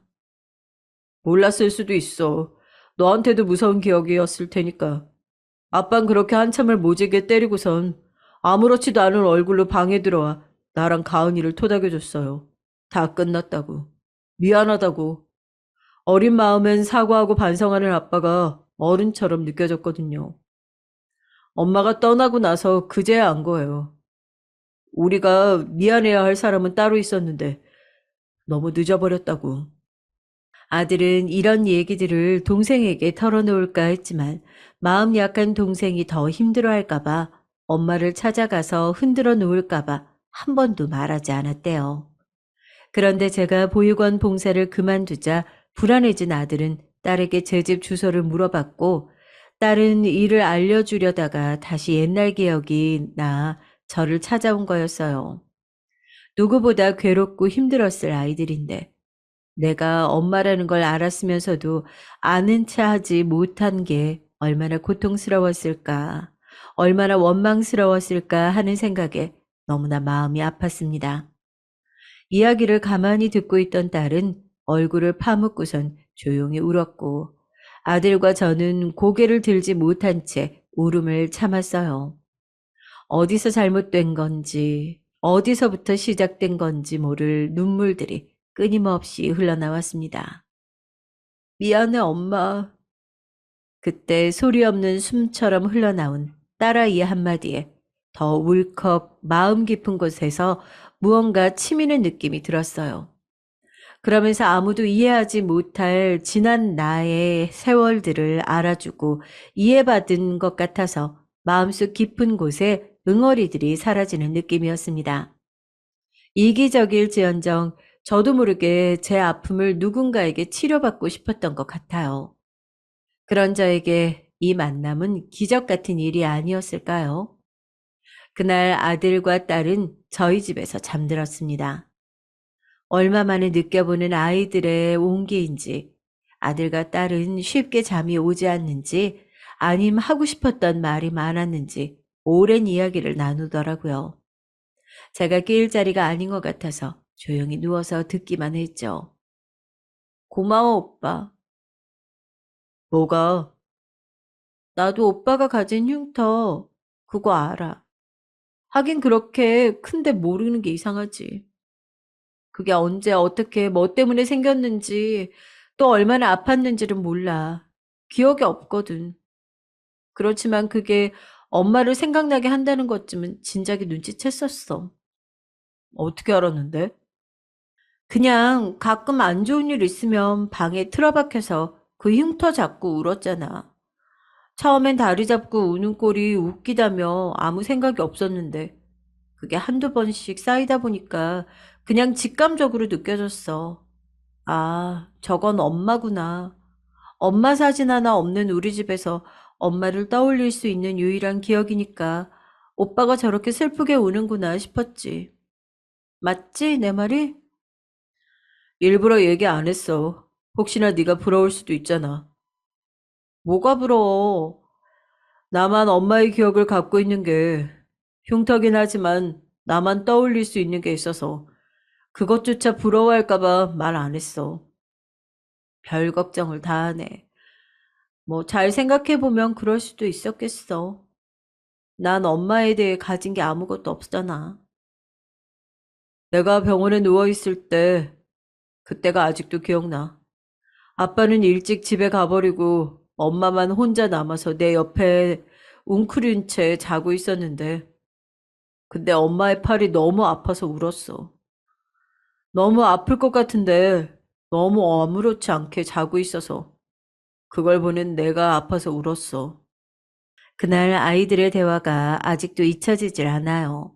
몰랐을 수도 있어. 너한테도 무서운 기억이었을 테니까. 아빤 그렇게 한참을 모지게 때리고선 아무렇지도 않은 얼굴로 방에 들어와 나랑 가은이를 토닥여줬어요. 다 끝났다고. 미안하다고. 어린 마음엔 사과하고 반성하는 아빠가 어른처럼 느껴졌거든요. 엄마가 떠나고 나서 그제야 안 거예요. 우리가 미안해야 할 사람은 따로 있었는데 너무 늦어버렸다고. 아들은 이런 얘기들을 동생에게 털어놓을까 했지만 마음 약한 동생이 더 힘들어할까봐 엄마를 찾아가서 흔들어 놓을까봐 한 번도 말하지 않았대요. 그런데 제가 보육원 봉사를 그만두자 불안해진 아들은 딸에게 제 집 주소를 물어봤고 딸은 일을 알려주려다가 다시 옛날 기억이 나 저를 찾아온 거였어요. 누구보다 괴롭고 힘들었을 아이들인데 내가 엄마라는 걸 알았으면서도 아는 체 하지 못한 게 얼마나 고통스러웠을까, 얼마나 원망스러웠을까 하는 생각에 너무나 마음이 아팠습니다. 이야기를 가만히 듣고 있던 딸은 얼굴을 파묻고선 조용히 울었고 아들과 저는 고개를 들지 못한 채 울음을 참았어요. 어디서 잘못된 건지, 어디서부터 시작된 건지 모를 눈물들이 끊임없이 흘러나왔습니다. 미안해, 엄마. 그때 소리 없는 숨처럼 흘러나온 딸아이의 한마디에 더 울컥 마음 깊은 곳에서 무언가 치미는 느낌이 들었어요. 그러면서 아무도 이해하지 못할 지난 나의 세월들을 알아주고 이해받은 것 같아서 마음속 깊은 곳에 응어리들이 사라지는 느낌이었습니다. 이기적일지언정 저도 모르게 제 아픔을 누군가에게 치료받고 싶었던 것 같아요. 그런 저에게 이 만남은 기적 같은 일이 아니었을까요? 그날 아들과 딸은 저희 집에서 잠들었습니다. 얼마 만에 느껴보는 아이들의 온기인지 아들과 딸은 쉽게 잠이 오지 않는지 아님 하고 싶었던 말이 많았는지 오랜 이야기를 나누더라고요. 제가 끼일 자리가 아닌 것 같아서 조용히 누워서 듣기만 했죠. 고마워, 오빠. 뭐가? 나도 오빠가 가진 흉터 그거 알아. 하긴 그렇게 큰데 모르는 게 이상하지. 그게 언제 어떻게 뭐 때문에 생겼는지 또 얼마나 아팠는지를 몰라. 기억이 없거든. 그렇지만 그게 엄마를 생각나게 한다는 것쯤은 진작에 눈치챘었어. 어떻게 알았는데? 그냥 가끔 안 좋은 일 있으면 방에 틀어박혀서 그 흉터 잡고 울었잖아. 처음엔 다리 잡고 우는 꼴이 웃기다며 아무 생각이 없었는데 그게 한두 번씩 쌓이다 보니까 그냥 직감적으로 느껴졌어. 아, 저건 엄마구나. 엄마 사진 하나 없는 우리 집에서 엄마를 떠올릴 수 있는 유일한 기억이니까 오빠가 저렇게 슬프게 우는구나 싶었지. 맞지, 내 말이? 일부러 얘기 안 했어. 혹시나 네가 부러울 수도 있잖아. 뭐가 부러워? 나만 엄마의 기억을 갖고 있는 게 흉터긴 하지만 나만 떠올릴 수 있는 게 있어서 그것조차 부러워할까봐 말 안 했어. 별 걱정을 다 하네. 뭐 잘 생각해보면 그럴 수도 있었겠어. 난 엄마에 대해 가진 게 아무것도 없잖아. 내가 병원에 누워있을 때 그때가 아직도 기억나. 아빠는 일찍 집에 가버리고 엄마만 혼자 남아서 내 옆에 웅크린 채 자고 있었는데 근데 엄마의 팔이 너무 아파서 울었어. 너무 아플 것 같은데 너무 아무렇지 않게 자고 있어서 그걸 보는 내가 아파서 울었어. 그날 아이들의 대화가 아직도 잊혀지질 않아요.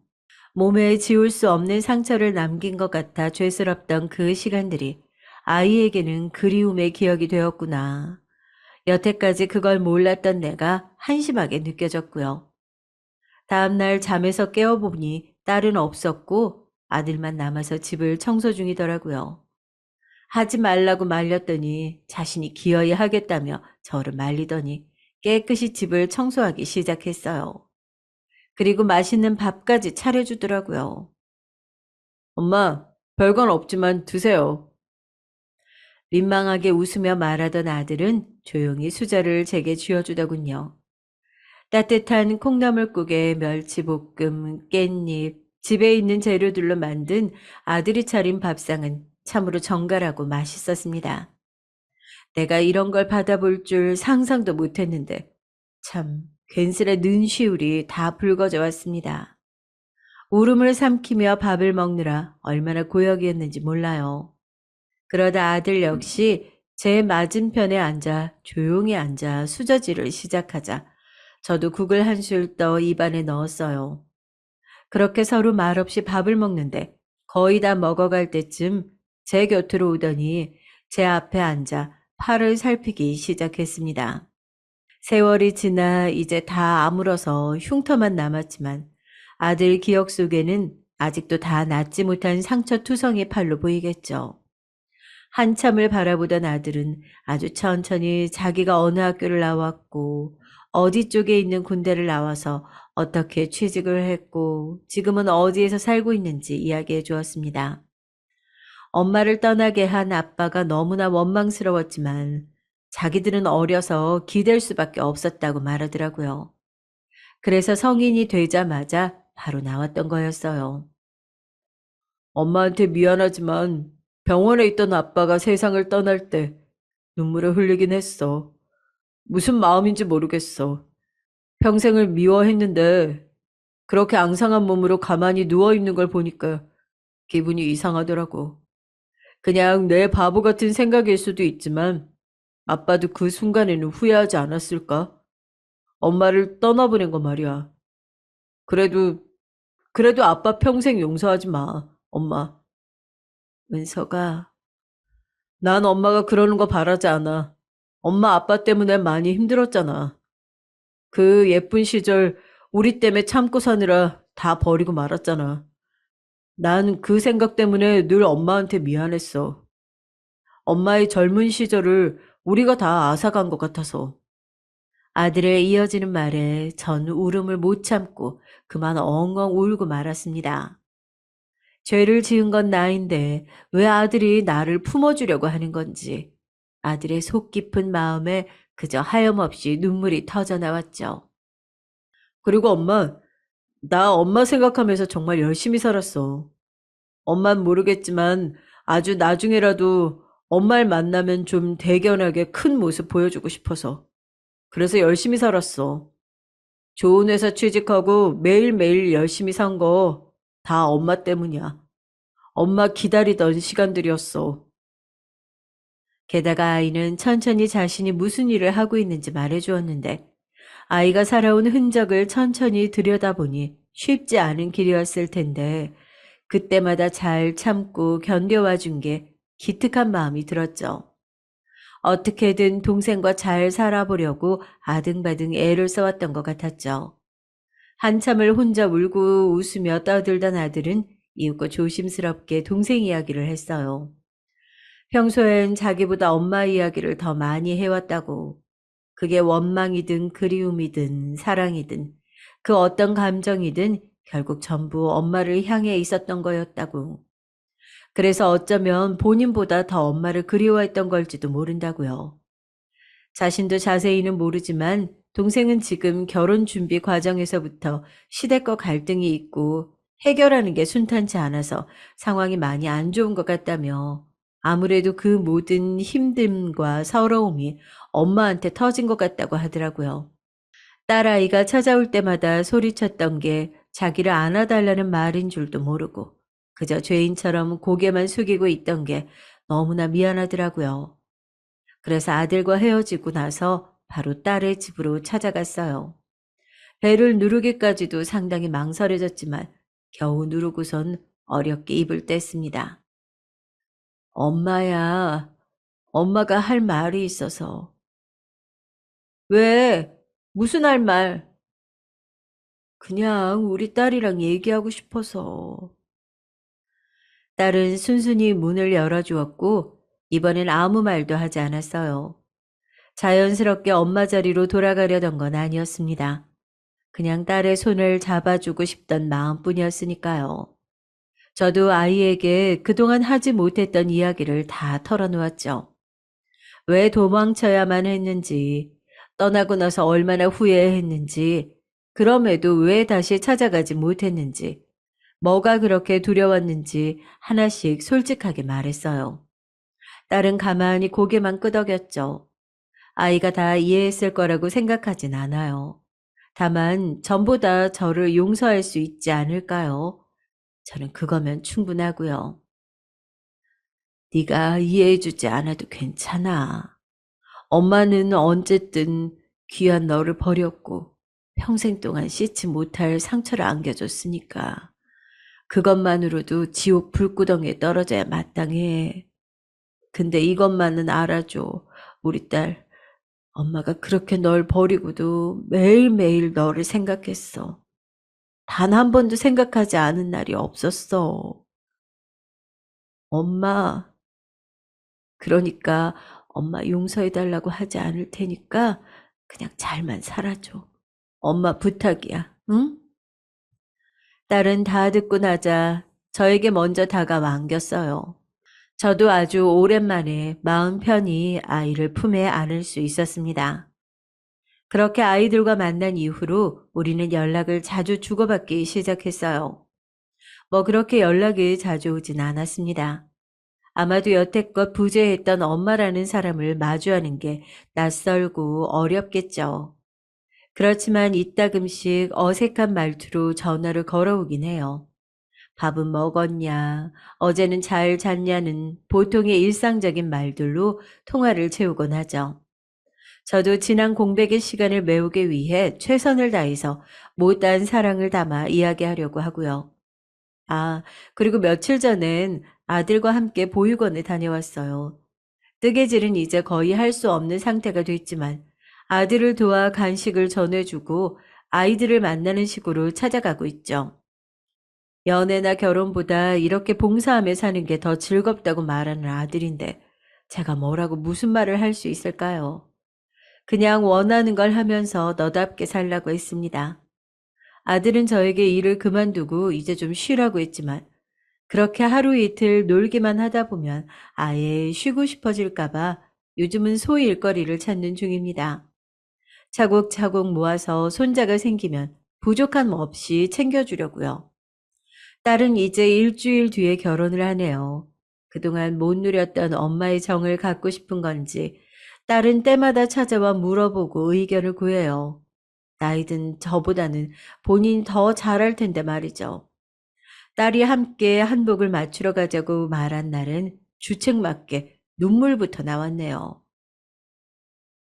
몸에 지울 수 없는 상처를 남긴 것 같아 죄스럽던 그 시간들이 아이에게는 그리움의 기억이 되었구나. 여태까지 그걸 몰랐던 내가 한심하게 느껴졌고요. 다음날 잠에서 깨어보니 딸은 없었고 아들만 남아서 집을 청소 중이더라고요. 하지 말라고 말렸더니 자신이 기어이 하겠다며 저를 말리더니 깨끗이 집을 청소하기 시작했어요. 그리고 맛있는 밥까지 차려주더라고요. 엄마, 별건 없지만 드세요. 민망하게 웃으며 말하던 아들은 조용히 수저를 제게 쥐어주더군요. 따뜻한 콩나물국에 멸치볶음, 깻잎, 집에 있는 재료들로 만든 아들이 차린 밥상은 참으로 정갈하고 맛있었습니다. 내가 이런 걸 받아볼 줄 상상도 못했는데 참 괜스레 눈시울이 다 붉어져 왔습니다. 울음을 삼키며 밥을 먹느라 얼마나 고역이었는지 몰라요. 그러다 아들 역시 제 맞은편에 앉아 조용히 앉아 수저질을 시작하자 저도 국을 한술 떠 입안에 넣었어요. 그렇게 서로 말없이 밥을 먹는데 거의 다 먹어갈 때쯤 제 곁으로 오더니 제 앞에 앉아 팔을 살피기 시작했습니다. 세월이 지나 이제 다 아물어서 흉터만 남았지만 아들 기억 속에는 아직도 다 낫지 못한 상처투성이 팔로 보이겠죠. 한참을 바라보던 아들은 아주 천천히 자기가 어느 학교를 나왔고 어디 쪽에 있는 군대를 나와서 어떻게 취직을 했고 지금은 어디에서 살고 있는지 이야기해 주었습니다. 엄마를 떠나게 한 아빠가 너무나 원망스러웠지만 자기들은 어려서 기댈 수밖에 없었다고 말하더라고요. 그래서 성인이 되자마자 바로 나왔던 거였어요. 엄마한테 미안하지만 병원에 있던 아빠가 세상을 떠날 때 눈물을 흘리긴 했어. 무슨 마음인지 모르겠어. 평생을 미워했는데 그렇게 앙상한 몸으로 가만히 누워있는 걸 보니까 기분이 이상하더라고. 그냥 내 바보 같은 생각일 수도 있지만 아빠도 그 순간에는 후회하지 않았을까? 엄마를 떠나보낸 거 말이야. 그래도, 그래도 아빠 평생 용서하지 마, 엄마. 은서가, 난 엄마가 그러는 거 바라지 않아. 엄마 아빠 때문에 많이 힘들었잖아. 그 예쁜 시절 우리 때문에 참고 사느라 다 버리고 말았잖아. 난 그 생각 때문에 늘 엄마한테 미안했어. 엄마의 젊은 시절을 우리가 다 앗아간 것 같아서. 아들의 이어지는 말에 전 울음을 못 참고 그만 엉엉 울고 말았습니다. 죄를 지은 건 나인데 왜 아들이 나를 품어주려고 하는 건지 아들의 속 깊은 마음에 그저 하염없이 눈물이 터져 나왔죠. 그리고 엄마, 나 엄마 생각하면서 정말 열심히 살았어. 엄만 모르겠지만 아주 나중에라도 엄마를 만나면 좀 대견하게 큰 모습 보여주고 싶어서. 그래서 열심히 살았어. 좋은 회사 취직하고 매일매일 열심히 산 거 다 엄마 때문이야. 엄마 기다리던 시간들이었어. 게다가 아이는 천천히 자신이 무슨 일을 하고 있는지 말해주었는데 아이가 살아온 흔적을 천천히 들여다보니 쉽지 않은 길이었을 텐데 그때마다 잘 참고 견뎌와 준 게 기특한 마음이 들었죠. 어떻게든 동생과 잘 살아보려고 아등바등 애를 써왔던 것 같았죠. 한참을 혼자 울고 웃으며 떠들던 아들은 이윽고 조심스럽게 동생 이야기를 했어요. 평소엔 자기보다 엄마 이야기를 더 많이 해왔다고. 그게 원망이든 그리움이든 사랑이든 그 어떤 감정이든 결국 전부 엄마를 향해 있었던 거였다고. 그래서 어쩌면 본인보다 더 엄마를 그리워했던 걸지도 모른다고요. 자신도 자세히는 모르지만 동생은 지금 결혼 준비 과정에서부터 시댁과 갈등이 있고 해결하는 게 순탄치 않아서 상황이 많이 안 좋은 것 같다며 아무래도 그 모든 힘듦과 서러움이 엄마한테 터진 것 같다고 하더라고요. 딸아이가 찾아올 때마다 소리쳤던 게 자기를 안아달라는 말인 줄도 모르고 그저 죄인처럼 고개만 숙이고 있던 게 너무나 미안하더라고요. 그래서 아들과 헤어지고 나서 바로 딸의 집으로 찾아갔어요. 배를 누르기까지도 상당히 망설여졌지만 겨우 누르고선 어렵게 입을 뗐습니다. 엄마야, 엄마가 할 말이 있어서. 왜? 무슨 할 말? 그냥 우리 딸이랑 얘기하고 싶어서. 딸은 순순히 문을 열어주었고 이번엔 아무 말도 하지 않았어요. 자연스럽게 엄마 자리로 돌아가려던 건 아니었습니다. 그냥 딸의 손을 잡아주고 싶던 마음뿐이었으니까요. 저도 아이에게 그동안 하지 못했던 이야기를 다 털어놓았죠. 왜 도망쳐야만 했는지, 떠나고 나서 얼마나 후회했는지, 그럼에도 왜 다시 찾아가지 못했는지, 뭐가 그렇게 두려웠는지 하나씩 솔직하게 말했어요. 딸은 가만히 고개만 끄덕였죠. 아이가 다 이해했을 거라고 생각하진 않아요. 다만 전보다 저를 용서할 수 있지 않을까요? 저는 그거면 충분하고요. 네가 이해해주지 않아도 괜찮아. 엄마는 언제든 귀한 너를 버렸고 평생 동안 씻지 못할 상처를 안겨줬으니까 그것만으로도 지옥 불구덩이에 떨어져야 마땅해. 근데 이것만은 알아줘. 우리 딸, 엄마가 그렇게 널 버리고도 매일매일 너를 생각했어. 단 한 번도 생각하지 않은 날이 없었어. 엄마, 그러니까 엄마 용서해달라고 하지 않을 테니까 그냥 잘만 살아줘. 엄마 부탁이야, 응? 딸은 다 듣고 나자 저에게 먼저 다가와 안겼어요. 저도 아주 오랜만에 마음 편히 아이를 품에 안을 수 있었습니다. 그렇게 아이들과 만난 이후로 우리는 연락을 자주 주고받기 시작했어요. 뭐 그렇게 연락이 자주 오진 않았습니다. 아마도 여태껏 부재했던 엄마라는 사람을 마주하는 게 낯설고 어렵겠죠. 그렇지만 이따금씩 어색한 말투로 전화를 걸어오긴 해요. 밥은 먹었냐, 어제는 잘 잤냐는 보통의 일상적인 말들로 통화를 채우곤 하죠. 저도 지난 공백의 시간을 메우기 위해 최선을 다해서 못다한 사랑을 담아 이야기하려고 하고요. 아, 그리고 며칠 전엔 아들과 함께 보육원에 다녀왔어요. 뜨개질은 이제 거의 할 수 없는 상태가 됐지만 아들을 도와 간식을 전해주고 아이들을 만나는 식으로 찾아가고 있죠. 연애나 결혼보다 이렇게 봉사하며 사는 게 더 즐겁다고 말하는 아들인데 제가 뭐라고 무슨 말을 할 수 있을까요? 그냥 원하는 걸 하면서 너답게 살라고 했습니다. 아들은 저에게 일을 그만두고 이제 좀 쉬라고 했지만 그렇게 하루 이틀 놀기만 하다 보면 아예 쉬고 싶어질까봐 요즘은 소일 일거리를 찾는 중입니다. 차곡차곡 모아서 손자가 생기면 부족함 없이 챙겨주려고요. 딸은 이제 일주일 뒤에 결혼을 하네요. 그동안 못 누렸던 엄마의 정을 갖고 싶은 건지 딸은 때마다 찾아와 물어보고 의견을 구해요. 나이든 저보다는 본인이 더 잘할 텐데 말이죠. 딸이 함께 한복을 맞추러 가자고 말한 날은 주책맞게 눈물부터 나왔네요.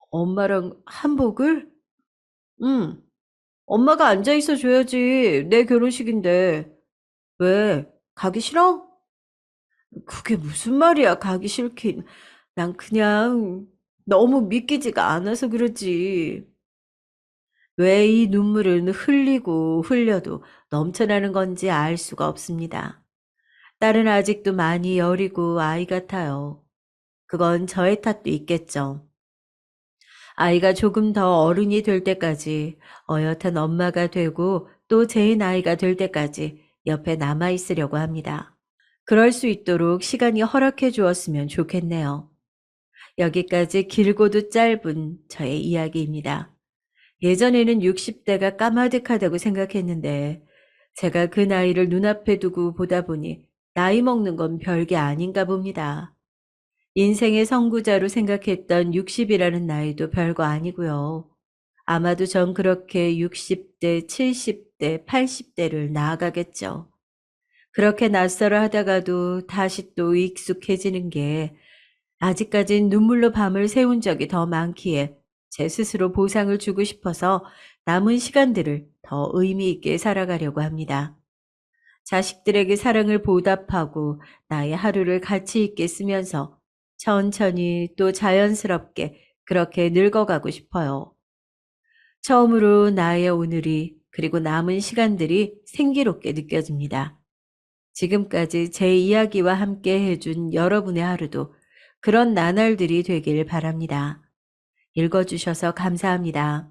엄마랑 한복을? 응. 엄마가 앉아 있어 줘야지. 내 결혼식인데. 왜? 가기 싫어? 그게 무슨 말이야, 가기 싫긴. 난 그냥 너무 믿기지가 않아서 그러지. 왜 이 눈물은 흘리고 흘려도 넘쳐나는 건지 알 수가 없습니다. 딸은 아직도 많이 여리고 아이 같아요. 그건 저의 탓도 있겠죠. 아이가 조금 더 어른이 될 때까지 어엿한 엄마가 되고 또 제 나이가 될 때까지 옆에 남아 있으려고 합니다. 그럴 수 있도록 시간이 허락해 주었으면 좋겠네요. 여기까지 길고도 짧은 저의 이야기입니다. 예전에는 60대가 까마득하다고 생각했는데 제가 그 나이를 눈앞에 두고 보다 보니 나이 먹는 건 별게 아닌가 봅니다. 인생의 선구자로 생각했던 60이라는 나이도 별거 아니고요. 아마도 전 그렇게 60대, 70대, 80대를 나아가겠죠. 그렇게 낯설어 하다가도 다시 또 익숙해지는 게 아직까진 눈물로 밤을 새운 적이 더 많기에 제 스스로 보상을 주고 싶어서 남은 시간들을 더 의미 있게 살아가려고 합니다. 자식들에게 사랑을 보답하고 나의 하루를 가치 있게 쓰면서 천천히 또 자연스럽게 그렇게 늙어가고 싶어요. 처음으로 나의 오늘이 그리고 남은 시간들이 생기롭게 느껴집니다. 지금까지 제 이야기와 함께 해준 여러분의 하루도 그런 나날들이 되길 바랍니다. 읽어주셔서 감사합니다.